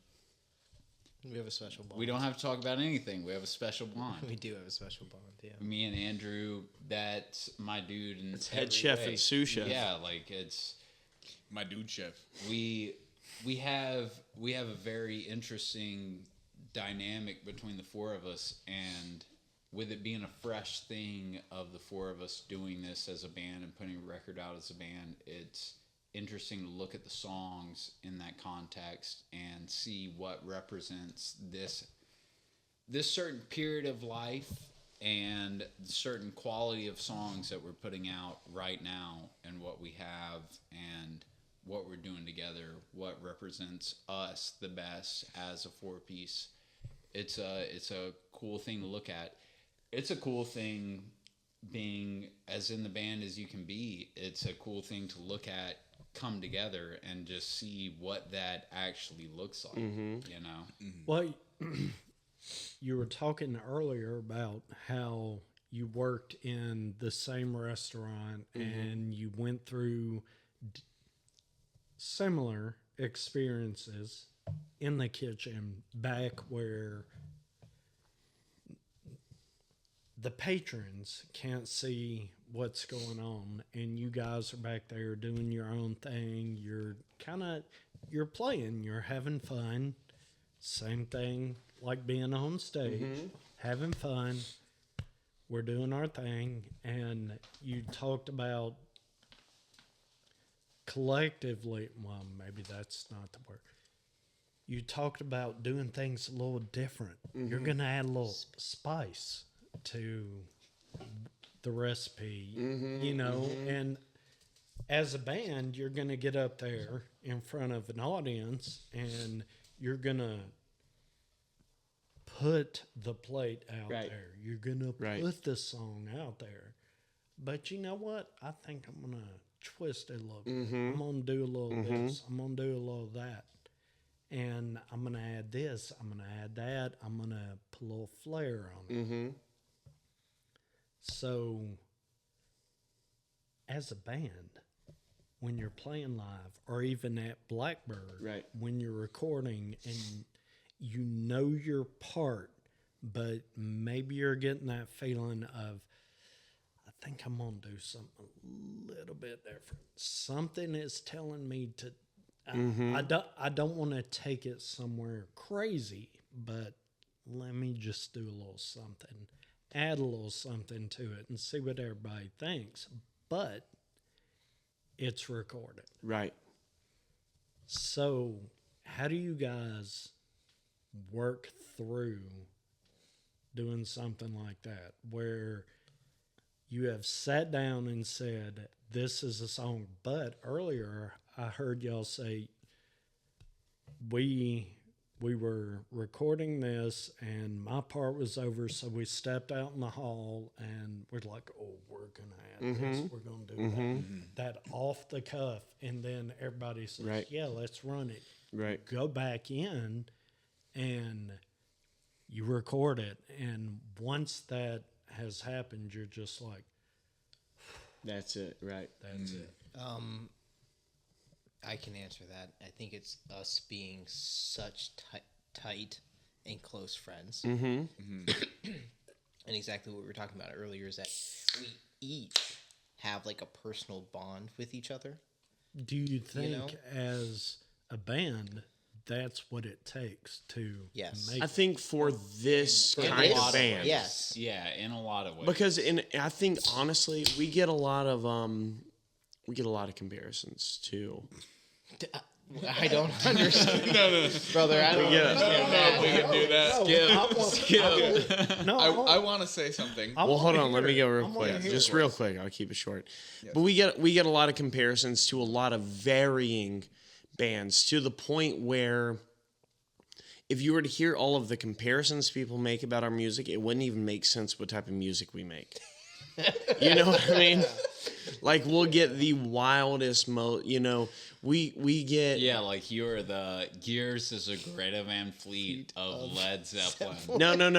We have a special bond.
we don't have to talk about anything. We have a special bond.
We do have a special bond. Yeah.
Me and Andrew, that's my dude. And it's
head chef and sous chef.
Yeah, like it's
My dude chef.
we have a very interesting dynamic between the four of us, and with it being a fresh thing of the four of us doing this as a band and putting a record out as a band, it's interesting to look at the songs in that context and see what represents this certain period of life and certain quality of songs that we're putting out right now, and what we have and what we're doing together, what represents us the best as a four-piece. It's a cool thing to look at. It's a cool thing being as in the band as you can be. It's a cool thing to look at come together and just see what that actually looks like, you know?
Well, you were talking earlier about how you worked in the same restaurant and you went through similar experiences in the kitchen back where the patrons can't see what's going on, and you guys are back there doing your own thing. You're playing, you're having fun. Same thing like being on stage, having fun. We're doing our thing, and you talked about collectively, well, maybe that's not the word. You talked about doing things a little different. You're going to add a little spice to the recipe, you know, and as a band, you're going to get up there in front of an audience and you're going to put the plate out there. You're going to put the song out there. But you know what? I think I'm going to twist it a little bit. I'm going to do a little this. I'm going to do a little that. And I'm going to add this. I'm going to add that. I'm going to put a little flair on it. So, as a band, when you're playing live, or even at Blackbird, when you're recording and you know your part, but maybe you're getting that feeling of, I think I'm going to do something a little bit different. Something is telling me to, I don't want to take it somewhere crazy, but let me just do a little something. Add a little something to it and see what everybody thinks. But it's recorded. Right. So how do you guys work through doing something like that where you have sat down and said, this is a song? But earlier I heard y'all say, we were recording this and my part was over, so we stepped out in the hall and we're like, oh, we're gonna add this, we're gonna do that off the cuff, and then everybody says, yeah, let's run it. Go back in and you record it, and once that has happened, you're just like,
that's it.
That's it.
I can answer that. I think it's us being such tight and close friends. And exactly what we were talking about earlier is that we each have like a personal bond with each other.
Do you think as a band, that's what it takes to make
I think for this kind of band.
Yes.
Yeah, in a lot of ways.
Because I think honestly, we get a lot of comparisons too.
I don't understand. No. Brother, I don't understand.
We can do that.
Skip.
I want to say something.
Well, hold on. Let me go real quick. Just real quick. I'll keep it short. Yes. But we get a lot of comparisons to a lot of varying bands, to the point where if you were to hear all of the comparisons people make about our music, it wouldn't even make sense what type of music we make. You know what I mean? Like, we'll get the wildest we get...
Yeah, like you're the Gears is a Greta Van Fleet of Led Zeppelin.
No. Greta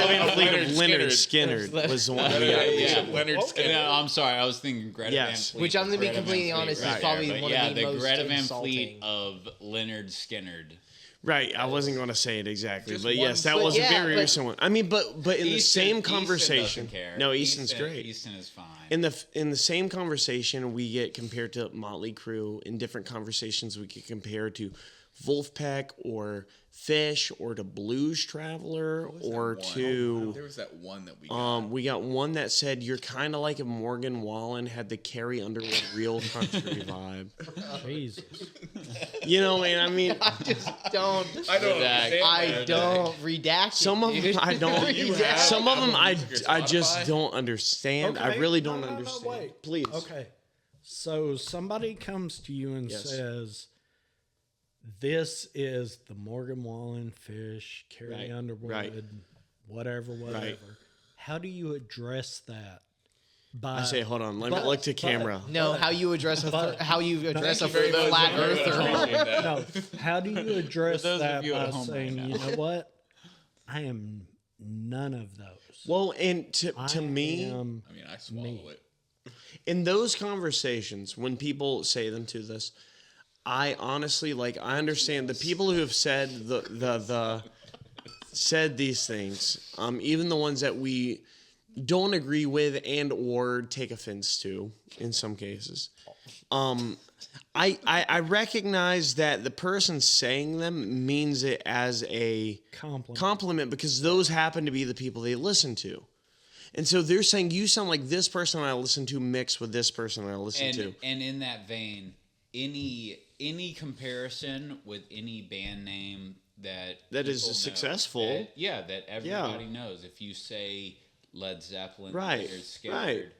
Van Fleet of Lynyrd Skynyrd was the one we got.
Yeah, Lynyrd Skynyrd. No, I'm sorry, I was thinking Greta Van Fleet.
Which I'm going to be completely honest, is probably one of the most
Greta Van
insulting.
Fleet of Lynyrd Skynyrd.
Right, I wasn't going to say it exactly, but yes, that was a very recent one. I mean, but in the same conversation, no, Easton's great.
Easton is fine.
In the same conversation, we get compared to Motley Crue. In different conversations, we get compared to Wolfpack or Fish or to Blues Traveler or to...
There was that one that we got.
We got one that said, you're kind of like if Morgan Wallen had the Carrie Underwood real country vibe.
Jesus.
You know, man, I mean...
I just don't.
I don't understand
I
that.
don't redact.
Some of them I don't.
You have
Some of them I
Spotify?
just don't understand. I
Okay.
really don't
No,
understand.
wait.
Please.
Okay. So somebody comes to you and
Yes.
says, this is the Morgan Wallen Fish, Carrie
Right,
Underwood,
right.
whatever. How do you address that? By,
I say, hold on. Let me look to camera.
No, how you address a
very much.
flat earther.
No, how do you address
those of
that
you at
by
home right
saying,
now.
you know what? I am none of those.
Well, and to
I
me,
am
I mean, I swallow it.
in those conversations, when people say them to this, I honestly I understand the people who have said the said these things, even the ones that we don't agree with and or take offense to in some cases. I recognize that the person saying them means it as a compliment because those happen to be the people they listen to. And so they're saying, you sound like this person I listen to mixed with this person I listen to.
And in that vein, any comparison with any band name that
is
people know,
successful.
that everybody knows. If you say Led Zeppelin,
Right,
you're scared.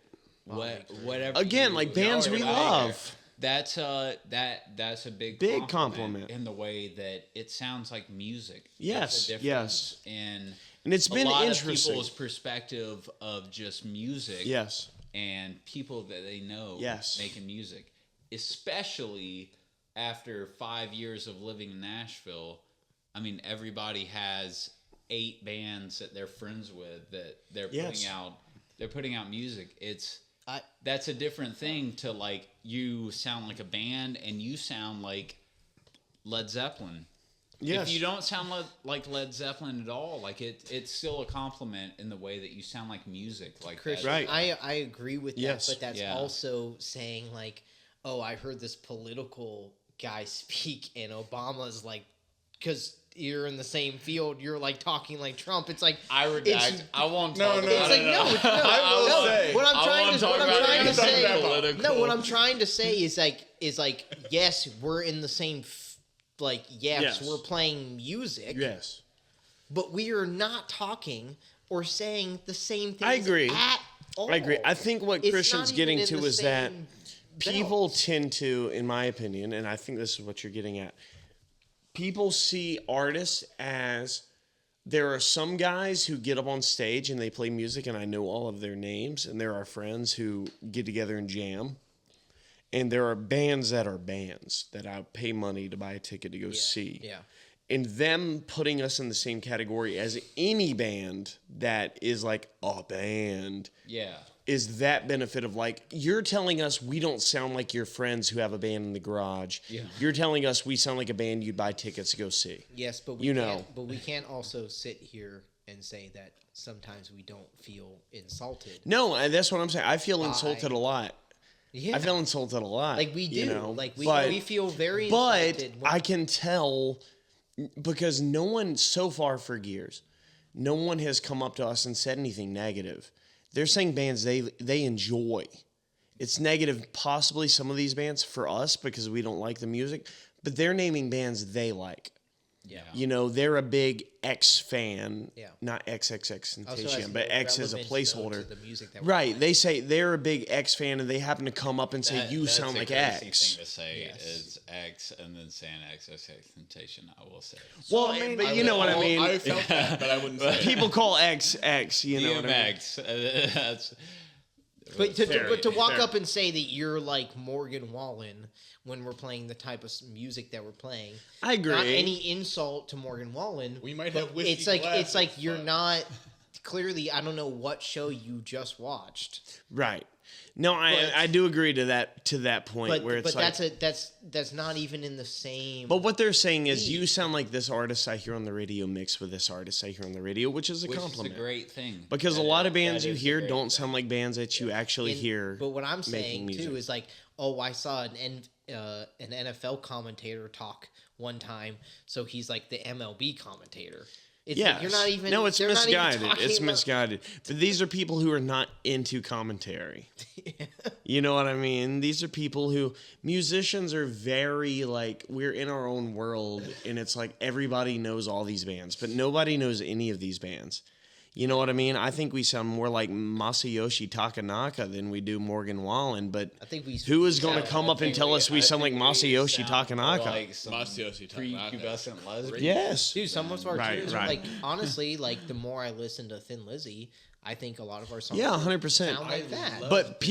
Whatever.
Again,
you
like bands we
talk about,
love.
That's a big
compliment
in the way that it sounds like music.
Yes,
That's a
yes.
difference
And it's been
a lot
interesting.
of people's perspective of just music.
Yes.
And people that they know
Yes.
making music, especially after 5 years of living in Nashville. I mean, everybody has 8 bands that they're friends with that they're putting out. They're putting out music. That's a different thing to like you sound like a band and you sound like Led Zeppelin.
Yes.
If you don't sound like Led Zeppelin at all, like it's still a compliment in the way that you sound like music. Like
Chris,
that.
Right.
I agree with that,
Yes.
but that's
Yeah.
also saying like, oh, I heard this political guy speak, and Obama's like, because you're in the same field, you're like talking like Trump. It's like
I redact.
it's-
I won't
No,
talk
no,
about
It's like
it.
no,
I will
no.
say-
What I'm
I
trying
won't
to
talk
what I'm
about
trying to
anything
say.
political.
No, what I'm trying to say is like yes, we're in the same.
Yes.
We're playing music.
Yes.
But we are not talking or saying the same things.
I agree.
At all.
I agree. I think what
It's
Christian's
not
getting
even in
to
the
is that
same
people
belt.
tend to, in my opinion, and I think this is what you're getting at, people see artists as there are some guys who get up on stage and they play music and I know all of their names, and there are friends who get together and jam. And there are bands that I pay money to buy a ticket to go see.
Yeah.
And them putting us in the same category as any band that is like a band
Yeah.
is that benefit of like, you're telling us we don't sound like your friends who have a band in the garage.
Yeah.
You're telling us we sound like a band you'd buy tickets to go see.
Yes, but we can't also sit here and say that sometimes we don't feel insulted.
No, and that's what I'm saying. I feel insulted a lot.
Yeah.
I feel insulted a lot.
Like we do.
You know?
Like we
But-
we feel very
But
insulted. when-
I can tell because no one so far for years, no one has come up to us and said anything negative. They're saying bands they enjoy. It's negative, possibly some of these bands for us because we don't like the music, but they're naming bands they like.
Yeah.
You know, they're a big X fan,
Yeah.
not XXX
Also has
Temptation, but
no
X is a
relevance, though,
placeholder.
to the music that we're
Right.
playing.
They say they're a big X fan and they happen to come up and say, you
That's
sound
a
like
crazy
X.
thing to say
Yes.
is X and then saying Temptation. I will say.
Well, but you know what I mean.
I felt that, but I wouldn't say it.
People call X X, you know what I mean?
DMX. That's
But to walk
fair.
up and say that you're like Morgan Wallen when we're playing the type of music that we're playing,
I agree.
not any insult to Morgan Wallen.
We might
but
have whiskey
it's like
glasses,
you're
but-
not clearly. I don't know what show you just watched.
Right. No, I do agree to that point where it's like,
that's not even in the same.
But what they're saying is, you sound like this artist I hear on the radio mixed with this artist I hear on the radio, which is a compliment.
Is a great thing.
Because a lot of bands you hear don't sound like bands that you actually hear.
But what I'm saying
music.
too is like, oh, I saw an NFL commentator talk one time, so he's like the MLB commentator. It's
Yes.
you're not even.
No, it's
they're not even
misguided.
talking
It's
about-
misguided. But these are people who are not into commentary. You know what I mean? These are people who, musicians are very like, we're in our own world, and it's like everybody knows all these bands, but nobody knows any of these bands. You know what I mean? I think we sound more like Masayoshi Takanaka than we do Morgan Wallen, but
I think we.
who is going to come up and tell us we sound like Masayoshi Takanaka?
Like some
Masayoshi Takanaka.
prepubescent lesbian.
Yes.
Dude, some of our tunes are
right.
like, honestly, like the more I listen to Thin Lizzy, I think a lot of our songs
Yeah, 100%.
sound like that.
But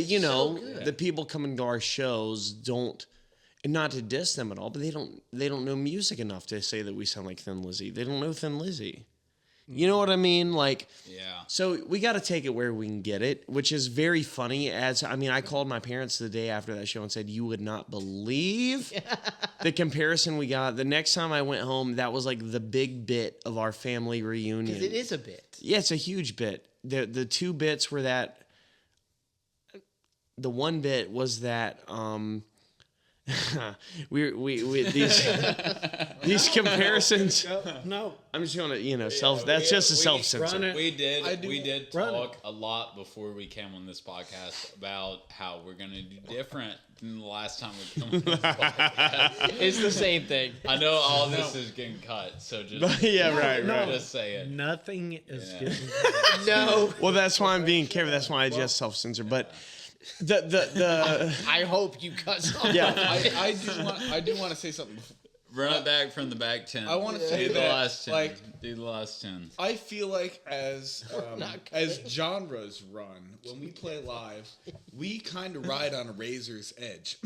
you know, the people coming to our shows don't, and not to diss them at all, but they don't know music enough to say that we sound like Thin Lizzy. They don't know Thin Lizzy. You know what I mean? Like,
Yeah.
so we got to take it where we can get it, which is very funny. I called my parents the day after that show and said, you would not believe the comparison we got. The next time I went home, that was like the big bit of our family reunion.
Because it is a bit.
Yeah, it's a huge bit. The two bits were that. The one bit was that we these comparisons.
No,
I'm just gonna that's just a self censor.
run it.
We did
Run it.
talk a lot before we came on this podcast about how we're gonna do different than the last time we came on this podcast.
It's the same thing.
I know all this is getting cut, so just
Right.
just say it.
Nothing is getting.
No.
Well, that's why I'm being careful. That's why I just self censor. But the
I hope you cut something.
yeah.
I do want to say something.
Run it back from the back 10.
I want to say
do the
that,
last 10.
like,
Do the last 10.
I feel like as
not
genres run, when we play live, we kind of ride on a razor's edge.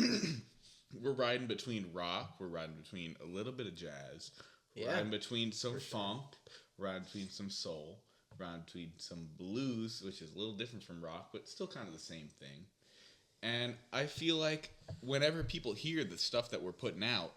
We're riding between rock, we're riding between a little bit of jazz, we're riding between some funk, we're riding between some soul, we're riding between some blues, which is a little different from rock, but still kind of the same thing. And I feel like whenever people hear the stuff that we're putting out,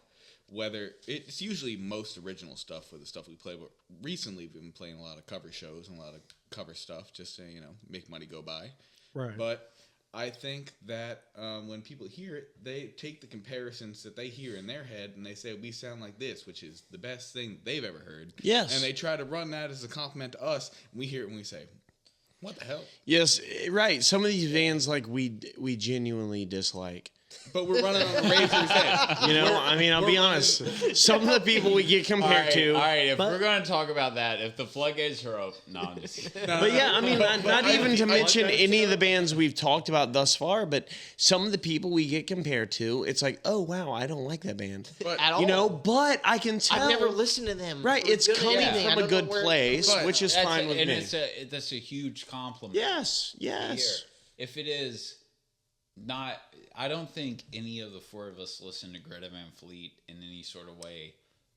whether it's usually most original stuff for the stuff we play, but recently we've been playing a lot of cover shows and a lot of cover stuff just to, make money go by.
Right.
But I think that when people hear it, they take the comparisons that they hear in their head and they say, we sound like this, which is the best thing they've ever heard.
Yes.
And they try to run that as a compliment to us. And we hear it and we say, what the hell?
Yes, right. Some of these bands like we genuinely dislike.
But we're running on a razor's edge.
I'll be honest. Some of the people we get compared to.
All right, if we're going to talk about that, if the floodgates are open, no, I'm just...
But yeah, not even to mention any of the bands we've talked about thus far, but some of the people we get compared to, it's like, oh wow, I don't like that band.
At all.
But I can tell.
I've never listened to them.
Right,
or
it's
good
coming
anything. I
from a
don't know
good
where-
place,
But
which is fine with me.
That's a huge compliment.
Yes.
Here. If it is not, I don't think any of the four of us listen to Greta Van Fleet in any sort of way,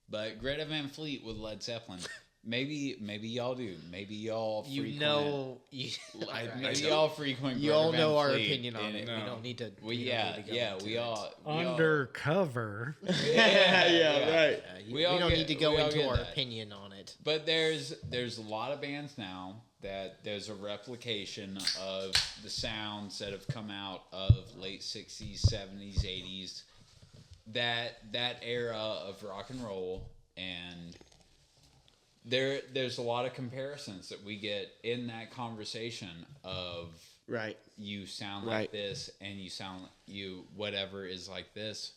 but Greta Van Fleet with Led Zeppelin, maybe y'all do. Maybe y'all frequent. Maybe y'all frequent.
You
Greta
all
Van
know our
Fleet,
opinion on
and
it. We don't need to.
Well,
we
yeah,
don't need to go into
we
it.
all
Undercover.
Right.
We
all
don't
get-
need to go
we all
into
get
our
that.
opinion on it.
But there's a lot of bands now that there's a replication of the sounds that have come out of late 60s, 70s, 80s, that era of rock and roll, and there's a lot of comparisons that we get in that conversation of
Right.
you sound like this and you whatever is like this.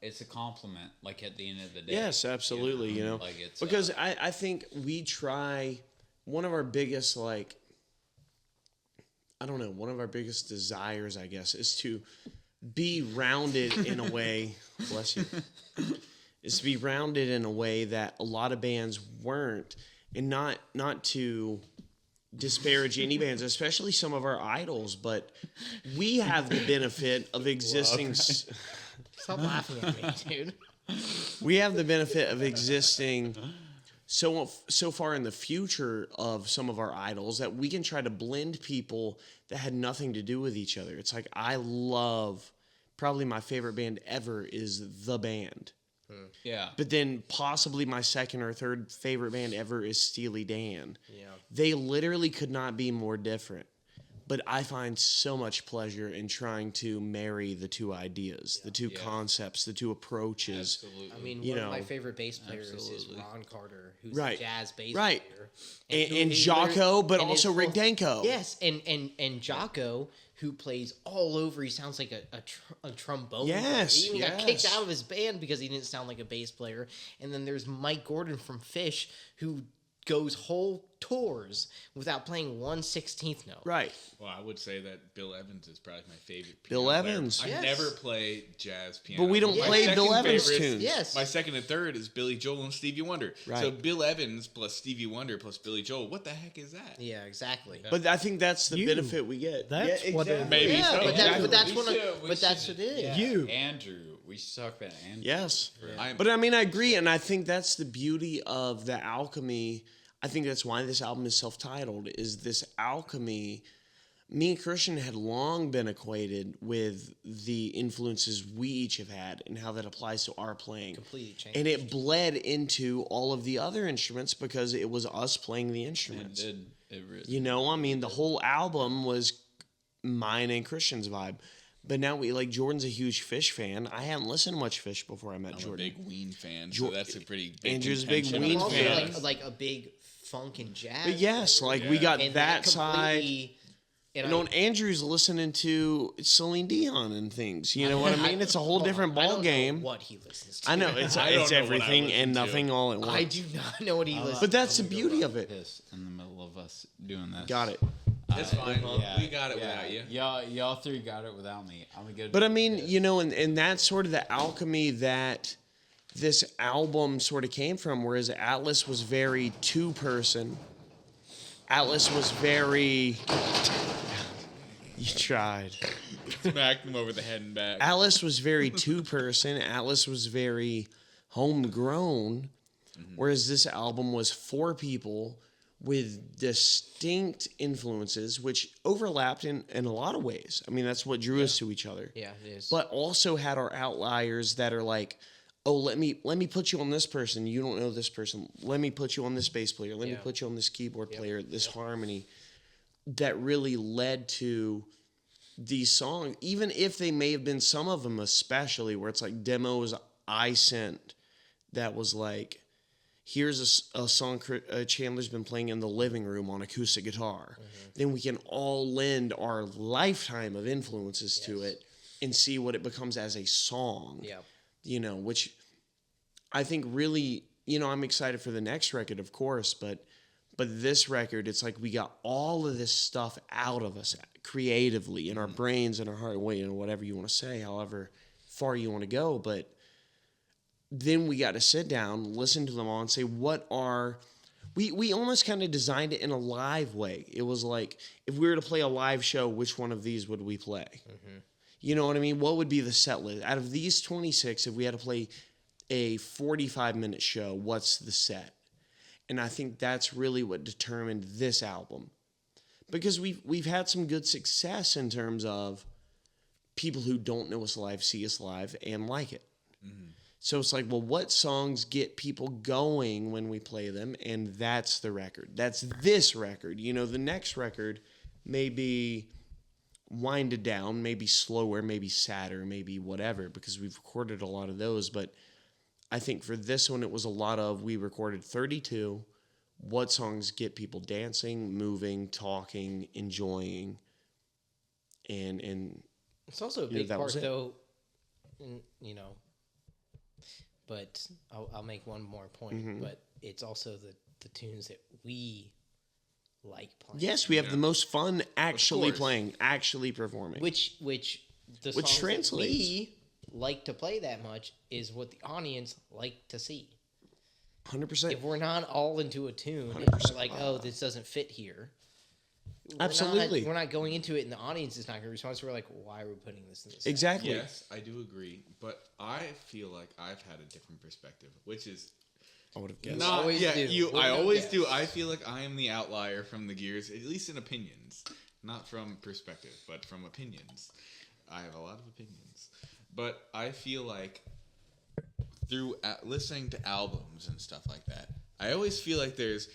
It's a compliment, like at the end of the day.
Yes, absolutely.
Like it's
because I think we try, one of our biggest one of our biggest desires, I guess, is to be rounded in a way. Bless you. Is to be rounded in a way that a lot of bands weren't, and not to disparage any bands, especially some of our idols, but we have the benefit of existing.
Stop laughing at me, dude.
We have the benefit of existing so far in the future of some of our idols that we can try to blend people that had nothing to do with each other. It's like I love, probably my favorite band ever is The Band.
Yeah.
But then possibly my second or third favorite band ever is Steely Dan.
Yeah.
They literally could not be more different. But I find so much pleasure in trying to marry the two ideas, the two concepts, the two approaches.
Absolutely.
I mean,
You
one of
know,
my favorite bass players is
absolutely.
Ron Carter, who's
Right.
a jazz bass
Right.
player.
And
who
Jocko, but
and
also
is
Rick Danko.
Yes, and Jocko, who plays all over. He sounds like a trombone player.
Yes,
He even got kicked
yes.
out of his band because he didn't sound like a bass player. And then there's Mike Gordon from Fish, who goes whole tours without playing 1/16 note.
Right.
Well, I would say that Bill Evans is probably my favorite.
Bill
piano player.
Evans.
I
Yes.
never play jazz piano.
But we don't
My
play
second
Bill Evans
favorite-
tunes.
Yes.
My second and third is Billy Joel and Stevie Wonder.
Right.
So Bill Evans plus Stevie Wonder plus Billy Joel. What the heck is that?
Yeah, exactly.
But I think that's the
You.
benefit we get.
That's what it-
Maybe
Yeah,
so.
but
Exactly.
that's
We
what
should- we
but that's
should-
what it is.
yeah.
You.
Andrew. We should talk about Andrew.
Yes.
I'm-
But I mean, I agree, and I think that's the beauty of the alchemy. I think that's why this album is self-titled, is this alchemy. Me and Christian had long been acquainted with the influences we each have had and how that applies to our playing.
Completely changed.
And it bled into all of the other instruments because it was us playing the
It
instruments.
did. It really.
You know, I mean, the whole album was mine and Christian's vibe. But now Jordan's a huge Fish fan. I hadn't listened to much Fish before I met
I'm
Jordan.
a big Ween fan, so that's a pretty big
Andrew's a big
contention.
Ween
I'm also
fan.
like a big funk and jazz.
But yes,
player.
like we got
And
that side.
completely-
You
And
know, and Andrew's listening to Celine Dion and things. You know what I mean? It's a whole different
I don't
ball
know
game.
what he listens to.
I know it's
I don't
it's
know what I
everything and
listen to.
nothing all at once.
I do not know what he listens to.
But that's the beauty of it.
This in the middle of us doing this.
Got it.
It's fine. We got it
yeah.
without you.
Y'all three got it without me. I'm a good.
But I mean, you know, and that's sort of the alchemy that this album sort of came from. Whereas Atlas was very two-person. Atlas was very. You tried.
Smacked him over the head and back.
Atlas was very two-person. Atlas was very homegrown. Whereas this album was four people with distinct influences, which overlapped in a lot of ways. I mean, that's what drew us to each other.
Yeah, it is.
But also had our outliers that are like, oh, let me put you on this person. You don't know this person. Let me put you on this bass player. Let me put you on this keyboard player, this harmony. That really led to these songs, even if they may have been some of them, especially where it's like demos I sent that was like, here's a song Chandler's been playing in the living room on acoustic guitar. Then we can all lend our lifetime of influences to it and see what it becomes as a song.
Yeah.
You know, which I think really, you know, I'm excited for the next record, of course, but this record, it's like we got all of this stuff out of us creatively in our brains and our heart, you know, whatever you want to say, however far you want to go. But then we got to sit down, listen to them all, and say, what are... We almost kind of designed it in a live way. It was like, if we were to play a live show, which one of these would we play? You know what I mean? What would be the set list? Out of these 26, if we had to play a 45-minute show, what's the set? And I think that's really what determined this album. Because we've had some good success in terms of people who don't know us live, see us live, and like it. So it's like, well, what songs get people going when we play them? And that's the record. That's this record. You know, the next record may be winded down, maybe slower, maybe sadder, maybe whatever, because we've recorded a lot of those. But I think for this one, it was a lot of, we recorded 32. What songs get people dancing, moving, talking, enjoying, and
It's also a
you know,
big
that was
part,
it.
though, you know, but I'll make one more point,
Mm-hmm.
but it's also the tunes that we like playing.
yes, we have the most fun actually
course.
playing, actually performing.
Which the songs
translates.
that we like to play that much is what the audience like to see.
100%.
If we're not all into a tune, and
100%.
we're like, oh, this doesn't fit here.
Absolutely.
We're not going into it, and the audience is not going to respond. So we're like, why are we putting this in this?
Exactly.
Yes, I do agree, but I feel like I've had a different perspective, which is
I would have guessed.
Not,
always
yeah,
do.
I always
Yes.
do. I feel like I am the outlier from the Gears, at least in opinions, not from perspective, but from opinions. I have a lot of opinions, but I feel like through listening to albums and stuff like that, I always feel like there's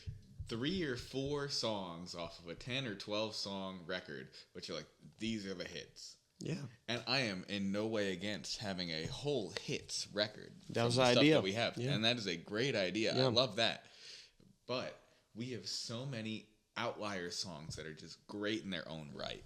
3 or 4 songs off of a 10 or 12 song record, which are like, these are the hits.
Yeah.
And I am in no way against having a whole hits record.
That
from
was
the
the
stuff
idea.
that we have.
Yeah.
And that is a great idea.
Yeah.
I love that. But we have so many outlier songs that are just great in their own right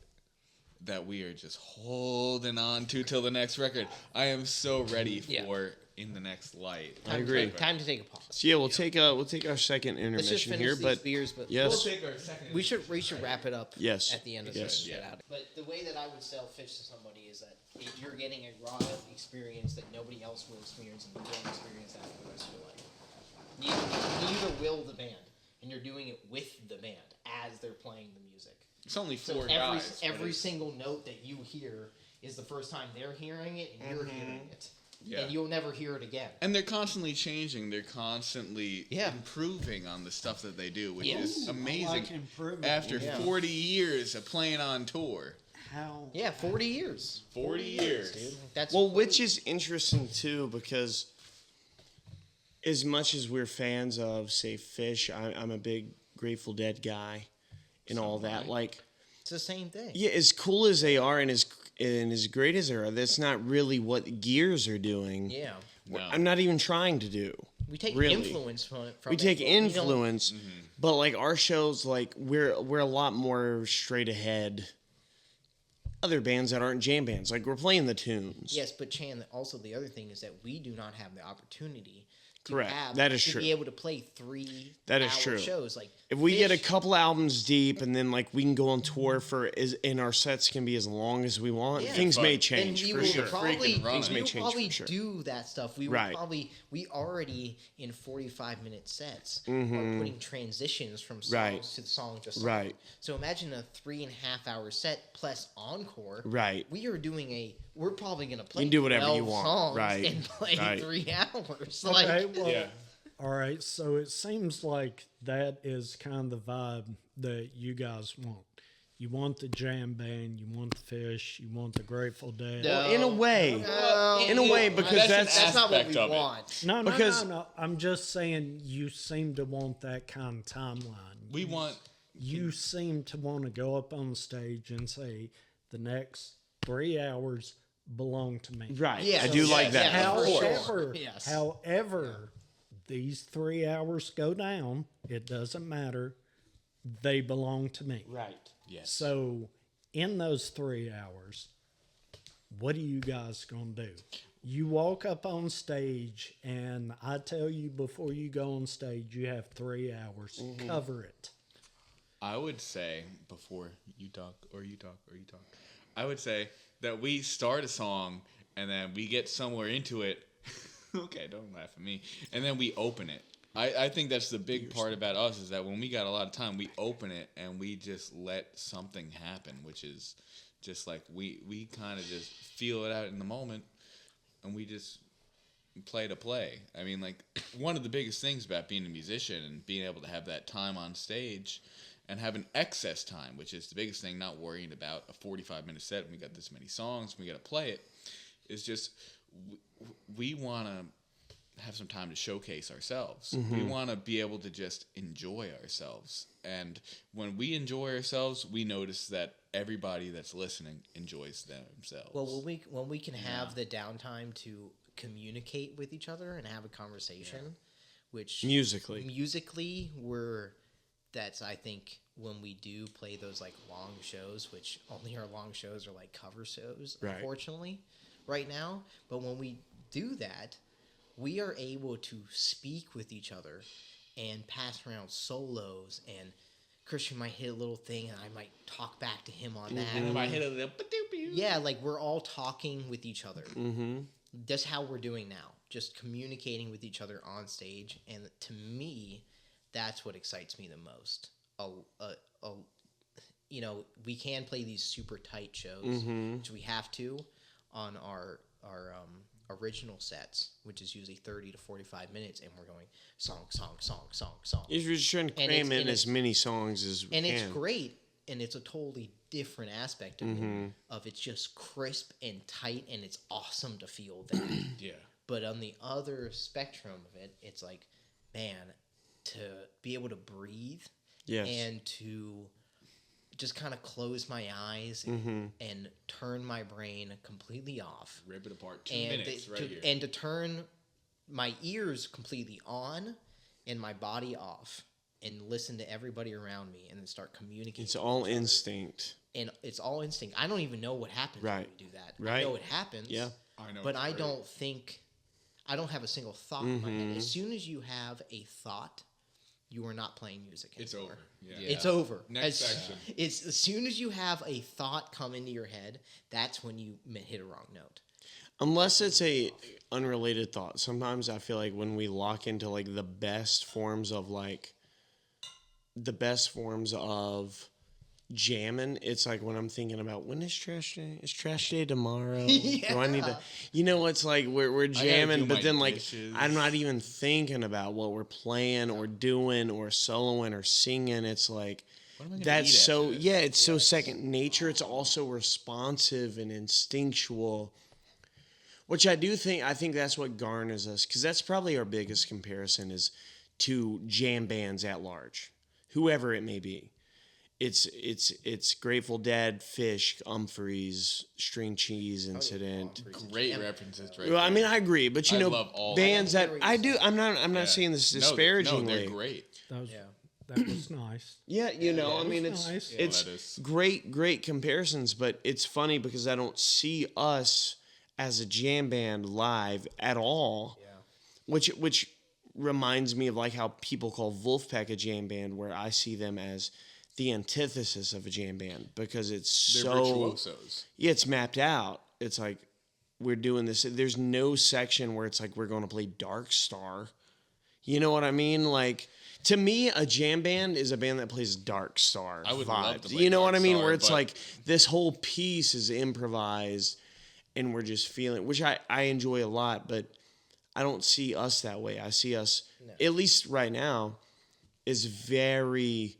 that we are just holding on to till the next record. I am so ready for In the Next Light.
I agree.
Time to take a pause.
So yeah, we'll take our second
Let's just
intermission
finish
here,
these
but
beers, but
yes,
We'll take our second.
we should wrap it up.
Yes.
At the end of
Yes.
this.
Yeah.
But the way that I would sell fish to somebody is that you're getting a raw experience that nobody else will experience, and you won't experience that for the rest of your life. Neither will the band, and you're doing it with the band as they're playing the music.
It's only
So
4 guys. but
every
it's-
single note that you hear is the first time they're hearing it, and you're hearing it.
Yeah.
And you'll never hear it again.
And they're constantly changing. They're constantly improving on the stuff that they do, which is amazing.
like improving.
After
Yeah.
40 years of playing on tour.
How?
Yeah, 40 years.
40 years.
Dude. That's
well, which is interesting too, because as much as we're fans of, say, Fish, I'm a big Grateful Dead guy, and all that. Like,
it's the same thing.
yeah, as cool as they are, and as great as they are, that's not really what Gears are doing.
Yeah.
No.
I'm not even trying to do.
We take
Really.
influence from it.
We take
but we don't-
influence, but like our shows, like we're a lot more straight ahead. Other bands that aren't jam bands, like we're playing the tunes.
Yes, but Chan, also the other thing is that we do not have the opportunity to
Correct.
have
That is
to
true.
be able to play 3
That is
hour
true.
shows. Like
If we get a
Fish-
couple albums deep, and then like we can go on tour and our sets can be as long as we want,
Yeah.
things
Fun.
may
then
change
we
for
will
sure.
probably,
Freaking run.
Things may
we will
change
probably
for sure.
do that stuff. We will
Right.
we already in 45-minute sets are putting transitions from songs
Right.
to the song just
Right.
So imagine a 3.5 hour set plus encore.
Right.
We're probably gonna play.
You can do whatever
12
you want.
songs
Right.
and play
Right.
3 hours.
Okay,
Like,
well,
Yeah.
all right. So it seems like that is kind of the vibe that you guys want. You want the jam band, you want the Fish, you want the Grateful Dead.
No.
In a way, in a way, because
That's an
that's not what
aspect
we
of it.
want.
No, no,
because-
no. I'm just saying you seem to want that kind of timeline.
We want.
You seem to want to go up on stage and say the next 3 hours belong to me.
right?
Yeah.
I do
So,
like
yeah,
that.
yeah.
However,
Yes.
however, these 3 hours go down. It doesn't matter. They belong to me.
Right.
Yes.
So, in those 3 hours, what are you guys gonna do? You walk up on stage, and I tell you before you go on stage, you have 3 hours. Cover it.
I would say, before you talk, I would say that we start a song and then we get somewhere into it. Okay, don't laugh at me. And then we open it. I think that's the big part about us, is that when we got a lot of time, we open it and we just let something happen, which is just like we kind of just feel it out in the moment, and we just play to play. I mean, like, one of the biggest things about being a musician and being able to have that time on stage and have an excess time, which is the biggest thing, not worrying about a 45-minute set and we got this many songs, we got to play it, is just we want to have some time to showcase ourselves. We want to be able to just enjoy ourselves. And when we enjoy ourselves, we notice that everybody that's listening enjoys themselves.
Well, when we can have the downtime to communicate with each other and have a conversation, which musically that's, I think, when we do play those like long shows, which only our long shows are like cover shows,
Right.
unfortunately, right now. But when we do that, we are able to speak with each other and pass around solos, and Christian might hit a little thing and I might talk back to him on that.
if I hit a little,
Yeah, like we're all talking with each other. That's how we're doing now. Just communicating with each other on stage, and to me, that's what excites me the most. We can play these super tight shows, which we have to on our original sets, which is usually 30 to 45 minutes, and we're going song, song, song, song, song.
You're just trying to cram in as many songs as we
can.
can.
And it's great, and it's a totally different aspect of it, of it's just crisp and tight, and it's awesome to feel that.
Yeah.
But on the other spectrum of it, it's like, man, to be able to breathe and to just kind of close my eyes and turn my brain completely off.
Rip it apart. 2 minutes here.
And to turn my ears completely on and my body off and listen to everybody around me and then start communicating.
It's all instinct.
And it's all instinct. I don't even know what happens when we do that.
Right.
I know it happens.
Yeah.
I know.
But I don't have a single thought in my head. As soon as you have a thought, you are not playing music anymore.
It's over. Yeah.
It's over.
Next section.
It's as soon as you have a thought come into your head, that's when you hit a wrong note.
Unless it's a unrelated thought. Sometimes I feel like when we lock into like the best forms of jamming, it's like when I'm thinking about when is trash day? Is trash day tomorrow? Do I need to? It's like we're jamming, but then like I'm not even thinking about what we're playing or doing or soloing or singing. It's like that's so it's so second nature. It's also responsive and instinctual, which I think that's what garners us, because that's probably our biggest comparison is to jam bands at large, whoever it may be. It's Grateful Dead, Fish, Humphreys, String Cheese Incident.
Great references, right?
Well, I mean, I agree, but
I love all
bands that I do. I'm not saying this disparagingly.
No, they're great.
That was nice.
Yeah, I mean, it's
nice.
it's great comparisons, but it's funny because I don't see us as a jam band live at all. Yeah. Which reminds me of like how people call Wolfpack a jam band, where I see them as the antithesis of a jam band because they're
virtuosos.
Yeah, it's mapped out. It's like we're doing this. There's no section where it's like we're going to play Dark Star. You know what I mean? Like, to me, a jam band is a band that plays Dark Star.
I would
vibes.
love to play
You know
Dark
what I mean?
Star,
Where it's
but
like this whole piece is improvised and we're just feeling, which I enjoy a lot, but I don't see us that way. I see us, at least right now, is very...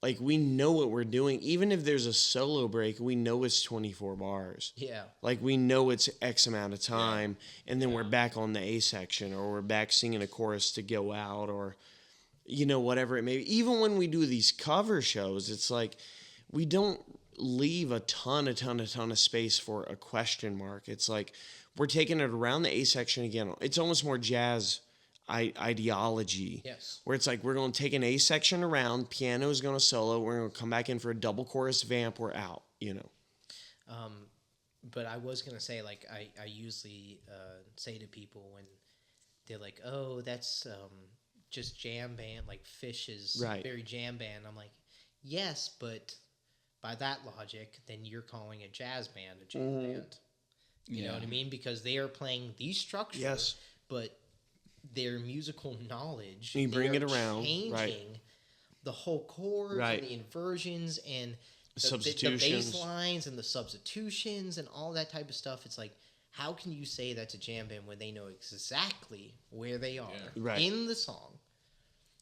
like, we know what we're doing. Even if there's a solo break, we know it's 24 bars.
Yeah.
Like, we know it's X amount of time, and then we're back on the A section, or we're back singing a chorus to go out, or, whatever it may be. Even when we do these cover shows, it's like we don't leave a ton of space for a question mark. It's like we're taking it around the A section again. It's almost more jazz ideology, where it's like we're going to take an A section around, piano is going to solo, we're going to come back in for a double chorus vamp, we're out,
But I was going to say, like, I usually say to people when they're like, oh, that's just jam band, like Fish is very jam band. I'm like, yes, but by that logic, then you're calling a jazz band a jam band. You know what I mean? Because they are playing these structures, but their musical knowledge,
you bring it around,
changing the whole chords and the inversions and the bass lines and the substitutions and all that type of stuff. It's like, how can you say that's a jam band when they know exactly where they are in the song?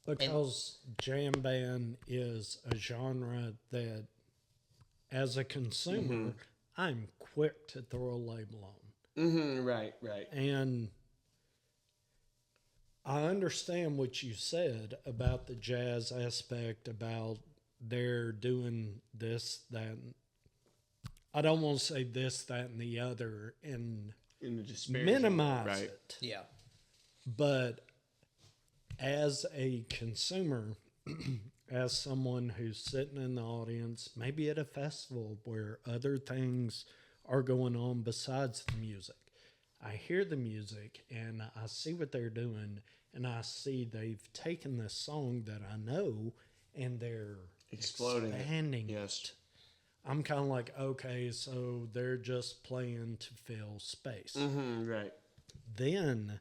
Because jam band is a genre that, as a consumer, I'm quick to throw a label on.
Right.
And I understand what you said about the jazz aspect, about they're doing this, that. I don't want to say this, that, and the other and minimize it.
Yeah.
But as a consumer, as someone who's sitting in the audience, maybe at a festival where other things are going on besides the music, I hear the music and I see what they're doing, and I see they've taken this song that I know and they're expanding it. I'm kind of like, okay, so they're just playing to fill space.
Right.
Then,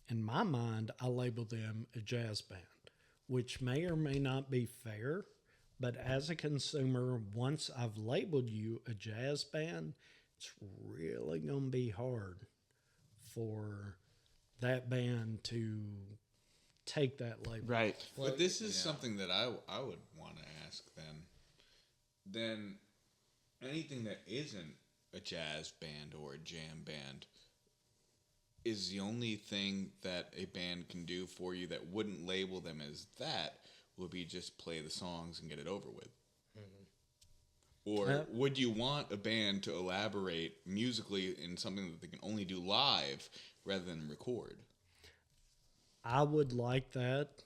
in my mind, I label them a jazz band, which may or may not be fair, but as a consumer, once I've labeled you a jazz band, it's really going to be hard for that band to take that label.
Right.
But this is something that I would want to ask then. Then anything that isn't a jazz band or a jam band is the only thing that a band can do for you that wouldn't label them as that would be just play the songs and get it over with. Or would you want a band to elaborate musically in something that they can only do live rather than record?
I would like that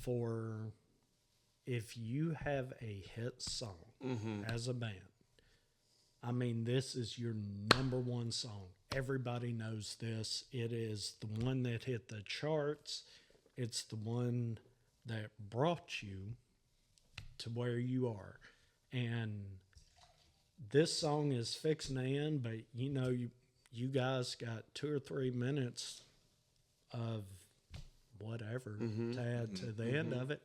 for if you have a hit song as a band. I mean, this is your number one song. Everybody knows this. It is the one that hit the charts. It's the one that brought you to where you are. And this song is fixing to end, but you guys got 2 or 3 minutes of whatever to add to the end of it.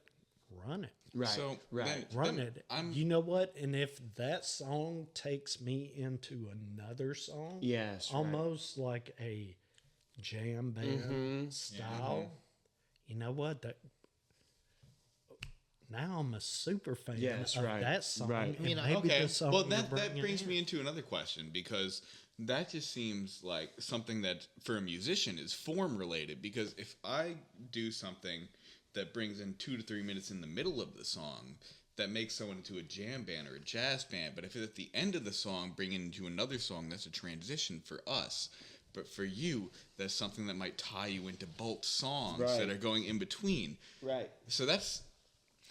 Run it.
Right.
So
Run it. You know what? And if that song takes me into another song,
Yes,
almost like a jam band style, you know what? Now I'm a super fan of that song.
Right.
I mean, maybe
Okay.
the song
Well,
you're
that
bringing
brings
in.
me into another question, because that just seems like something that for a musician is form related. Because if I do something that brings in 2 to 3 minutes in the middle of the song, that makes someone into a jam band or a jazz band. But if at the end of the song bring it into another song, that's a transition for us. But for you, that's something that might tie you into both songs that are going in between.
Right.
So that's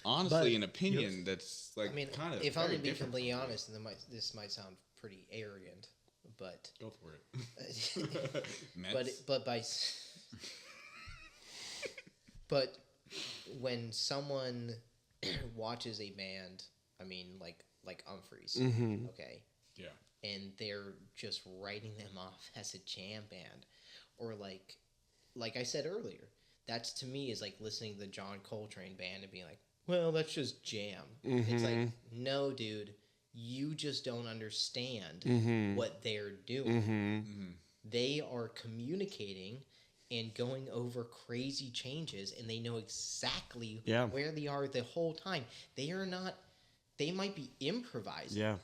honestly
But
an opinion that's like
I mean,
kind of
if I'm
very
to be
different.
completely honest, and this might sound pretty arrogant, but
Go for it.
but when someone watches a band, I mean, like Humphreys, okay,
Yeah.
and they're just writing them off as a jam band, or like I said earlier, that's to me is like listening to the John Coltrane band and being like, well, that's just jam. It's like, no, dude, you just don't understand what they're doing. They are communicating and going over crazy changes, and they know exactly where they are the whole time. They might be improvising,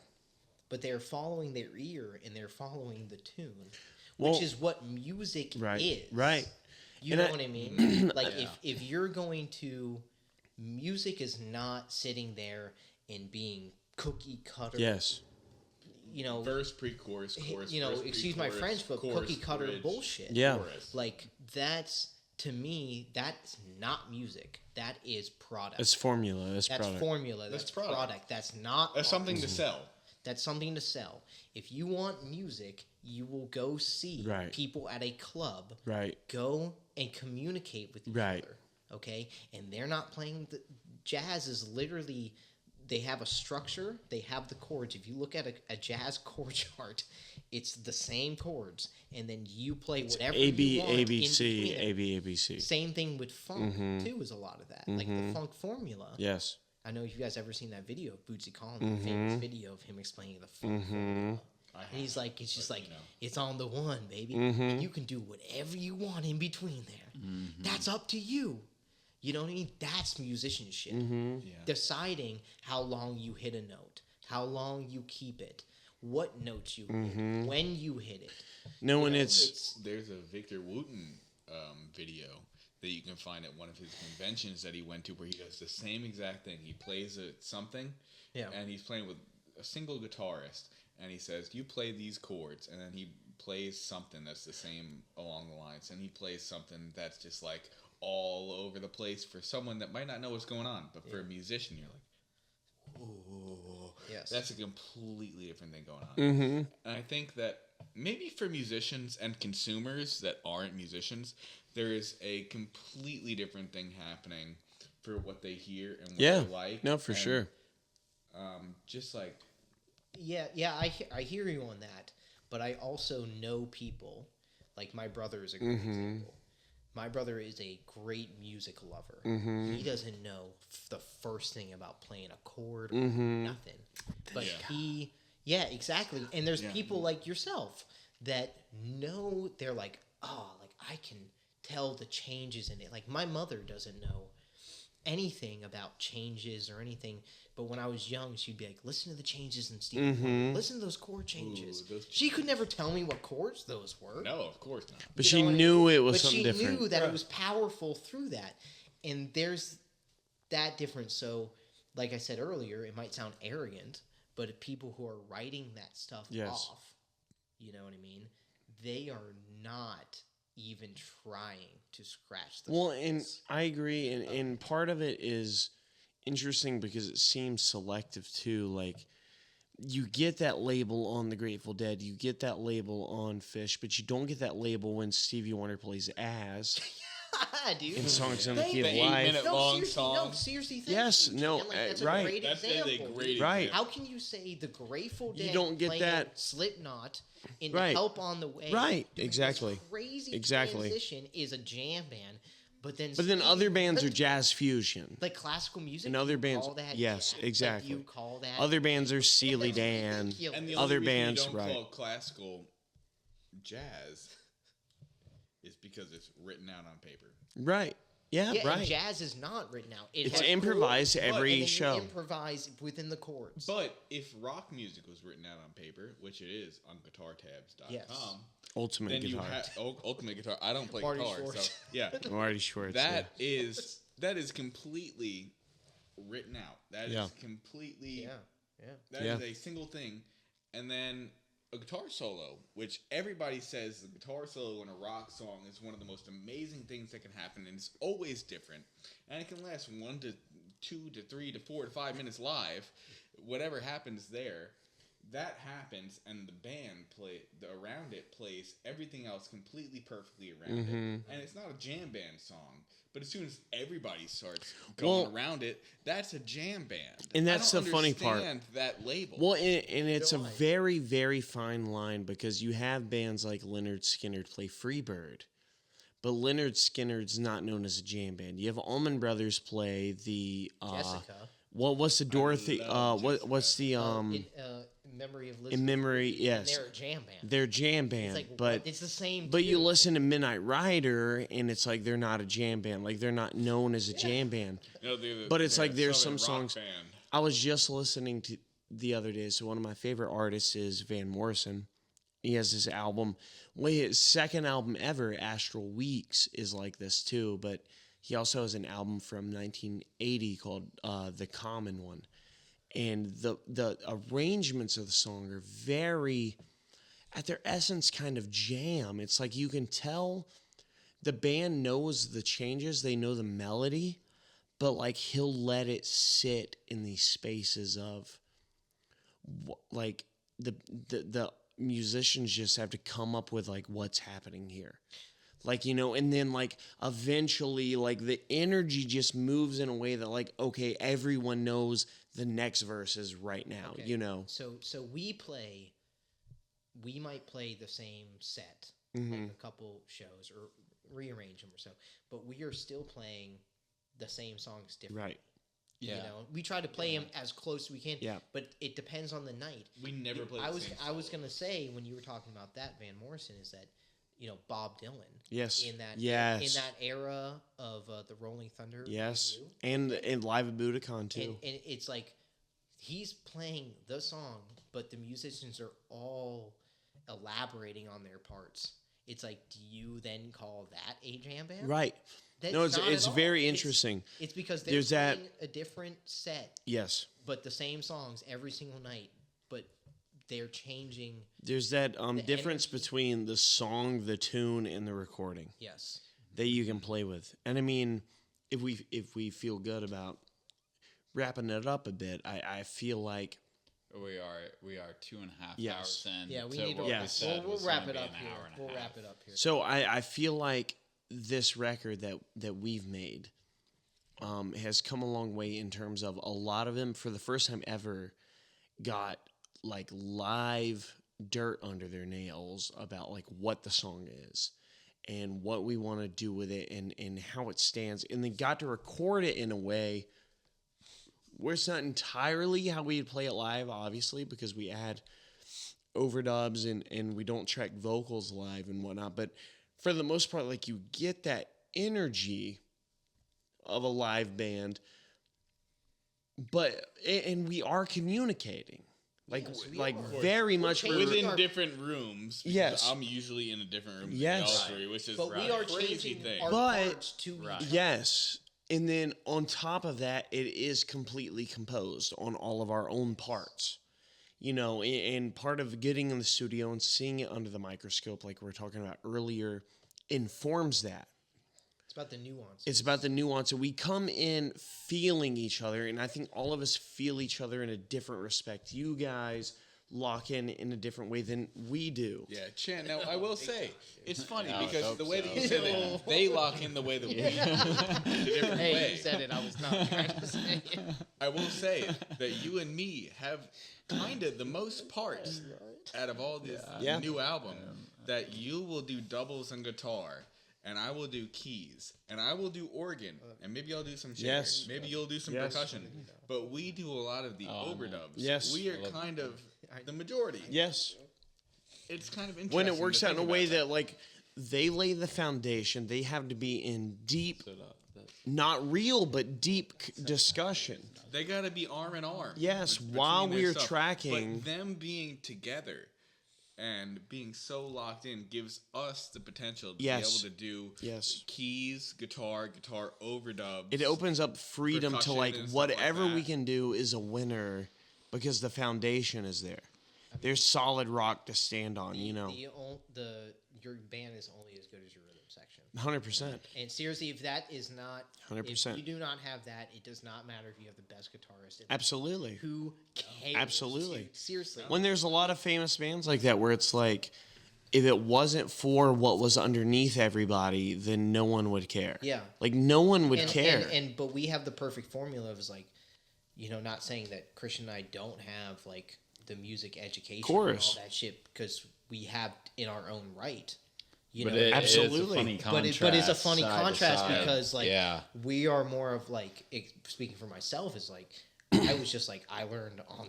but they're following their ear and they're following the tune, which is what music is.
Right.
You know what I mean? Like, if you're going to... Music is not sitting there and being cookie cutter.
Yes.
Verse, pre-chorus, chorus. verse,
excuse my
pre-chorus,
French, but
chorus,
cookie cutter
bridge,
bullshit.
Yeah.
chorus.
Like, that's, to me, that's not music. That is product.
It's formula. It's
That's
product.
formula. That's product. That's not
That's something to sell.
That's something to sell. If you want music, you will go see people at a club.
Right.
Go and communicate with each other. Okay? And they're not playing the jazz is literally they have a structure, they have the chords. If you look at a jazz chord chart, it's the same chords, and then you play whatever you want.
A B C A B A B C.
Same thing with funk too. Is a lot of that, like the funk formula.
Yes.
I know if you guys ever seen that video of Bootsy Collins, the famous video of him explaining the funk formula. And he's like, it's just like, it's on the one, baby. And you can do whatever you want in between there. That's up to you. You know what I mean? That's musicianship. Deciding how long you hit a note, how long you keep it, what notes you hit, when you hit it.
No, when
There's a Victor Wooten video that you can find at one of his conventions that he went to, where he does the same exact thing. He plays something, and he's playing with a single guitarist, and he says, "You play these chords," and then he plays something that's the same along the lines, and he plays something that's just like all over the place for someone that might not know what's going on, but for a musician, you're like, "Ooh, that's a completely different thing going on." And I think that maybe for musicians and consumers that aren't musicians, there is a completely different thing happening for what they hear and what they like.
No, for sure.
Just like...
I hear you on that, but I also know people, like my brother is a great example. My brother is a great music lover. He doesn't know the first thing about playing a chord or nothing. But exactly. And there's people like yourself that know, they're like, like I can tell the changes in it. Like my mother doesn't know anything about changes or anything, but when I was young, she'd be like, "Listen to the changes in Stevie Wonder. Listen to those chord changes." She could never tell me what chords those were.
No, of course not.
But
You
she
know what I
knew
mean?
it was
But
something different.
She knew that it was powerful through that, and there's that difference. So, like I said earlier, it might sound arrogant, but people who are writing that stuff off, you know what I mean? They are not even trying to scratch the
And
surface.
I agree, and part of it is interesting because it seems selective too. Like you get that label on the Grateful Dead, you get that label on Fish, but you don't get that label when Stevie Wonder plays "As"
Dude.
in Songs in the
They-
Key of
The
Life.
8-minute long song.
No, seriously, thank
Yes,
you,
no,
Jan. Like, that's
right.
a great
That is
example.
a great
Right.
example.
How can you say the Grateful Dead
You don't get
playing
that-
Slipknot in
Right.
Help on the Way?
Right,
doing this
exactly.
Crazy
Exactly.
transition is a jam band, but then
Other bands are jazz fusion.
like classical music.
And other
you
bands-
call that
yes,
jazz? Like,
exactly.
you call that
Other bands are Steely
That's
Dan.
ridiculous.
And the
Other
only reason
bands,
you don't
right.
call classical jazz is because it's written out on paper.
Right. Yeah,
Yeah,
right.
and jazz is not written out.
It's
has
improvised
chords,
every
and then
show.
You improvise within the chords.
But if rock music was written out on paper, which it is on guitartabs.com,
Yes.
Ultimate
then
Guitar.
you have Ultimate Guitar. I don't play
Marty
guitar,
Schwartz.
so yeah,
Marty Schwartz.
that is completely written out. That is
Yeah.
completely
yeah, yeah.
That is
Yeah.
a single thing. And then a guitar solo, which everybody says the guitar solo in a rock song is one of the most amazing things that can happen, and it's always different. And it can last 1 to 2 to 3 to 4 to 5 minutes live. Whatever happens there, that happens, and the band around it plays everything else completely perfectly around it. And it's not a jam band song. But as soon as everybody starts going around it, that's a jam band.
And that's
I don't
the funny part.
understand that label.
Well, and it's a very, very fine line because you have bands like Leonard Skinner play Freebird, but Leonard Skinner's not known as a jam band. You have Allman Brothers play the
Jessica.
what's the Dorothy? What's the
In memory of Liz.
in memory? Yes,
They're a jam band.
they're jam band,
It's like,
but
it's the same.
But you
tune.
listen to Midnight Rider, and it's like they're not a jam band. Like they're not known as a jam band.
No,
But it's like there's
Southern
some
rock
songs.
band.
I was just listening to the other day. So one of my favorite artists is Van Morrison. He has this album. Well, his second album ever, Astral Weeks, is like this too. But he also has an album from 1980 called The Common One. And the arrangements of the song are very, at their essence, kind of jam. It's like you can tell the band knows the changes, they know the melody, but like he'll let it sit in these spaces of like the musicians just have to come up with like what's happening here. Like, you know, and then like eventually like the energy just moves in a way that like, okay, everyone knows the next verse is right now,
Okay.
you know.
So we might play the same set,
Mm-hmm.
like a couple shows or rearrange them or so, but we are still playing the same songs differently.
Right.
You know, we try to play them as close as we can.
Yeah.
But it depends on the night.
We never play
I
the
was
same
I was
solo.
gonna say when you were talking about that Van Morrison is that Bob Dylan.
Yes.
In that
Yes.
in that era of the Rolling Thunder.
Yes.
Review.
And Live at Budokan too.
And it's like he's playing the song, but the musicians are all elaborating on their parts. It's like, do you then call that a jam band?
Right.
That's
No, it's
not at all.
very
It's-
interesting.
It's because they're
There's that-
playing a different set,
Yes.
but the same songs every single night, but they're changing.
There's that difference
energy.
between the song, the tune, and the recording
Yes.
that you can play with. And I mean, if we feel good about wrapping it up a bit, I feel like
We are 2.5
Yes.
hours in.
Yeah, we
to
need
what
to.
Yes.
we said
We'll
was
wrap
gonna
it
be
up
an
here.
hour and a
We'll
half.
wrap it up here.
so I feel like this record that we've made has come a long way in terms of a lot of them for the first time ever got like live dirt under their nails about like what the song is and what we want to do with it and how it stands, and they got to record it in a way where it's not entirely how we'd play it live, obviously, because we add overdubs and we don't track vocals live and whatnot, but for the most part, like you get that energy of a live band, and we are communicating. Like,
Yes, we
like
are.
very much
Within different rooms. because
Yes.
I'm usually in a different room
Yes.
than y'all three, which is
But we
a
are
crazy
changing
thing.
our
But-
parts to each other.
Yes. And then on top of that, it is completely composed on all of our own parts. You know, and part of getting in the studio and seeing it under the microscope, like we were talking about earlier, informs that.
It's about the nuance.
It's about the nuance. And we come in feeling each other, and I think all of us feel each other in a different respect. You guys lock in a different way than we do.
Yeah, Chan. Now I will say it's funny
I would
because
hope
the way
so.
that you said it, they lock in the way that we do, in a different
Hey,
way.
you said it. I was not trying to say it.
I will say that you and me have kind of the most parts out of all this
Yeah.
new album. That you will do doubles and guitar, and I will do keys, and I will do organ, and maybe I'll do some shakers.
Yes.
Maybe you'll do some
Yes.
percussion. But we do a lot of the overdubs.
Yes.
We are kind of the majority.
Yes.
It's kind of interesting
When it works
to
out in a
think
way
about
that, like, they lay the foundation, they have to be in deep, not real, but deep discussion.
They got to be arm in arm.
Yes,
between
while
their
we're
stuff.
tracking-
But them being together and being so locked in gives us the potential to
Yes.
be able to do
Yes.
keys, guitar overdubs.
It opens up freedom to,
Percussion
like,
and stuff
whatever
like
we
that.
can do is a winner because the foundation is there. There's solid rock to stand on, you know.
Your band is only as good as your rhythm section.
100%.
And seriously, if that is not,
100%.
if you do not have that, it does not matter if you have the best guitarist.
Absolutely.
Who cares?
Absolutely.
dude? Seriously.
When there's a lot of famous bands like that where it's like, if it wasn't for what was underneath everybody, then no one would care.
Yeah.
Like, no one would
and,
care.
But we have the perfect formula of, like, you know, not saying that Christian and I don't have, like, the music education and
Course.
all that shit, because we have in our own right. You
But
know,
Absolutely.
but it's a funny contrast because, like,
yeah.
we are more of, like, speaking for myself, is like, I was just like, I learned on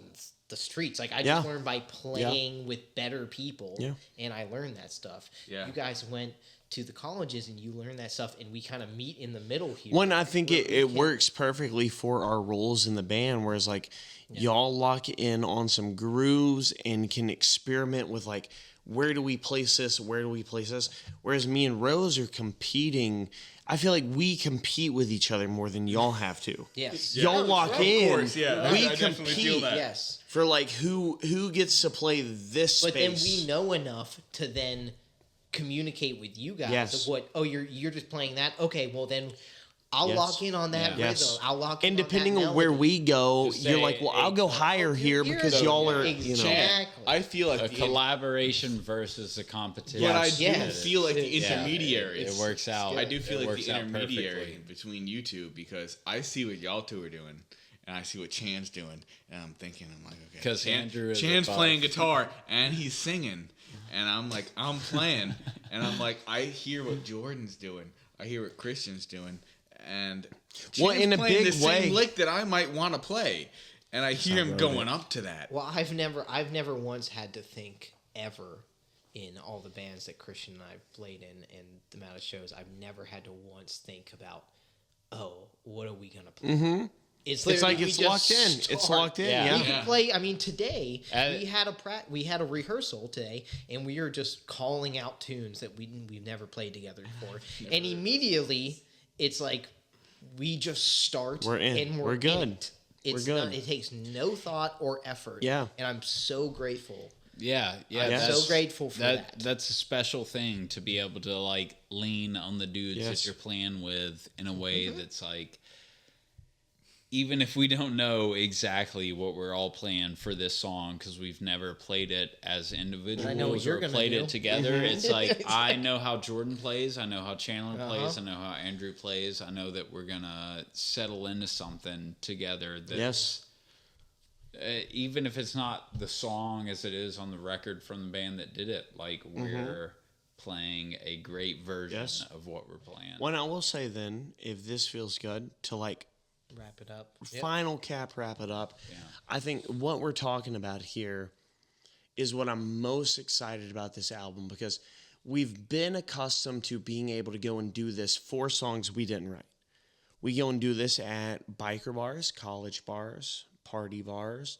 the streets. Like, I
Yeah.
just learned by playing with better people,
Yeah.
and I learned that stuff.
Yeah.
You guys went to the colleges and you learned that stuff, and we kind of meet in the middle here.
One, I think
where
it,
we
it
can-
works perfectly for our roles in the band, whereas, like, y'all lock in on some grooves and can experiment with, like, where do we place this? Where do we place this? Whereas me and Rose are competing. I feel like we compete with each other more than y'all have to.
Yes.
Y'all lock in.
course, yeah.
We
I definitely feel
compete
that.
Yes.
for, like, who gets to play this
But
space.
then we know enough to then communicate with you guys
Yes.
of what, oh, you're just playing that? Okay, well then I'll
Yes.
lock in on that rhythm.
Yes.
I'll lock in
And
on that
depending on where
melody.
we go,
Just
you're
say
like, well, I'll go higher here
You're
because
here.
y'all are, you know.
Exactly.
I feel like
A
the
collaboration versus a competition.
But I
Yes.
do
Yes.
feel like the
Yeah,
intermediary.
it works out.
I do feel
It
like
works
the
out
intermediary
perfectly.
between you two because I see what y'all two are doing. And I see what Chan's doing, and I'm thinking, I'm like, okay.
'Cause Andrew is
Chan's
above.
playing guitar, and he's singing, and I'm like, I'm playing, and I'm like, I hear what Jordan's doing, I hear what Christian's doing, and
Well,
Chan's
in a
playing
big
the
way-
same lick that I might want to play, and I hear him going up to that.
Well, I've never once had to think ever in all the bands that Christian and I've played in and the amount of shows, I've never had to once think about, oh, what are we gonna play? Mm-hmm.
It's like it's locked in. It's locked in.
Yeah.
Yeah.
We could play. I mean, today
Uh,
we had a rehearsal today, and we are just calling out tunes that we've never played together before, and immediately it's like we just start.
We're in.
And
We're good.
it. It's
We're good.
Not, it takes no thought or effort.
Yeah.
and I'm so grateful.
Yeah.
I'm
that's-
so grateful for that.
That's a special thing to be able to, like, lean on the dudes
Yes.
that you're playing with in a way that's like, even if we don't know exactly what we're all playing for this song because we've never played it as individuals
you're
or
gonna
played
do.
it together, it's like I know how Jordan plays, I know how Chandler
Uh-huh.
plays, I know how Andrew plays, I know that we're gonna settle into something together that's
Yes.
even if it's not the song as it is on the record from the band that did it, like we're playing a great version
Yes.
of what we're playing.
One, I will say then, if this feels good, to, like,
Wrap it up.
final cap, wrap it up.
Yeah.
I think what we're talking about here is what I'm most excited about this album because we've been accustomed to being able to go and do this for songs we didn't write. We go and do this at biker bars, college bars, party bars,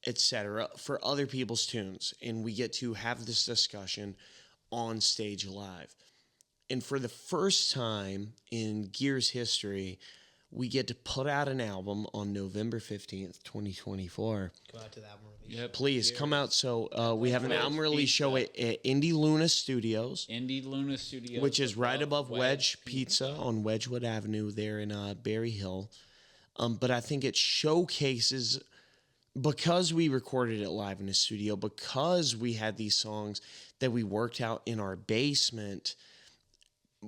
etc., for other people's tunes. And we get to have this discussion on stage live. And for the first time in Gear's history, we get to put out an album on November 15th, 2024.
Go out to the album release.
Yep.
Please come out. So we have an album release show at Indie Luna Studios.
Indie Luna Studios,
Which is right above Wedge Pizza on Wedgwood Avenue there in Berry Hill. But I think it showcases, because we recorded it live in the studio, because we had these songs that we worked out in our basement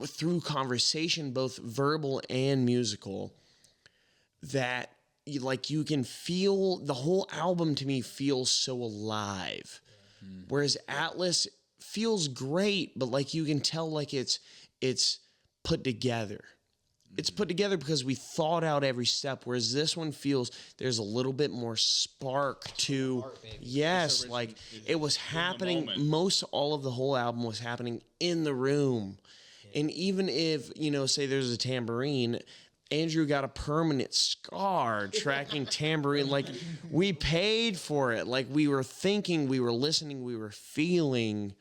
through conversation, both verbal and musical, that you can feel the whole album to me feels so alive. Whereas Atlas feels great, but you can tell it's put together. It's put together because we thought out every step, whereas this one feels there's a little bit more spark to, yes, it was happening. Most all of the whole album was happening in the room. And even if, say there's a tambourine, Andrew got a permanent scar tracking tambourine. We paid for it. We were thinking, we were listening, we were feeling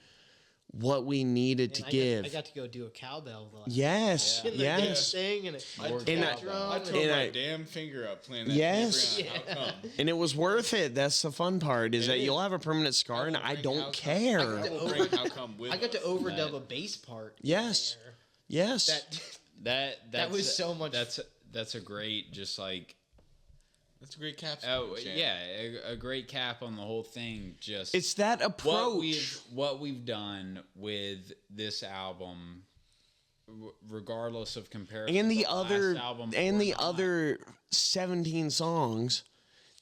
what we needed to give.
I got to go do a cowbell.
Yes, yes.
I tore my damn finger up playing that.
Yes.
How come?
And it was worth it. That's the fun part, is that you'll have a permanent scar, and I don't care.
How come with
I got to
us.
overdub a bass part.
Yes. Yes.
That was so much.
That's a great, just
That's a great cap.
a great cap on the whole thing. Just
it's that approach.
What we've done with this album, regardless of comparison,
and the
to
other
last album
and
or
the
not.
other 17 songs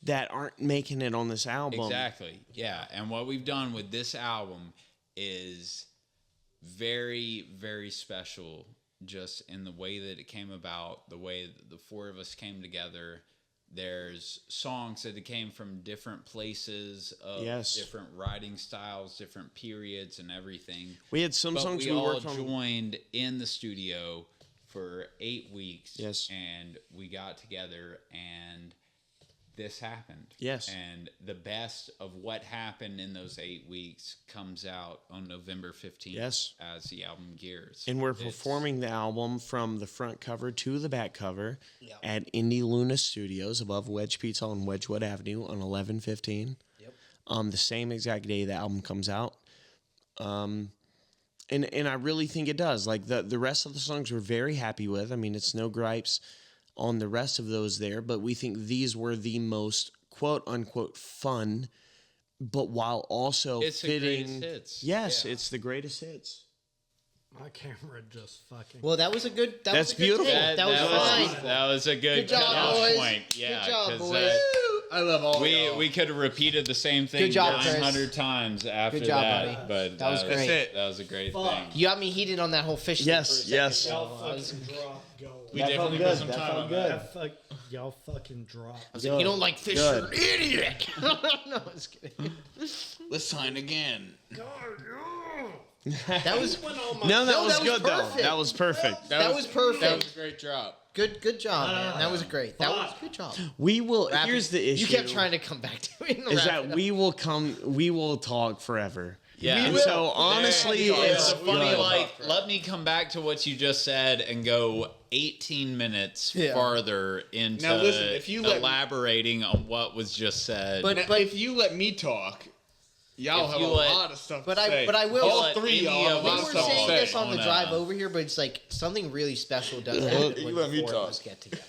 that aren't making it on this album.
Exactly. Yeah. And what we've done with this album is very, very special, just in the way that it came about, the way that the four of us came together. There's songs that came from different places, of different writing styles, different periods, and everything.
We had some songs we worked on.
We all joined in the studio for 8 weeks.
Yes.
And we got together, and this happened.
Yes.
And the best of what happened in those 8 weeks comes out on November 15th.
Yes.
As the album Gears.
And we're performing the album from the front cover to the back cover at Indie Luna Studios above Wedge Pizza on Wedgwood Avenue on 11/15. Yep. The same exact day the album comes out. And I really think it does. The rest of the songs we're very happy with. I mean, it's no gripes on the rest of those there, but we think these were the most quote unquote fun, but while also
it's
fitting.
The greatest hits.
Yes, it's the greatest hits.
My camera just fucking.
Well, that was a good.
That's beautiful.
That was fine.
That was a good
job, boys.
point. Yeah,
Good job,
'cause,
boys.
I love all y'all.
we could have repeated the same thing
Good job, Chris.
900 times after
Good job,
that,
buddy.
but
That was great.
That's it.
That was a great
Fuck.
thing.
You got me heated on that whole fish.
Yes,
thing for a second.
yes.
Y'all fucking drop gold.
We definitely put some time on that.
Y'all fucking drop.
I was like, you don't like fish, you're an idiot. No, I was kidding.
Let's sign again.
That was
No, that was
was
good though.
perfect.
That was perfect.
that was perfect.
That was a great drop.
Good job, man. That was great. That was good job.
We will.
Wrap
Here's
it.
the issue.
You kept trying to come back to it. And
Is
wrap
that
it up.
we will come. We will talk forever.
Yeah.
And
We
so honestly, it's
funny.
good.
Let me come back to what you just said and go 18 minutes farther into
Now listen, if you let me-
elaborating on what was just said.
But
if you let me talk, y'all
If
have
you
a
let-
lot of stuff
But
to say.
I will.
All
let
three
any
y'all have a
of
lot
We
of
were
stuff to
saying
say.
this on the
on,
drive over here, but it's like something really special does happen when
let
the
me
four
talk.
of us get together.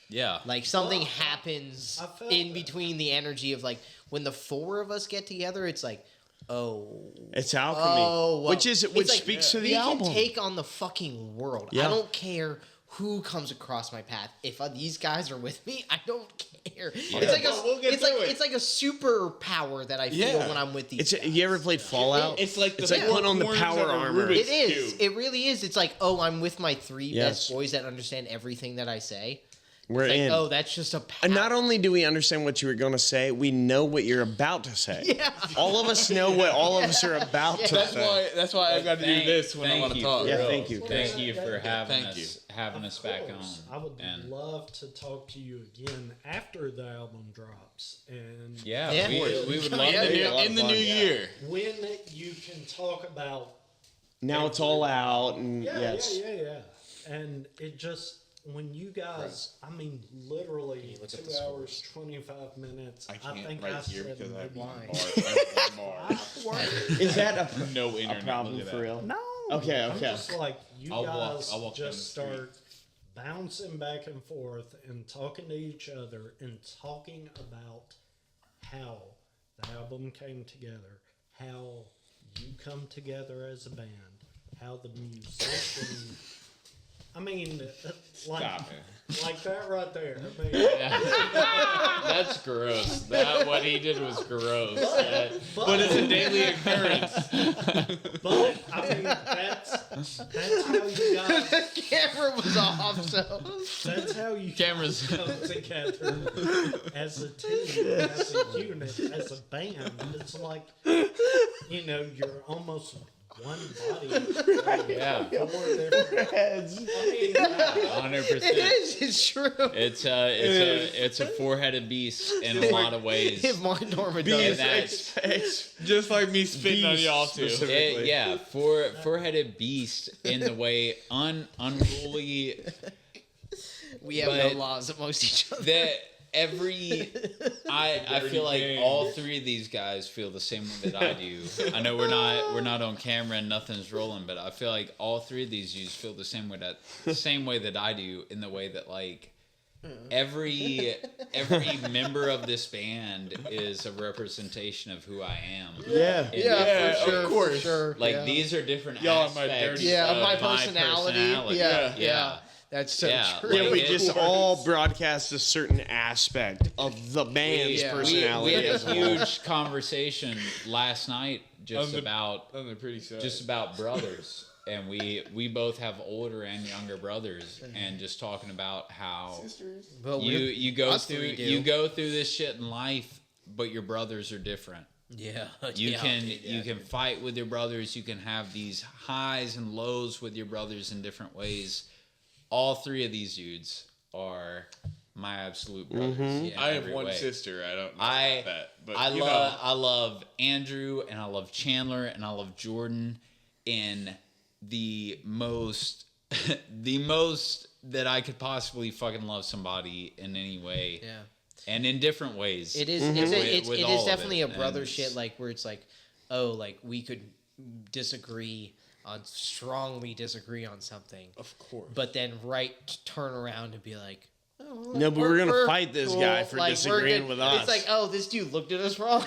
yeah.
Like something happens
I felt
in
that.
between the energy of like when the four of us get together, it's like,
It's alchemy,
well,
which
it's
speaks to the
we
album.
can take on the fucking world.
Yeah.
I don't care who comes across my path. If these guys are with me, I don't care. It's like
We'll get through it.
it's like a superpower that I feel when I'm with these. guys.
You ever played Fallout?
It's like
It's like putting on the power armor.
It is. It really is. It's like, I'm with my three
Yes.
best boys that understand everything that I say.
We're
It's like,
in.
oh, that's just a power.
And not only do we understand what you were going to say, we know what you're about to say.
Yeah.
All of us know what all of us are about to say.
That's why I've got to do this when I want to talk.
Yeah, thank you.
Thank you for having
Thank
us. Having us back on.
I would
And
love to talk to you again after the album drops, and
yeah,
Yeah.
we would love
Yeah,
to do
In the new year.
when you can talk about
Now it's all out, and
yeah, and it just when you guys, I mean, literally
look at
2
the
hours 25 minutes.
I can't
think
right
I
here
said
because I have
maybe-
one bar.
Is that a
No internet.
problem
Look at
for
that.
real?
No.
Okay,
I'm
okay.
just like you
I'll
guys
walk down the
just
street.
start bouncing back and forth and talking to each other and talking about how the album came together, how you come together as a band, how the musician. I mean, like
Stop it.
like that right there. I mean,
That's gross. That what he did was gross.
But it's a daily occurrence.
but I mean, that's how you guys.
camera was off, so
That's how you
Cameras.
come together as a team, as a unit, as a band. It's like, you're almost one body.
Yeah,
Four different heads. I mean,
100%.
it's true.
It's a four-headed beast in a lot of ways.
If Mark Norman
And
does.
that's
It's
Just like me spitting on y'all too.
four-headed beast in the way unruly
We have
but-
no laws amongst each other.
that I feel like
game.
all three of these guys feel the same way that I do. I know we're not on camera and nothing's rolling, but I feel like all three of these dudes feel the same way that I do, in the way that like every member of this band is a representation of who I am.
yeah.
In
Yeah,
different
for sure,
ways.
for sure.
Like
yeah.
these are different
Y'all are my
aspects
dirty
Yeah,
of
my personality. Yeah,
yeah.
That's so
Yeah,
true.
Yeah,
like
we
it-
just all broadcast a certain aspect of the band's
Yeah.
personality.
We had a
as a whole.
huge conversation last night just about
pretty sad.
just about brothers, and we both have older and younger brothers, and just talking about how
But
you go
us
through
three do.
you go through this shit in life, but your brothers are different.
Yeah.
You can fight with your brothers. You can have these highs and lows with your brothers in different ways. All three of these dudes are my absolute brothers. in
I have
every
one
way.
sister. I don't know
I
that, but
I
you
love Andrew, and I love Chandler, and I love Jordan in the most the most that I could possibly fucking love somebody in any way.
Yeah.
And in different ways.
It is.
With
It
all
is
of
definitely
it.
a brother
And
shit. Like where it's like, oh, like we could strongly disagree on something,
Of course.
but then turn around and be like, oh,
No, but we're gonna fight this guy for
Like, we're
disagreeing
gonna-
with us.
It's like, oh, this dude looked at us wrong.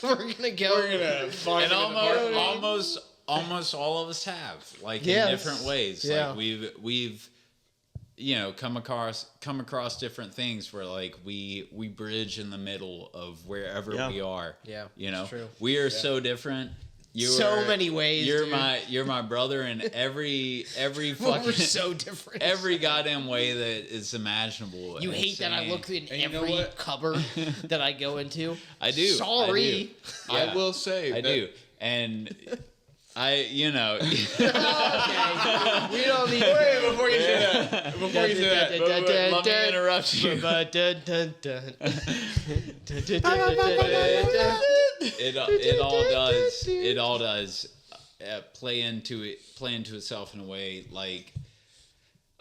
We're gonna go.
We're gonna fuck
And
him in the parking lot.
almost all of us have, like
Yes.
in different ways.
Yeah.
Like we've come across different things where like we bridge in the middle of wherever
Yeah.
we are.
Yeah,
You know,
it's true.
we are so different.
So many ways,
You're
dude.
you're my brother in every fucking
We're so different.
every goddamn way that is imaginable.
You
And
hate that I
saying-
look in
And you know
every
what?
cupboard that I go into.
I do.
Sorry.
I
I will say
I
that
do. And
Okay, we don't need.
Wait, before you say that. Before you say that.
let me interrupt you. It all does play into itself in a way. Like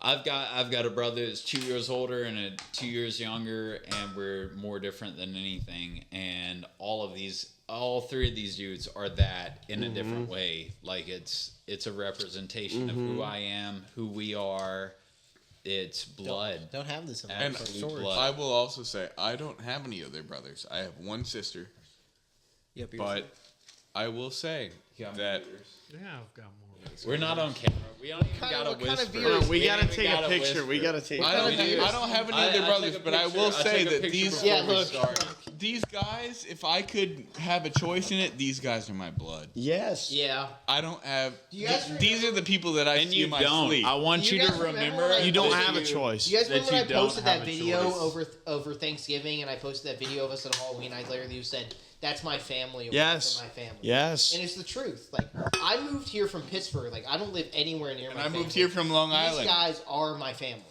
I've got a brother that's 2 years older and a 2 years younger, and we're more different than anything. And all three of these dudes are that in a different way. Like it's a representation of who I am, who we are. It's blood.
Don't have this in
And
Absolute
I
blood.
will also say, I don't have any other brothers. I have one sister.
Yep,
But I will say that
yeah, I've got more.
We're not on camera. We don't even gotta whisper.
We gotta
even
take a
gotta
picture.
whisper.
We gotta take.
I don't have any other brothers, but I will say that these guys, if I could have a choice in it, these guys are my blood.
Yes.
Yeah.
I don't have.
You guys
These are the people that I
And
see
you
in my
don't.
sleep.
I want
Do
you
you
to
guys remember
remember.
when I
You don't
that
have a choice.
You guys
That
remember when
you
I posted
don't
that
have a
video
choice.
over Thanksgiving, and I posted that video of us at a Halloween night later? You said that's my family. Or
Yes.
that's my family.
Yes.
And it's the truth. Like I moved here from Pittsburgh. Like I don't live anywhere near
And
my
I
family.
moved here from Long
These
Island.
guys are my family.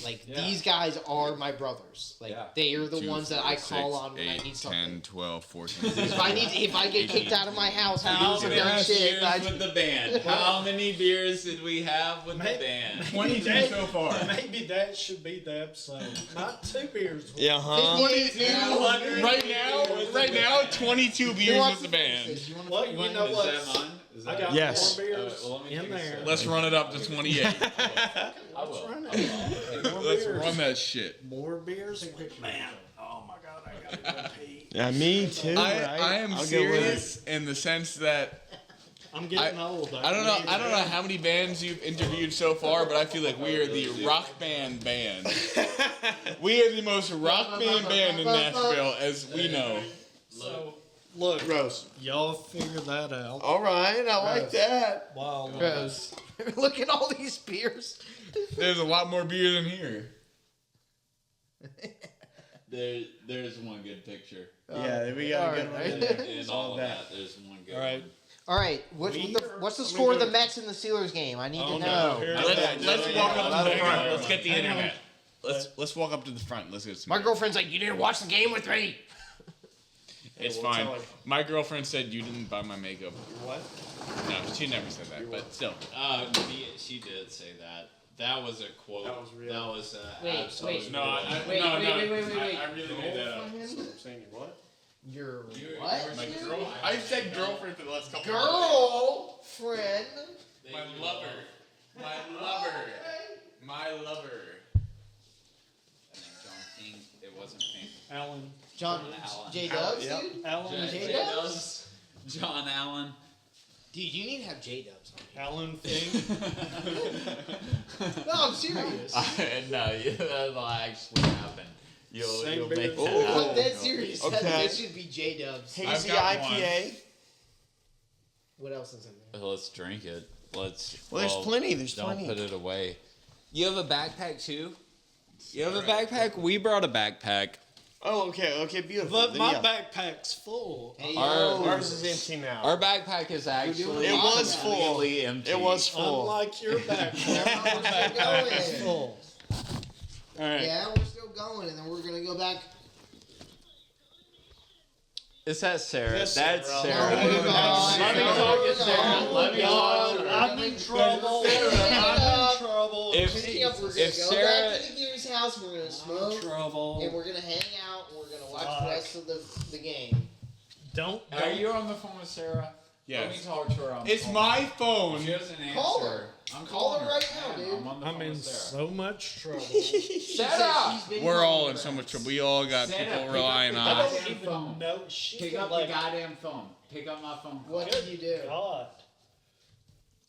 Like these guys are my brothers. Like they are the
2,
ones that
4,
I call
6,
on when I
8,
need something.
10, 12, 14.
If I get kicked out of my house, I
How
do some
many
dumb shit.
beers with the band? How many beers did we have with the band?
22 so far.
Maybe that should be the episode. Not 2 beers.
Yeah, huh?
200.
Right now, 22 beers with the band.
Well, you know
Is
what?
that mine? Is that
I got
Yes.
4 beers
well, let me
in
take a
there.
sip.
Let's run it up to 28.
I will.
Let's run that shit.
More beers? Man, oh my God, I gotta go pee.
Yeah, me too.
I
right?
am
I'll go with
serious in the sense that
I'm getting old.
I don't know how many bands you've interviewed so far, but I feel like we are the rock band. We are the most rock band in Nashville, as we know.
So, look,
Gross.
y'all figure that out.
All right, I like that.
Wow.
Gross. Look at all these beers.
There's a lot more beer than here.
There's one good picture.
Yeah, we got a good one in there.
In all of that, there's one good
All right.
one.
All right, what's the score of the Mets and the Steelers game? I need to know.
Let's walk up to the front. Let's get the internet. Let's walk up to the front. Let's get some.
My girlfriend's like, you didn't watch the game with me.
It's fine. My girlfriend said you didn't buy my makeup.
What?
No, she never said that, but still.
She did say that. That was a quote. That was real. That was
Wait.
absolute.
No,
Wait.
I really made that up.
I'm saying you what?
Your what?
My girl. I said girlfriend for the last couple.
Girlfriend.
My lover. My lover.
John King. It wasn't King.
Alan.
John
Allen.
J Dubs,
Yep.
dude.
Alan.
J-Dubs?
John Allen.
Dude, you need to have J Dubs on.
Alan Fink.
No, I'm serious.
No, that'll actually happen. You'll
beer.
make that
Oh.
happen.
I'm dead serious.
Okay.
That should be J Dubs.
Hazy
got
IPA.
What else is in there?
Let's drink it.
Well, there's plenty. There's
don't
plenty.
put it away. You have a backpack too? You have a backpack? We brought a backpack.
Oh, okay, beautiful.
But
Then
my
yeah.
backpack's full.
Hey,
Ours is empty now.
Our backpack is actually
It was full.
completely empty.
It was full.
Unlike your backpack,
we're still going.
full.
All right.
Yeah, we're still going, and then we're gonna go back.
Is that Sarah?
Yes,
That's
Sarah.
Sarah.
Let me talk to Sarah.
Let me talk to her.
I'm in trouble. I'm in trouble.
Picking up, we're gonna
If
go
Sarah-
back to the Gears house. We're gonna
I'm in
smoke,
trouble.
and we're gonna hang out. And we're gonna watch
Fuck.
the rest of the game.
Don't.
Are you on the phone with Sarah? Let me
Yes.
talk to her on the
It's
phone.
my phone.
She doesn't answer.
Call her.
I'm
Call her
calling
right now, dude.
I'm on the
I'm
phone
in
with Sarah.
so much trouble.
Sarah!
We're all in so much trouble. We all got
Sarah,
people
pick
relying
up
I
on
don't
us.
Goddamn
even
phone.
know. She
Pick
could
up the
like,
goddamn phone. Pick up my phone.
What did you do?
God.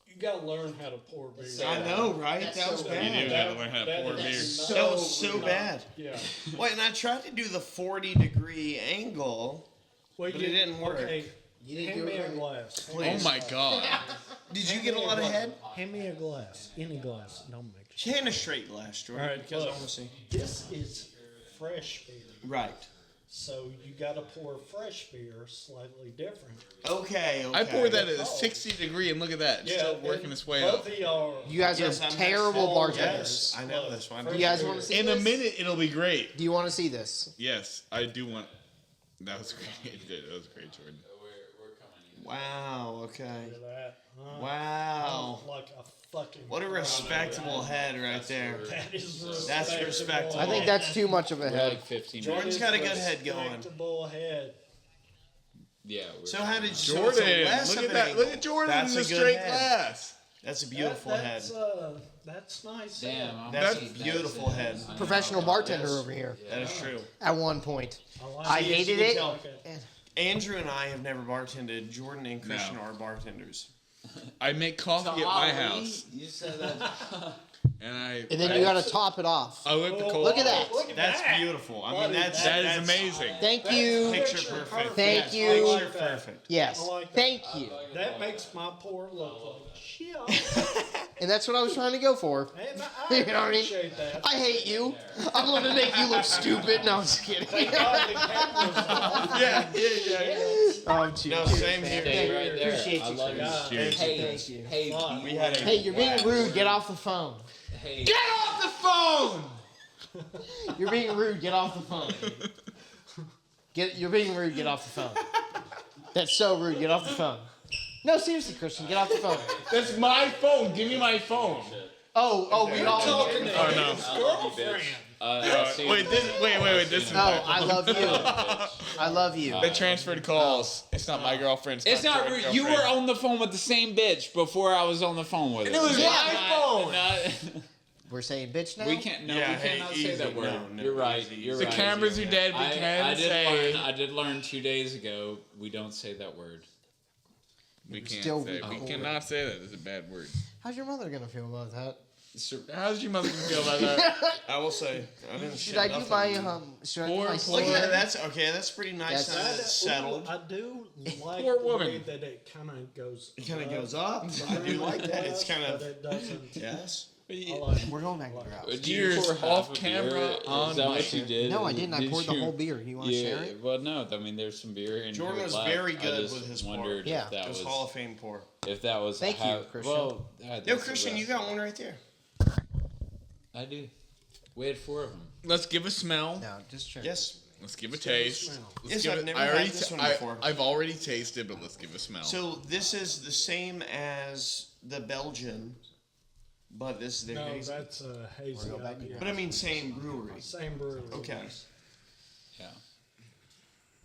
You gotta learn how to pour beer.
I know, right?
That's
That was
so
bad.
You do gotta learn how to pour beer.
so
That was so
rude.
bad.
Yeah.
Wait, and I tried to do the 40-degree angle.
Well,
But it didn't work.
Okay,
You didn't
hand
do
me
it
a
right.
glass.
Oh my god.
Did you get a lot of head?
Hand me a glass. Any glass. Don't make it.
Hand a straight glass, Jordan.
All right,
because I
look.
want to see.
This is fresh beer.
Right.
So you gotta pour fresh beer slightly different.
Okay.
I poured that at a 60-degree, and look at that. It's still working
and
its way
both
up.
of y'all are.
You guys
Yes,
are
I'm
terrible
next.
bartenders.
Yes, I know this one.
You guys want to see
In
this?
a minute, it'll be great.
Do you want to see this?
Yes, I do want. That was great. That was great, Jordan.
We're coming in.
Wow. Okay.
Look at that. Huh?
Wow.
Like a fucking.
What a respectable head right there.
That is
That's
respectable.
respectable.
I think that's too much of a
We're
head.
like 15
Jordan's
minutes.
got a good head going.
Respectable head.
Yeah.
So how did you? So
Jordan,
it's a less
look
of
at
an
that.
angle.
Look at Jordan
That's
in the
a good
straight
head.
glass.
That's a beautiful head.
That's nice.
Damn.
head.
I'm
That's
cheap.
a beautiful head.
I know.
Professional bartender over here.
That is true.
At one point,
like
I
it.
hated
you
it.
can tell.
Okay.
Andrew and I have never bartended. Jordan and Christian
No.
are bartenders.
I make coffee at my house,
You said that.
and
And then you got to top it off.
I whip the cold.
Look at that.
That's beautiful. I mean,
That is amazing.
Thank you.
Picture perfect.
Thank
Yes,
you.
Picture perfect.
Yes.
I like that.
Thank you.
That makes my pour look like shit.
And that's what I was trying to go for.
And
You know what I mean?
appreciate that.
I hate you. I'm going to make you look stupid. No, I'm just kidding.
Thank God the camera's off.
Yeah.
Oh, too
No,
cute,
same
man.
here.
Stay right there.
Appreciate
I
you,
love
Chris.
you.
Cheers.
Hey,
Thank you.
hey,
We had a
Hey, you're being rude. Get off the phone.
hey.
Get off the phone! You're being rude. Get off the phone. You're being rude. Get off the phone. That's so rude. Get off the phone. No, seriously, Christian. Get off the phone.
That's my phone. Give me my phone.
Oh, we all.
Oh no.
I love you, bitch. I'll see you
Wait, wait. This is
Oh, I love you. I love you.
the transferred calls. It's not my girlfriend.
It's not
Jordan's
rude. You were
girlfriend.
on the phone with the same bitch before I was on the phone with her.
it was
Yeah.
my phone.
We're saying bitch now.
We can't. No,
Yeah,
we cannot
hey,
say that
easy.
word.
No,
You're right.
easy.
You're
The
right.
cameras are dead. We can
I did
say.
learn. I did learn 2 days ago. We don't say that word.
We can't
Still
say. We
record.
cannot say that. It's a bad word.
How's your mother gonna feel about that?
How's your mother gonna feel about that?
I will say, I didn't.
Should I do my Should I do my
Look,
sleep?
that's okay. That's pretty nice.
That's-
That's settled.
I do like
Poor
the
woman.
way that it kind of goes.
It kind of goes up. I do like that. It's kind
But
of
it doesn't.
yes.
I like
We're going back to your house.
Did you
Years
pour half
off
a
camera
beer?
on
Is that
my
what you
shit.
did?
No, I didn't. I
Did
poured the
you-
whole beer. You want to share it?
Well, no. I mean, there's some beer in
Jordan
here
was
left.
very
I
good
just
with his pour.
wondered
Yeah.
if that
It was
was
Hall of Fame pour.
if that was
Thank you, Christian.
Well,
Yo, Christian, you got one right there.
I do. We had 4 of them.
Let's give a smell.
No, just share.
Yes.
Let's give a taste.
smell.
Let's
Yes,
give
I've
it-
never
I
had
already
this one
I-
before.
I've already tasted, but let's give a smell.
So this is the same as the Belgian, but this is their
No,
hazy.
that's a hazy
We'll go back to
IPA.
your
But I mean, same brewery.
Same brewery.
Okay.
Yeah.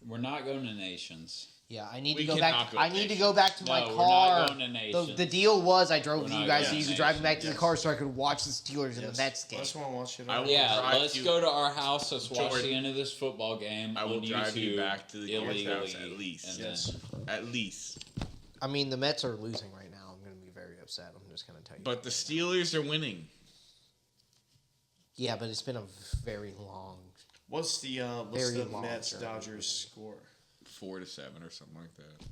We're not going to Nations.
Yeah, I need
We
to go
cannot
back.
go
I need to go back to my
No, we're
car.
not going to Nations.
The deal was I drove
We're
with
not
you guys, so
going
you
to
could drive me back
Nations,
to the
yes.
car so I could watch the Steelers in the Mets game.
I just want to watch it.
I will
Yeah,
drive
let's
you-
go to our house. Let's watch
Jordan,
the end of this football game.
I will
on
drive you
YouTube
back to the Jordan's house
illegally,
at least.
and
Yes.
then-
At least.
I mean, the Mets are losing right now. I'm going to be very upset. I'm just going to tell you.
But the Steelers are winning.
Yeah, but it's been a very long.
What's the
Very long
Mets
journey.
Dodgers score?
4-7 or something like that.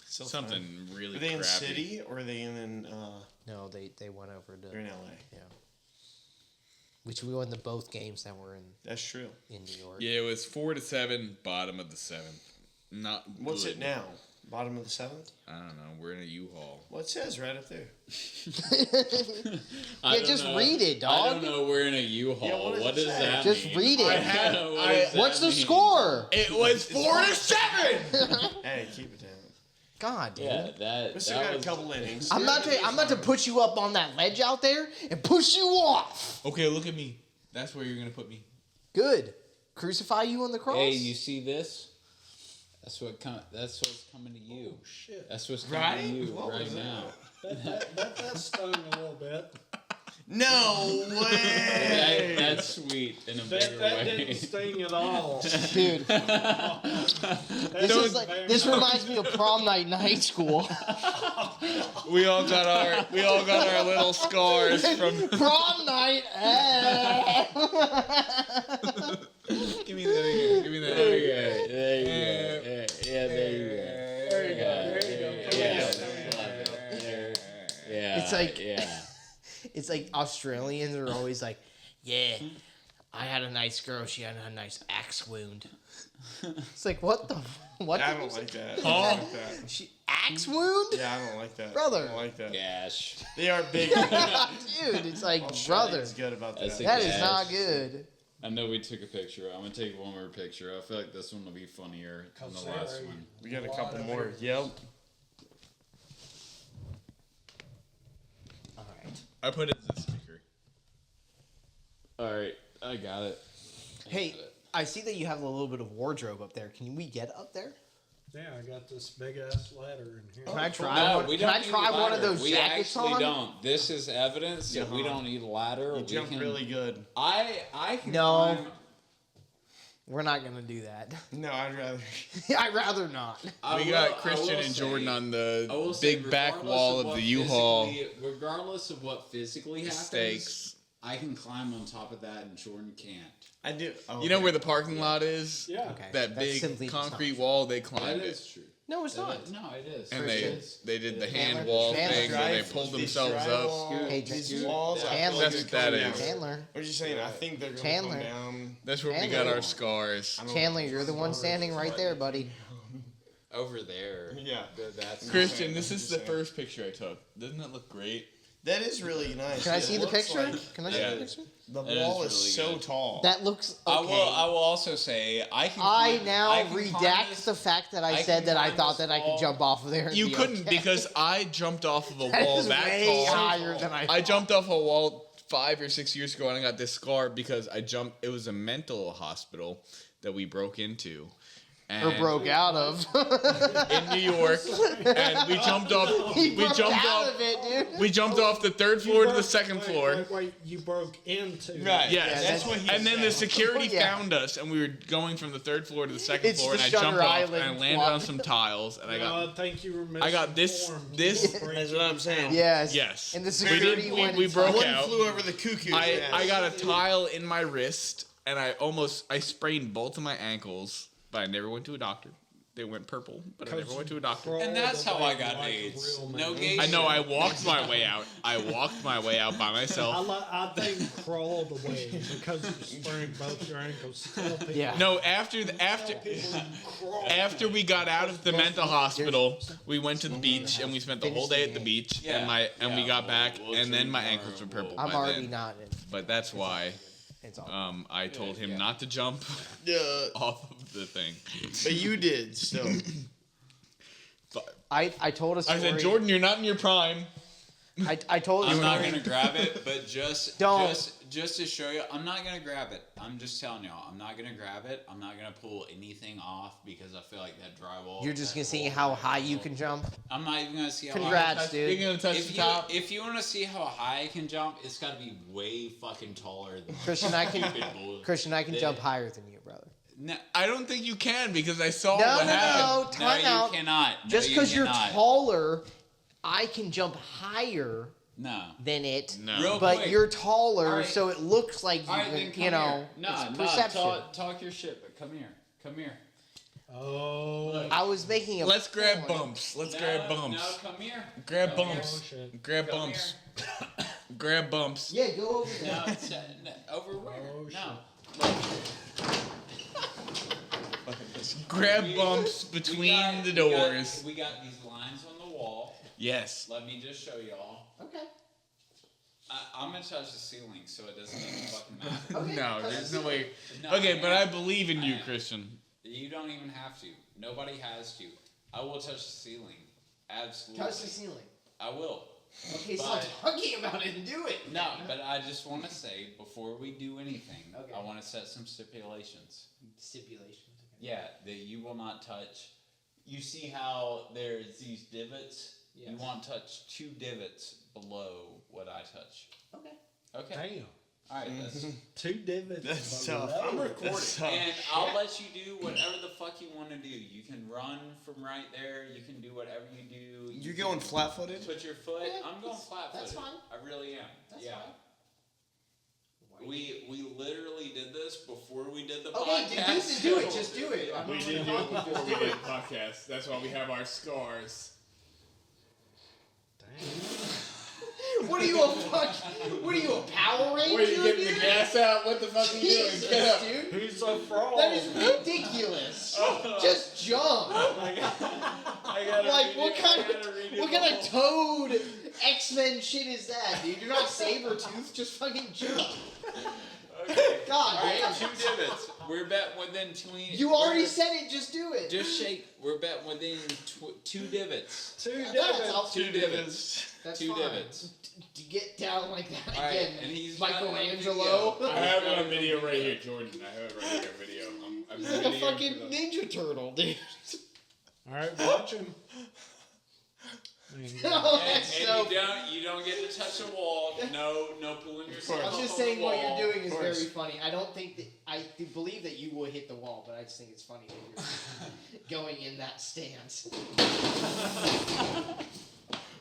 Still
Something
fine.
really
Are they in
crappy.
city or are they in?
No, they went over to.
They're in LA.
Yeah. Which we won the both games that were
That's true.
in New York.
Yeah, it was 4-7, bottom of the 7th. Not
What's
good.
it now? Bottom of the 7th?
I don't know. We're in a U-Haul.
Well, it says right up there.
I
Yeah,
don't
just
know.
read it,
I
dog.
don't know. We're in a U-Haul.
Yeah, what does
what
it
does
say?
that
Just
mean?
read it.
I don't know. What does
What's
that
the
mean?
score?
It was 4-7.
Hey, keep it down.
God, dude.
Yeah, that.
We still
that
got
was,
a couple innings.
I'm about to put you up on that ledge out there and push you off.
Okay, look at me. That's where you're gonna put me.
Good. Crucify you on the cross.
Hey, you see this? That's what's coming to you.
Oh, shit.
That's what's coming
Right?
to you
What
right
was
now.
That stung a little bit.
No way.
That's sweet in a bigger
That
way.
didn't sting at all.
Dude, this reminds me of prom night in high school.
We all got our little scars from.
Prom night.
Give me that again. Give me that
There
again.
you go. There you go. Yeah, there you go.
There you go. There you go.
Yeah.
It's like-
yeah.
It's like Australians are always like, yeah, I had a nice girl. She had a nice axe wound. It's like, what the? What?
I
did you
don't
say?
like that. I don't like that.
She axe wound?
Yeah, I don't like that.
Brother.
I don't like that.
Gash.
They are big.
Dude, it's like, brother,
It's good about
That's
that.
a
that is
Gash.
not good.
I know we took a picture. I'm gonna take one more picture. I feel like this one will be funnier than the last one.
We got a couple more. Yep.
All right.
I put it as a sticker.
All right, I got it.
Hey, I see that you have a little bit of wardrobe up there. Can we get up there?
Yeah, I got this big ass ladder in here.
Can I try
No,
one?
we
Can
don't
I
need
try
a
one of
ladder.
those
we
jackets
actually
on?
don't. This is evidence that we don't need a ladder.
You
we
jump
can,
really good.
I can
No.
climb.
We're not gonna do that.
No, I'd rather.
I'd rather not.
We got Christian and Jordan on the big back wall of the U-Haul.
Regardless of what physically happens,
Stakes.
I can climb on top of that, and Jordan can't.
I do. Oh,
You know where the parking lot is?
Yeah.
Okay.
That
That's
big
simply just
concrete
not
wall, they
That
climbed it.
is true.
No, it's not.
No, it is.
And
Christians.
they did the
Chandler.
hand wall
Chandler.
thing where they pulled themselves up.
Hey,
These walls. I feel
Chandler.
like
That's
they're
what that
coming
is.
down.
Chandler.
What are you saying? I think they're gonna
Chandler.
come down.
That's where we
Chandler.
got our scars.
Chandler, you're the one standing right there, buddy.
Over there.
Yeah.
That's
Christian, this is the first picture I took. Doesn't that look great?
That is really nice.
Can I
It
see the
looks
picture?
like
Can I see
Yeah.
the picture?
the
That
wall
is
is
really
so
good.
tall.
That looks
I
okay.
will also say I can.
I
climb-
now
I can climb
redact
this-
the fact that I
I
said
can
that I
climb
thought
this
that I could
wall.
jump off of there. And
You
be
couldn't
okay.
because I jumped off of a
That
wall
is
that
way
tall.
higher than I
I
thought.
jumped off a wall 5 or 6 years ago and I got this scar because I jumped. It was a mental hospital that we broke into.
Or broke out of.
in New York, and we jumped off.
He
We
broke
jumped
out
off.
of it, dude.
We jumped off the third
You
floor to
broke-
the second floor.
Wait, you broke into.
Right.
Yes,
Yeah,
that's what he
and then
said.
the security
Yeah.
found us, and we were going from the third floor to the second
It's
floor,
the
and I
Shutter
jumped off
Island
and I landed
plot.
on some tiles, and I got.
I think you were
I got this.
misinformed.
That's what I'm saying.
Yes.
Yes.
And the
We
security
did-
went
we
inside.
broke
One
out.
flew over the cuckoo's
I
nest.
got a tile in my wrist, and I sprained both of my ankles, but I never went to a doctor. They went purple, but I never went to a doctor.
And that's how I got AIDS. No gay.
I know.
shit.
I walked my way out. I walked my way out by myself.
I think crawled away because you sprained both your ankles. Tell people-
Yeah.
No, after we got out of the mental hospital, we went to the beach and we spent the whole day at the beach.
Yeah.
And we got back,
We'll
and then
drink
my
more
ankles were
and
purple.
I'm
by
already
then.
not in.
But that's why
It's all.
I told him not to jump
Yeah,
off of the thing.
but you did still.
I told a story.
I said, Jordan, you're not in your prime.
I told a
I'm not
story.
gonna grab it, but just
Don't.
just to show you, I'm not gonna grab it. I'm just telling y'all, I'm not gonna grab it. I'm not gonna pull anything off because I feel like that drywall.
You're just
that
gonna see
whole
how
drywall-
high you can jump.
I'm not even gonna see how
Congrats,
high.
dude.
You're gonna touch
If
the
you,
top.
if you want to see how high I can jump, it's got to be way fucking taller than
Christian, I can.
stupid bull.
Christian, I can
They-
jump higher than you, brother.
No,
I don't think you can because I saw
No,
what
no,
happened.
no. Time
you
out.
cannot. No,
Just because you're
cannot.
taller, I can jump higher
No.
than it.
No.
Real
But
quick.
you're taller,
All right.
so it looks like you
All right,
can,
then come
you know,
here. No,
it's
no,
perception.
talk your shit, but come here. Come here.
Oh.
I was making a
Let's grab
point.
bumps. Let's grab bumps.
No, come here.
Grab
Come here.
bumps.
Oh, shit.
Grab
Come
bumps. Grab bumps.
Yeah, go over there.
No, it's, no, over where?
Oh,
No.
Grab
We-
bumps
we
between
got-
the
we got-
doors.
We got these lines on the wall.
Yes.
Let me just show y'all.
Okay.
I'm gonna touch the ceiling, so it doesn't even fucking matter.
Okay.
No, there's no way.
No,
Okay, but I
am.
believe in
I
you,
am.
Christian.
You don't even have to. Nobody has to. I will touch the ceiling. Absolutely.
Touch the ceiling.
I will.
Okay,
But-
stop talking about it and do it.
No, but I just want to say before we do anything,
Okay.
I want to set some stipulations.
Stipulations.
Yeah, that you will not touch. You see how there's these divots?
Yes.
You want to touch 2 divots below what I touch.
Okay.
Okay.
Damn.
All right. That's,
2 divots.
That's
below.
tough. I'm recording. That's tough.
and I'll let you do whatever the fuck you want to do. You can run from right there. You can do whatever you do.
You're
can
going flat-footed?
Put your foot.
Yeah,
I'm going
that's-
flat footed.
that's fine.
I really am.
That's
yeah.
fine.
We literally did this before we did the
Okay,
podcast.
do it. Just do it.
We did do it before we did the podcast. That's why we have our scars.
What are you a fuck? What are you a Power Ranger?
Where you getting the
dude?
gas out? What the fuck are you doing?
Jesus,
Get up.
dude.
Who's a fraud?
That is ridiculous. Just jump. Like what kind of Toad X-Men shit is that, dude? You're not Sabretooth, just fucking jump.
Okay.
God
Alright,
damn.
2 divots. We're betting within 20.
You already said it, just do it.
Just shake. We're betting within 2 divots.
2
That's
divots.
all-
2 divots.
That's
2
fine.
divots.
To get down like that
Alright,
again,
and he's got it on
Michelangelo.
video.
I have it on video right here, Jordan. I have it right here on video. I'm
He's like a
videoing
fucking
for the-
Ninja Turtle, dude.
All right, watch him.
Oh,
And,
that's
and
so.
you don't get to touch the wall. No pulling yourself
I'm
up
just
on
saying
the
what
wall.
you're doing is
Of
very
course.
funny. I don't think that I do believe that you will hit the wall, but I just think it's funny that you're going in that stance.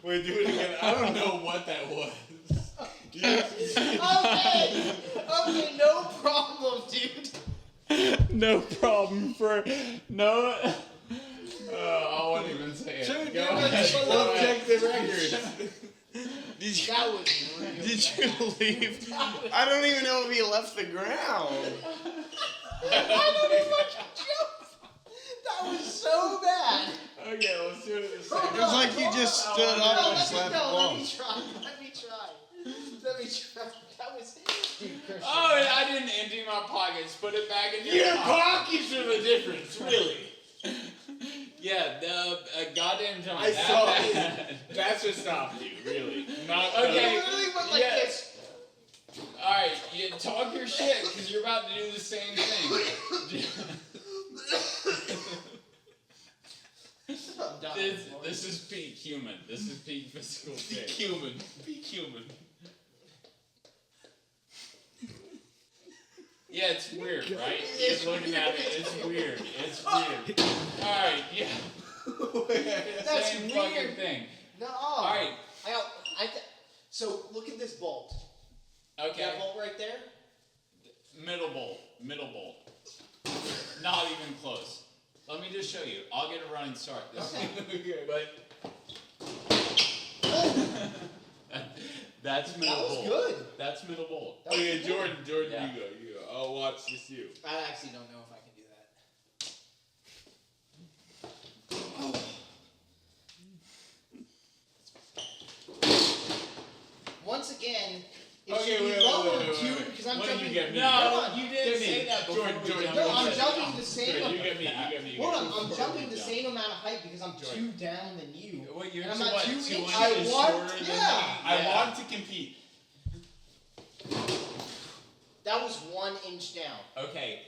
Wait, do it again. I don't know what that was.
Okay, no problem, dude.
No problem for no. I won't even say it.
Dude,
Go
give
ahead.
us
Go
full
ahead.
Check the record.
That was real.
Did you leave? I don't even know if he left the ground.
I don't even fucking jump. That was so bad.
Okay, let's do it at the same
It was like you just stood up and slapped the
Let
ball.
me try. That was, dude, Christian.
Oh, and I didn't empty my pockets. Put it back in your
Your
pocket.
pockets are the difference, really.
Yeah, the goddamn jump.
I saw it. That's what stopped you, really. Not
It
Okay.
literally went like
Yeah.
this.
All right, you talk your shit because you're about to do the same thing.
I'm done.
This is peak human. This is peak physical
Be
state.
human. Be human.
Yeah, it's weird, right? Just looking at it, it's weird. It's weird. All right, yeah.
That's
Same
weird.
fucking thing.
No.
All right,
So look at this bolt.
okay.
That bolt right there.
Middle bolt. Not even close. Let me just show you. I'll get a running start. But that's middle
That was
bolt.
good.
That's middle bolt.
Okay, Jordan,
Yeah.
you go. I'll watch this you.
I actually don't know if I can do that. Once again, it
Okay,
should be
wait,
lower
wait,
too,
wait.
because I'm
What do you
jumping.
get me?
Hold
No,
on.
you didn't say that before.
Jordan,
we
Jordan,
jumped
No,
in.
I'm jumping the same.
Jordan, you get me.
Hold on, I'm jumping the same amount of height because I'm
Jordan.
2 down than you.
What, you're
And I'm
two,
not
what,
2
2
inches.
inches
I
shorter
want,
than
yeah.
me?
I want to compete.
That was 1 inch down.
Okay,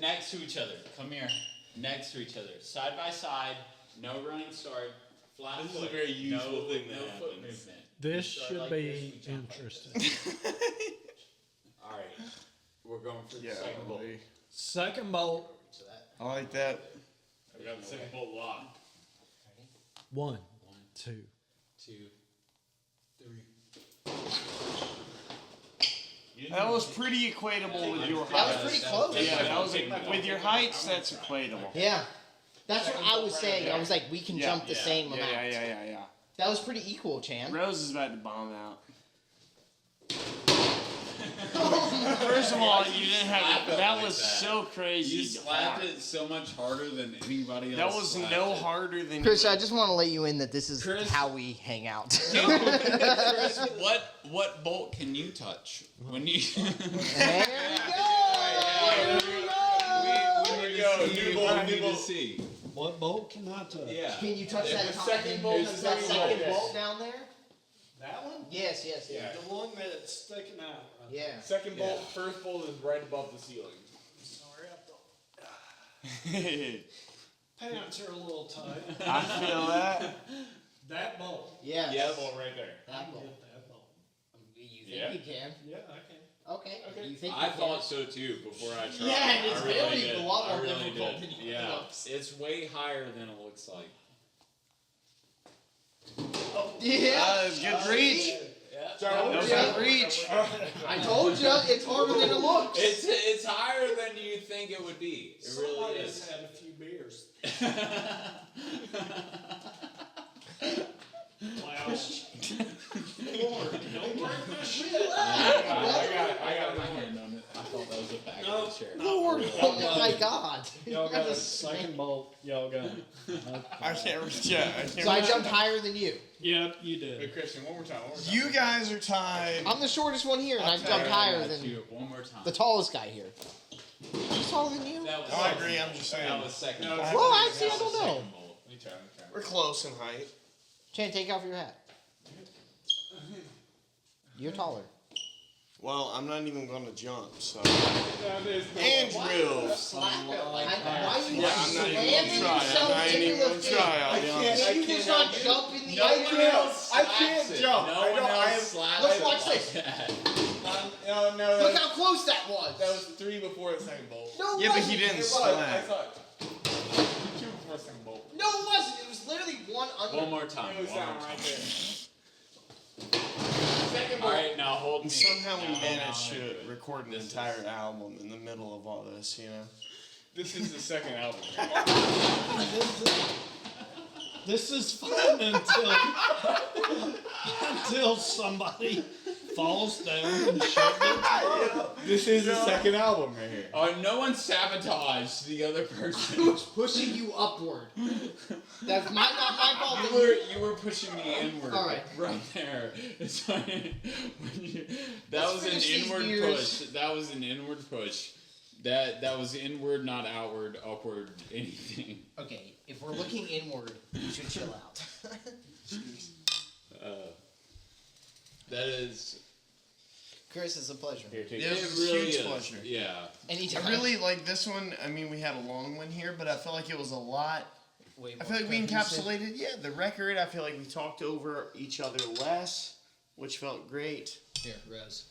next to each other. Come here. Next to each other. Side by side. No running start. Flat
This is
foot.
a very usual thing that
no foot
happens.
movement.
This
Start
should
like
be
this, we jump like
interesting.
All right, we're going for the
Yeah,
second bolt.
Second bolt.
So that.
I like that.
I got the second bolt locked.
1, 2.
2, 3.
That was pretty equatable with your
That was
height.
pretty close.
Yeah, that was with your heights. That's equatable.
Yeah. That's what I was saying. I was like, we can jump the same
Yeah,
amount.
yeah.
That was pretty equal, Chan.
Rose is about to bomb out. First of all, you didn't
Slap
have.
it
That
like
was
that.
so crazy.
You slapped it so much harder than anybody else.
That was
slapped
no
it.
harder than.
Chris, I just want to let you in that this is
Chris-
how we hang out.
Chris, what bolt can you touch when you?
There we go.
There we go. New bolt,
I
new
need to
bolt.
see.
What bolt can I touch?
Yeah.
Can you touch
Yeah,
that
the
top
second
end?
bolt,
Touch
the
that
second
second
bolt.
bolt down there?
That one?
Yes.
Yeah.
The one that's sticking out. Right?
Yeah.
Second bolt, first bolt is right above the ceiling.
Sorry, pants are a little tight.
I feel that.
That bolt.
Yes.
Yeah, the bolt right there.
I
That
can
bolt.
get that bolt.
You think
Yeah.
you can?
Yeah, I can.
Okay. You think
I
you
thought so too before I tried.
Yeah, and it's
I really
very
did.
a lot more
I really
difficult
did.
than it
Yeah,
looks.
it's way higher than it looks like.
can? Yeah.
Good reach.
Yeah.
That was
Yeah.
good reach.
I told you, it's harder than it looks.
It's higher than you think it would be. It really
Somebody's
is.
had a few beers. Lord, don't break my shit.
I got
my hand on it. I thought that was a back
No.
of the chair.
Lord, oh my God.
Y'all got
That's
a second bolt. Y'all got it.
I can't reach. Yeah, I can't
So I
reach.
jumped higher than you.
Yep, you
Hey,
did.
Christian, one more time.
You guys are tied.
I'm the shortest one here, and I
Okay.
jumped higher
Got
than
you one more time.
the tallest guy here. Who's taller than you?
That was
I agree. I'm just
That
saying.
was second.
No,
bolt.
it's-
Well, actually, I
That was
don't know.
second bolt.
Let me try.
We're close in height.
Chan, take off your hat. You're taller.
Well, I'm not even going to jump. So.
That is
Andrew.
Slap it like that. Why are you
Yeah, I'm not even gonna
slamming
try.
yourself
I'm not
into
even
the
gonna
face?
try. I'll be honest.
Can you just not jump in the the
No
end.
one else
I
slaps
can't
it.
jump.
No
I
one
know, I
else
am-
slaps
Let's
it
watch
like
this.
that.
No,
Look how close that was.
that was 3 before the second bolt.
No, it
Yeah, but
wasn't.
he didn't
It was.
slap.
I thought 2 before the second bolt.
No, it wasn't. It was literally one under.
One more time.
It was
One
that
more
one
time.
right there. Second
All
bolt.
right, now hold me.
And somehow we
Now,
managed
now,
to record an entire album in the middle of all this, you know?
This is the second album.
This is fun until somebody falls down and shoves it.
This is the second album right here.
Oh, no one sabotaged the other person.
Who's pushing you upward? That's not my fault. that
You were pushing me inward.
All right.
Right there. It's like, that
Let's
was an
finish these
inward
beers.
push. That was an inward push. That was inward, not outward, upward, anything.
Okay, if we're looking inward, you should chill out.
That is.
Chris, it's a pleasure.
Here, take
Yeah,
this.
it
It
was a
really
huge
is.
pleasure.
Yeah.
Anytime.
I really like this one. I mean, we had a long one here, but I felt like it was a lot.
Way
I
more
feel like we
cohesive.
encapsulated, the record. I feel like we talked over each other less, which felt great.
Here, Rose.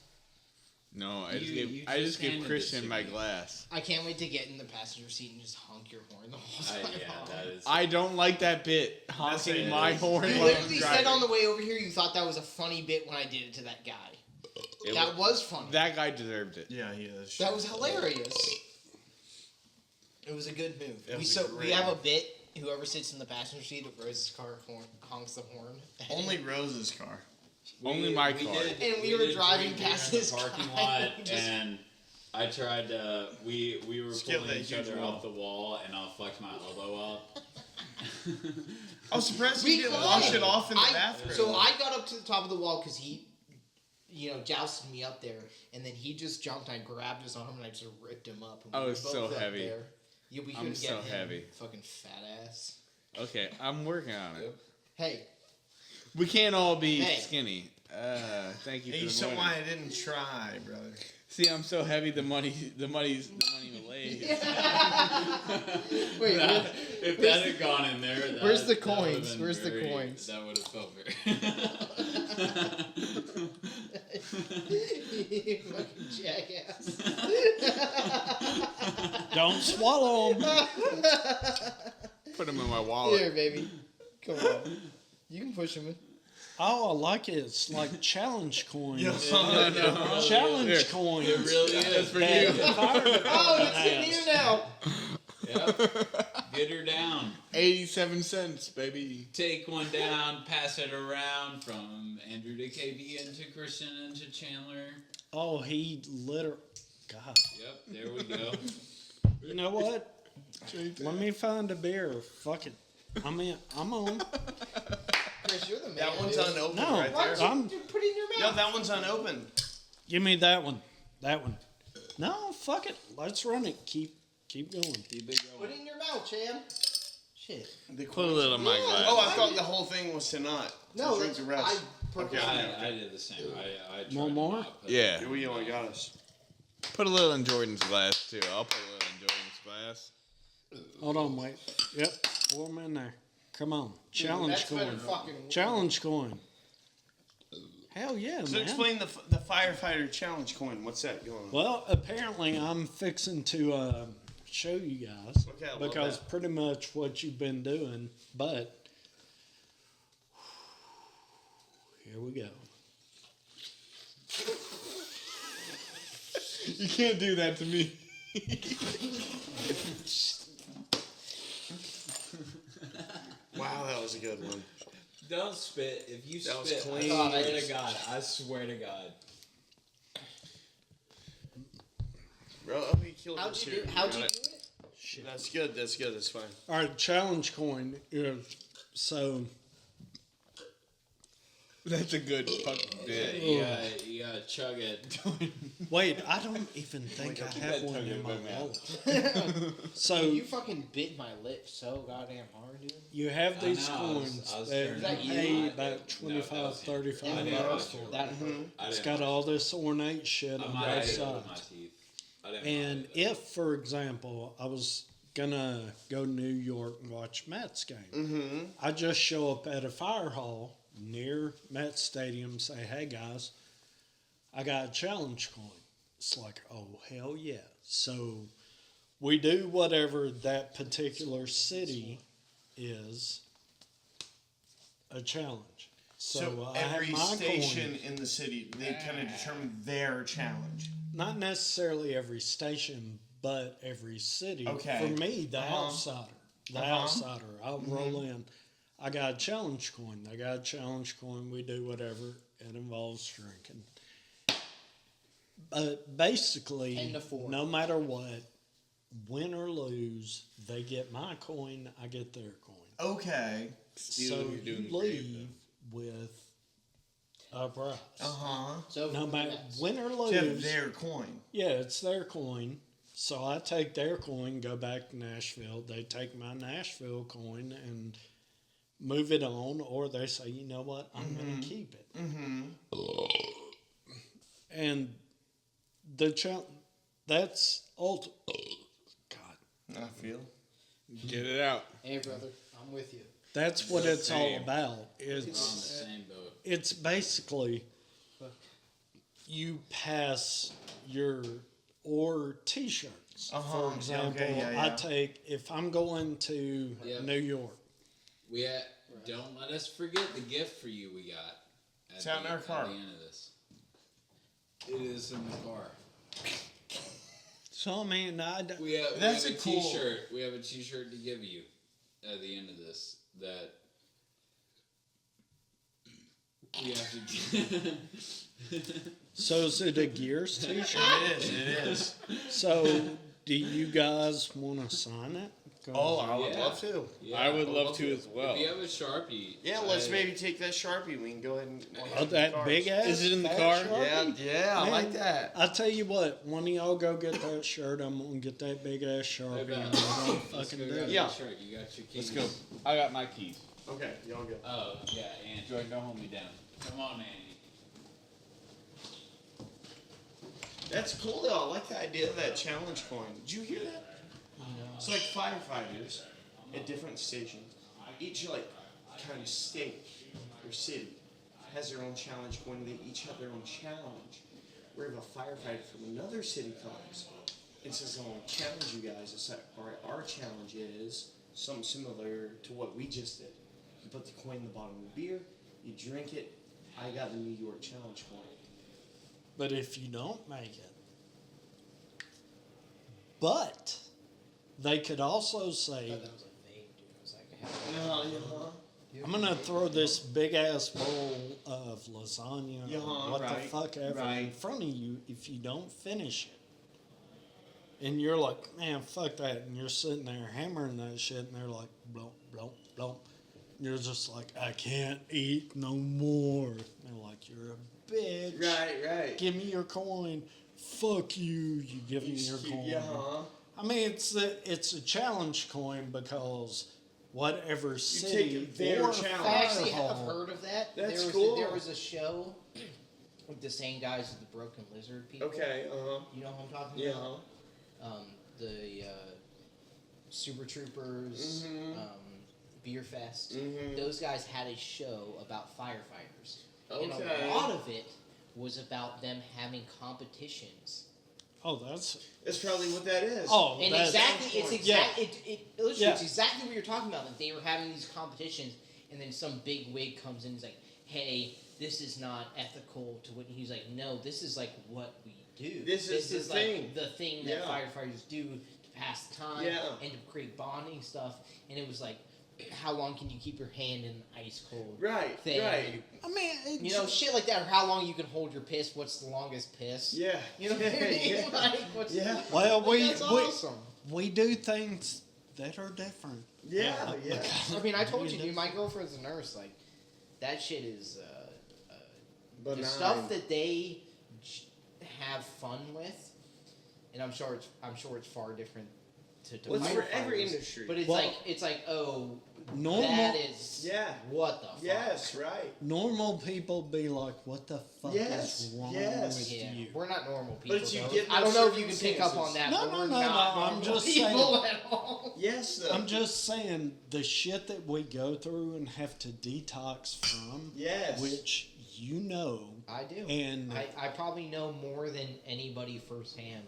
No, I
You
just
just
give
handed
Christian
this to
my
me.
glass.
I can't wait to get in the passenger seat and just honk your horn the whole time.
Yeah, that is.
I don't like that bit. Honking my horn
You
while I'm
literally
driving.
said on the way over here you thought that was a funny bit when I did it to that guy. That was funny.
That guy deserved it.
Yeah, he is.
That was hilarious. It was a good move.
That
We
was a
we
great
have a
move.
bit. Whoever sits in the passenger seat of Rose's car honks the horn.
Only Rose's car.
Only my car.
And we were
did
driving
drink beer
past
in
this
the parking
guy.
lot,
We just-
and I tried to. We were
Skip
pulling
that
each
huge
other
wall.
off the wall, and I flex my elbow up.
I was surprised he didn't wash it off in the bathroom.
So I got up to the top of the wall because he, jousted me up there, and then he just jumped. And I grabbed his arm and I just ripped him up. And
I
we
was
were
so
both up
heavy.
there. Yeah, we
I'm
couldn't
so
get him.
heavy.
Fucking fat ass.
Okay, I'm working on it.
Hey,
We can't all be
Hey.
skinny. Thank you for
Hey,
the
so
money.
why I didn't try, brother.
See, I'm so heavy. The money malays.
wait,
If that had gone in there, that,
Where's the
that would've
coins?
been
Where's the
very-
coins?
That would have felt very.
you fucking jackass.
Don't swallow them.
Put them in my wallet.
Here, baby. Come on. You can push him in.
Oh, I like it. It's like challenge coins.
Oh,
Challenge
Here.
coins.
It really is.
for
That
you.
the fire
Oh,
department
it's in
has.
here now.
Yep. Get her down.
87 cents, baby.
Take one down, pass it around from Andrew to KB into Christian into Chandler.
Oh, he literally. God.
Yep, there we go.
You know what? Let me find a beer. Fuck it. I'm on.
Chris, you're the man.
That one's
dude.
unopened
No,
right
Why
there.
don't
I'm.
you put it in your
No,
mouth?
that one's unopened.
Give me that one. That one. No, fuck it. Let's run it. Keep going.
Keep it
Put
going.
it in your mouth, Chan. Shit.
Put a little in my
Yeah.
glass.
Oh, I thought the whole thing was to not.
No,
drink
that's,
the rest.
I purposely.
I did the same. I tried
One more?
not, but-
Yeah.
We only got us.
Put a little in Jordan's glass, too. I'll put a little in Jordan's glass.
Hold on, wait. Yep. Pour them in there. Come on. Challenge
That's better
coin.
fucking.
Challenge coin. Hell yeah,
So
man.
explain the firefighter challenge coin. What's that going on?
Well, apparently I'm fixing to show you guys
Okay, I love
because
that.
pretty much what you've been doing, but here we go.
You can't do that to me.
Wow, that was a good one.
Don't spit. If you
That was
spit,
clean.
I swear to God. I swear to God.
Bro, I'll be killed
How'd
this
you
year.
do? How'd you do
Got
it?
Shit.
That's good. That's good. That's fine.
All right, challenge coin is so.
That's a good fucking bit.
You gotta chug it.
Wait, I don't even think I have one in my wallet. So
You fucking bit my lip so goddamn hard, dude.
you have
I
these
know,
coins
I was
that
turning
you
it
pay
on.
about
No, that
25,
was you.
35
I didn't
bucks
watch
for
it.
it.
That
It's got all this ornate shit
I
on
might
both
have hit it with my
sides.
teeth. I didn't
And
mind it,
if, for example, I was gonna go to New York and watch Mets game.
Mm-hmm.
I just show up at a fire hall near Mets Stadium, say, "Hey guys, I got a challenge coin." It's like, oh hell yeah! So we do whatever that particular city is a challenge.
So
I have
every
my
station
coin.
in the city, they kind of determine their challenge.
Not necessarily every station, but every city.
Okay.
For me, the
Uh-huh.
outsider. The
Uh-huh.
outsider. I'll roll in. I got a challenge coin. They got a challenge coin. We do whatever. It involves drinking. But basically,
And the four.
no matter what, win or lose, they get my coin, I get their coin.
Okay.
So
you're doing
you
great,
leave with a prize.
Uh-huh.
So
No matter
that's-
win or
So you have
lose,
their coin.
yeah, it's their coin. So I take their coin, go back to Nashville. They take my Nashville coin and move it on, or they say, you know what, I'm going to keep it.
Mm-hmm.
And that's ultimate. God,
I feel.
Get it out.
Hey, brother, I'm with you.
that's what it's all
Same.
about.
On the
It's
same boat.
it's basically you pass your or T-shirts.
Uh-huh.
For example,
Okay, yeah,
I
yeah.
take if I'm going to
Yeah.
New York.
Don't let us forget the gift for you we got.
It's out in our car.
At the end of this. It is in the car.
So I mean,
We have,
That's
we have
a cool-
T-shirt. We have a T-shirt to give you at the end of this. That we have to.
so is it a Gears T-shirt?
It is.
So do you guys want to sign it? 'Cause
Oh, I would
Yeah.
love to.
I would love to as well.
If you have a Sharpie.
Yeah, let's maybe take that Sharpie. We can go ahead and.
Oh, that big ass.
Is it in the
fat
car?
Sharpie?
Yeah, I
Man,
like that.
I tell you what, one of y'all go get that shirt. I'm gonna get that big ass Sharpie. And we're gonna
Let's
fucking
go
do
grab
it.
Yeah.
the shirt. You got your keys.
Let's go. I got my keys.
Okay, y'all go.
Oh yeah, and Jordan, don't hold me down. Come on, Andy.
That's cool though. I like the idea of that challenge coin. Did you hear that? It's like firefighters at different stations. Each like kind of state or city has their own challenge coin. They each have their own challenge. Where if a firefighter from another city comes and says, "I want to challenge you guys," it's like, all right, our challenge is something similar to what we just did. You put the coin in the bottom of the beer, you drink it. I got the New York challenge coin.
But if you don't make it, but they could also
I
say,
thought that was like vague, dude. I was like,
I'm gonna throw this big ass bowl of lasagna,
Yeah,
or what the
right,
fuck ever, in
right.
front of you if you don't finish it. And you're like, man, fuck that. And you're sitting there hammering that shit, and they're like, blump, blump, blump. And you're just like, I can't eat no more. And they're like, you're a bitch.
Right.
Give me your coin. Fuck you. You give me your coin.
Yeah.
I mean, it's a challenge coin because whatever city
take their
or
challenge.
I actually
fire
have
hall-
heard of that.
That's
there
cool.
There was a show with the same guys as the Broken Lizard people.
Okay.
You know who I'm talking
Yeah.
about? The Super Troopers,
Mhm.
Beer Fest.
Mhm.
Those guys had a show about firefighters. And
Okay.
a lot of it was about them having competitions.
Oh, that's
That's probably what that is.
oh,
And
that's,
exactly, it's exact. It illustrates
Yeah.
exactly what you're talking about. That they were having these competitions, and then some big wig comes in and is like, "Hey, this is not ethical." To what he's like, "No, this is like what we do.
This is the thing.
like the thing that
Yeah.
firefighters do to pass time
Yeah.
and to create bonding stuff." And it was like, how long can you keep your hand in ice cold
Right.
thing?
Right.
I mean, it's,
You know, shit like that. Or how long you can hold your piss? What's the longest piss?
Yeah.
You know what I mean?
Yeah.
Like, what's
Yeah.
well,
that's awesome.
we do things that are different.
Yeah. Yeah.
I mean, I told you, dude, my girlfriend's a nurse. Like, that shit is the
Benign.
stuff that they have fun with, and I'm sure it's far different to
Well, it's for
firefighters.
every industry.
But it's like oh,
Normal-
that is what the fuck?
Yes, right.
Normal people be like, "What the fuck is wrong with
Yeah,
you?"
we're not normal people.
But you
though.
get
I don't know if you
those
can pick up on that.
No,
but
no,
we're
no,
not
no, I'm
normal
just
people
saying.
at all.
Yes, though.
I'm just saying the shit that we go through and have to detox from.
Yes.
Which you know.
I do.
And
I probably know more than anybody firsthand.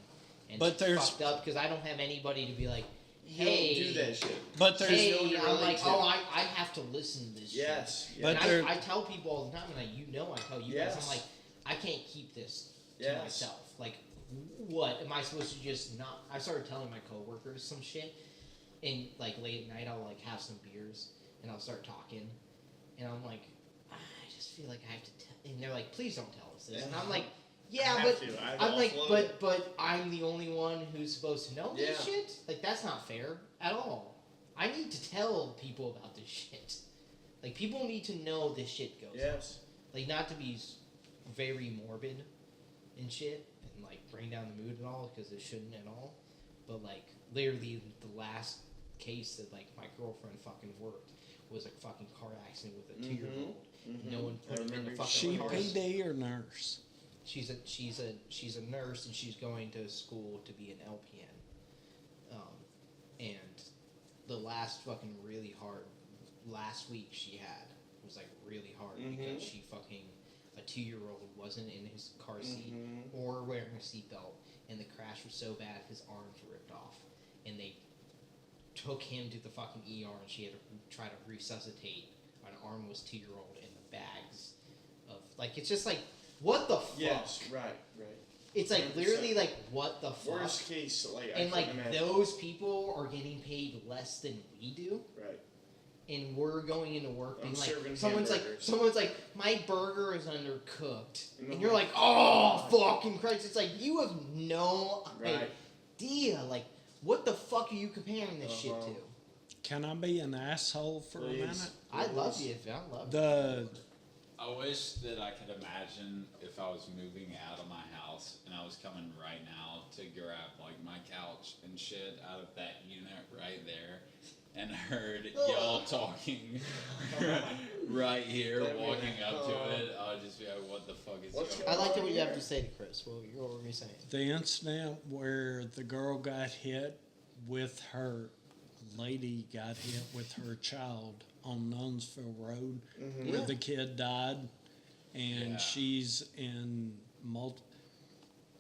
And
But
it's
there's-
fucked up because I don't have anybody to be like,
You
hey,
don't do that shit.
but there's
hey,
no one to
I'm
relate
like,
to.
oh, I have to listen to this
Yes.
shit.
But
And
there-
I tell people all the time, and I tell you guys, I'm like, I can't keep this to
Yes.
myself. Like, what am I supposed to just not? I started telling my coworkers some shit, and like late at night, I'll like have some beers, and I'll start talking, and I'm like, I just feel like I have to tell, and they're like, please don't tell us this, and I'm like, yeah,
I
but
have to. I've
I'm like,
offloaded.
but I'm the only one who's supposed to know this
Yeah.
shit. Like that's not fair at all. I need to tell people about this shit. Like people need to know this shit goes.
Yes.
On. Like not to be very morbid and shit and like bring down the mood at all because it shouldn't at all. But like literally the last case that like my girlfriend fucking worked was a fucking car accident with a 2-year-old. No one put him in the fucking
she
car.
PD or nurse?
She's a nurse and she's going to school to be an LPN. And the last fucking really hard last week she had was like really hard because she fucking a 2-year-old wasn't in his car seat or wearing a seatbelt, and the crash was so bad his arms were ripped off, and they took him to the fucking ER and she had to try to resuscitate an armless 2-year-old in the bags of like it's just like. What the fuck?
Yes, right.
It's like
100%.
literally like what the fuck?
Worst case, like I
and like
couldn't imagine.
those people are getting paid less than we do,
Right.
and we're going into work being
I'm
like
serving
someone's
hamburgers.
like my burger is undercooked,
And
and
I'm
you're
like,
like oh fucking Christ! It's like you have no
Right.
idea. Like what the fuck are you comparing this shit to?
Can I be an asshole for
Please.
a minute?
I love you. I love you.
The
I wish that I could imagine if I was moving out of my house and I was coming right now to grab like my couch and shit out of that unit right there and heard y'all talking right here, walking up to it. I would just be like, what the fuck is going
I
on?
like what you have to say to Chris. What were you saying?
the incident where the girl got hit with her lady got hit with her child on Nunsville Road, where
Yeah.
the kid died, and
Yeah.
she's in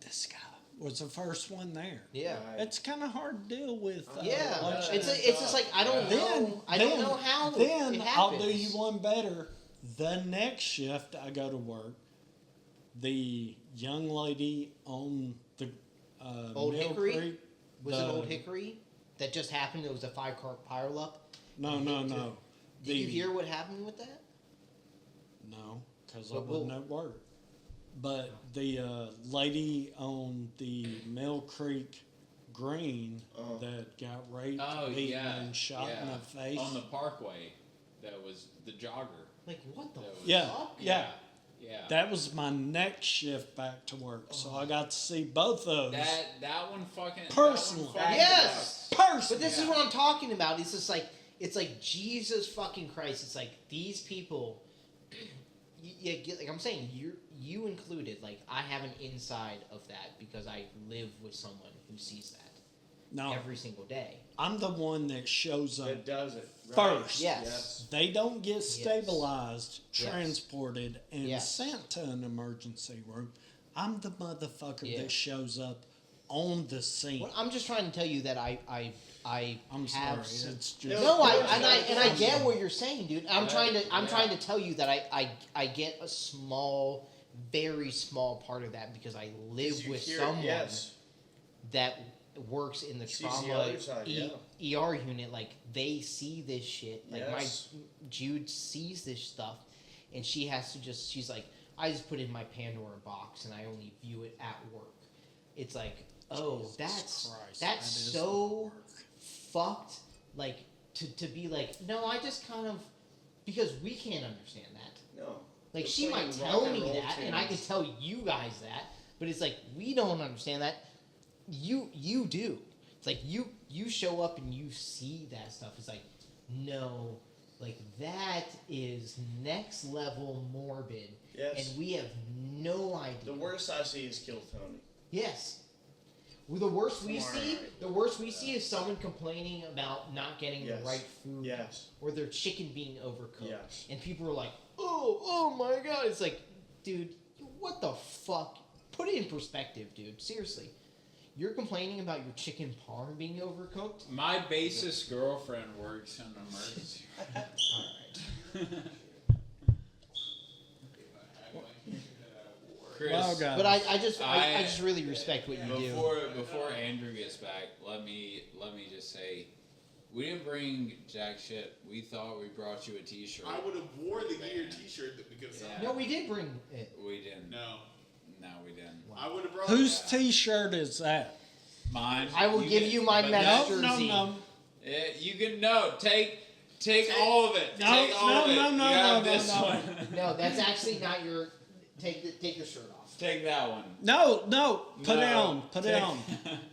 this guy was the first one there.
Yeah.
It's kind of hard to deal with.
Yeah,
what
it's
you-
it's just like I don't know. I don't know how.
Then
it
I'll
happens.
do you one better. The next shift I go to work, the young lady on the
Old
Mill
Hickory?
Creek,
Was
the-
it Old Hickory that just happened? It was a 5-car pileup.
No.
Did you hear what happened with that?
No, because I
But
wasn't at work. But the lady on the Mill Creek Green that got raped,
Oh,
beaten,
yeah.
and shot in the face.
On the parkway, that was the jogger.
Like what the
That was-
Yeah,
fuck?
yeah.
Yeah.
That was my next shift back to work, so I got to see both those.
That one fucking
Personally.
that one fucking
Yes.
Person.
But this is what I'm talking about. It's just like it's like Jesus fucking Christ. It's like these people. Like I'm saying, you included. Like I have an inside of that because I live with someone who sees that
No,
every single day.
I'm the one that shows up
That does it. Right.
first.
Yes.
They don't get stabilized,
Yes.
transported, and
Yes.
sent to an emergency room. I'm the motherfucker
Yeah.
that shows up on the scene.
Well, I'm just trying to tell you that I
I'm
have
sorry. It's just
No, I
I'm
get
sorry.
what you're saying, dude. I'm trying to tell you that I get a small, very small part of that because I live
You
with
hear it,
someone
yes.
that works in the
Sees the
trauma
other side,
ER unit. Like they see this shit. Like
Yes.
my Jude sees this stuff, and she has to just. She's like, I just put it in my Pandora box, and I only view it at work. It's like, oh,
Jesus
that's
Christ,
that's
that is
so
work.
fucked. Like to be like, no, I just kind of because we can't understand that.
No.
Like
They're
she
playing
might
rock
tell
and
me
roll
that, and I can
tunes.
tell you guys that, but it's like we don't understand that. You do. It's like you you show up and you see that stuff, it's like, no, like that is next level morbid.
Yes.
And we have no idea.
The worst I see is Kill Tony.
Yes. Well, the worst we
Smart.
see, is someone complaining about not getting
Yes.
the right food,
Yes.
or their chicken being overcooked,
Yes.
and people are like, "Oh my god!" It's like, dude, what the fuck? Put it in perspective, dude. Seriously, you're complaining about your chicken parm being overcooked.
My bassist girlfriend works in an emergency.
All right.
Chris,
Wow, guys.
But I just really respect what you do.
before Andrew gets back, let me just say, we didn't bring jack shit. We thought we brought you a T-shirt.
I would have wore the gear T-shirt that we could have
Yeah.
No, we did bring it.
We didn't.
No,
we didn't.
I would have brought.
Whose T-shirt is that?
Mine.
I will give you my
but
Mets
No,
jersey.
no.
You can take all of it.
No,
take all of it.
no,
You have
no,
this
no.
one.
No, that's actually not your. Take your shirt off.
Take that one.
No, put it
No,
on, put it on,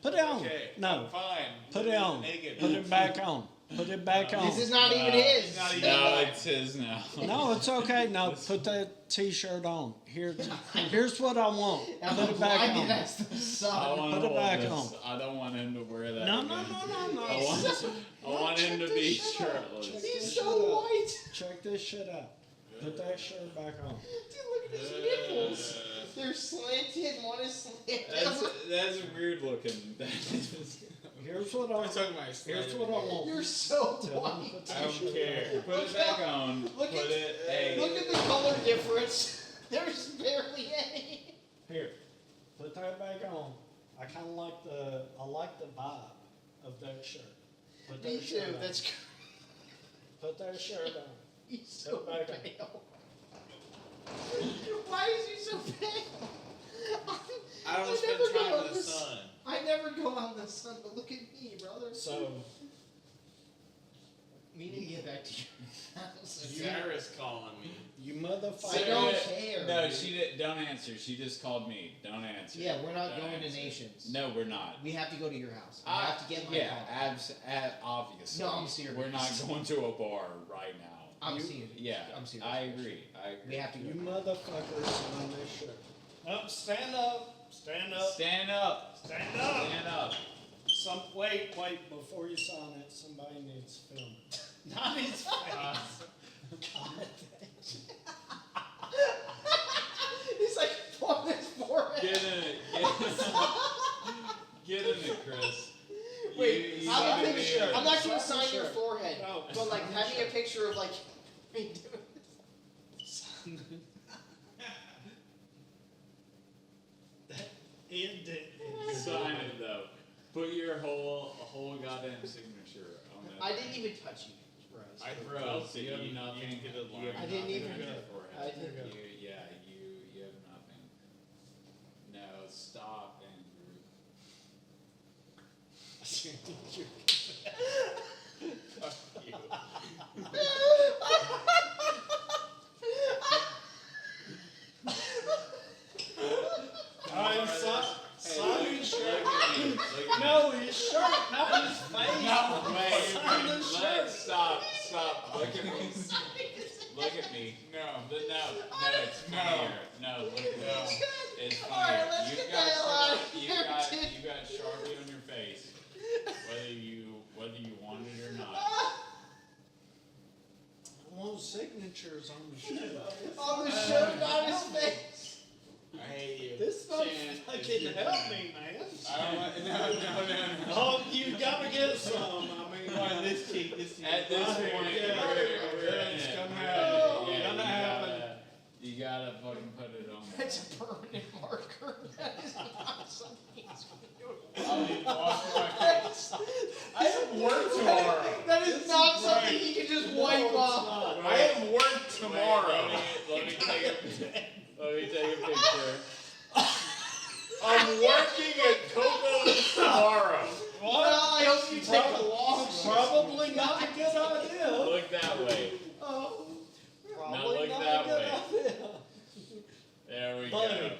put it on.
Okay,
No,
fine.
put it on,
Naked.
put it back on, put it back on.
This is not even his.
No, it's his now.
No, it's okay. No, put that T-shirt on. Here's what I want. Put it back on.
That's the
I
sun.
want
Put
to
it back
this.
on.
I don't want him to wear that.
No,
again.
no.
I want him to be shirtless.
He's so white.
Check this shit out. Put that shirt back on.
Dude, look at his nipples. They're slanted. One is slanted.
That's weird looking.
Here's what I
talking about his
Here's what I want.
You're so
Tell him
white.
to put
I
that
don't
shirt
care.
back
Put it back on.
Look
Put
at-
it. Hey.
Look at the color difference. There's barely any.
on. Here, put that back on. I kind of like the vibe of that shirt. Put
Me
that
too.
shirt on.
That's
Put that shirt on.
he's so
Put it back on.
pale. Why is he so pale?
I don't
I
spend
never go
time
out
in the sun.
I never go out in the sun, but look at me, brother.
So,
We need to get back to your house.
Sarah's calling me.
you motherfucker.
I don't care.
No,
dude.
she did. Don't answer. She just called me. Don't answer.
Yeah, we're not
Don't
going to
answer.
Nations.
No, we're not.
We have to go to your house. I have to get my
Yeah,
call.
obviously.
No, I'm serious.
We're not going to a bar right now.
I'm serious.
Yeah,
I'm serious.
I agree.
We have to go.
You motherfuckers on this shirt. Up, stand up. Stand up.
Stand up.
Stand up.
Stand up.
Wait, before you sign it, somebody needs to film it. Not his face. God.
He's like on his forehead.
Get in it. Get in it, Chris.
Wait,
You
I'm
gotta
not
be
gonna-
in it.
I'm not gonna
Sign the
sign your
shirt.
forehead,
No,
but like
sign the
having a
shirt.
picture of like me doing
Sign it though. Put your whole goddamn signature on that.
I didn't even touch you, Rose.
Bro,
So
you have
you
nothing.
get a line.
You have
I didn't
nothing
even
on
do
your
it.
forehead.
I didn't.
You have nothing. No, stop, Andrew.
Alright, sign his shirt.
Look at me.
No, his shirt, not his face.
No, wait.
Sign the shirt.
Stop. Look at me. Look at me. No, it's funnier. No, look at me. It's
All right,
funnier.
let's
You
get
got
the hell out of
you
here,
got
dude.
you got Sharpie on your face, whether you want it or not.
I want signatures on the shirt.
On the shirt, not his face.
I hate you.
This don't
Chan,
fucking help me, man.
I don't want, no.
Oh, you gotta get some. I mean,
Come on, this cheek.
At this
Right,
point,
yeah.
we're in
It's
it.
gonna
We're
happen.
in it.
Gonna happen.
You gotta fucking put it on.
That's a permanent marker. That is not something he's
I'll be washing my face.
I have work tomorrow.
That is not something he can just wipe off.
I have work tomorrow.
Let me take a picture.
I'm working at Coco's tomorrow.
Well, I hope you take a long
Probably not a good idea.
Look that way.
Oh,
Now
probably
look
not
that
a good
way.
idea.
There we
Buddy,
go.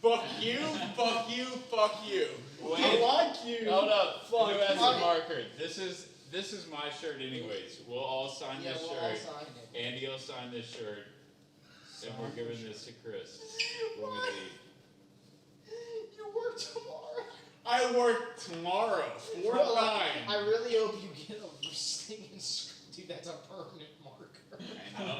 Fuck you, fuck you, fuck you.
Wait,
I like you.
hold up.
Fuck
Who has
you.
a marker? This is my shirt anyways. We'll all sign this
we'll
shirt.
all sign it.
Andy will sign this shirt. And we're giving this to Chris when we leave.
You work tomorrow.
I work tomorrow. 4 to 9.
I really hope you get a stinging dude. That's a permanent marker.
I know.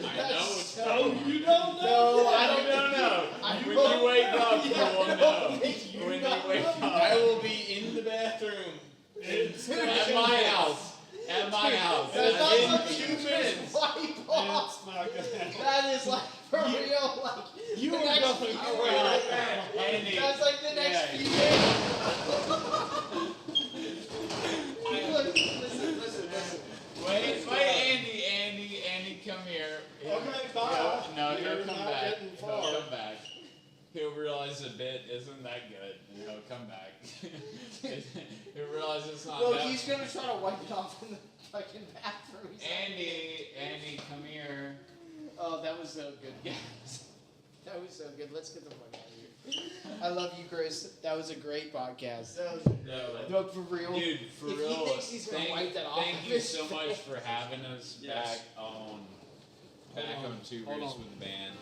I know what's
No,
coming.
you don't know.
No, I don't
know.
I
When
hope-
you wake up, you
Yeah,
will
no,
know.
you
When
don't
you wake
know.
up.
I will be in the bathroom.
At my house. At my house.
That's not
In
something
2
you just
minutes.
wipe off.
It's not gonna happen.
That is like for real. Like
You
the
are
next
nothing
few
to
days.
Andy.
That's like the next
Yeah.
few days. Listen.
Wait, Andy, come here.
Okay, bye.
No, he'll
You're
come
not
back.
getting far.
He'll come back. He'll realize the bit isn't that good, and he'll come back. He'll realize it's not
Look,
that.
he's gonna try to wipe it off in the fucking bathroom.
Andy, come here.
Oh, that was so good, guys. That was so good. Let's get the fuck out of here. I love you, Chris. That was a great podcast. No, for real.
Dude, for
if
real.
he thinks he's gonna wipe that off,
Thank
of
you
his
so much
face.
for having us
Yes.
back on
Hold on.
Two
Hold
Roots
on.
with the band.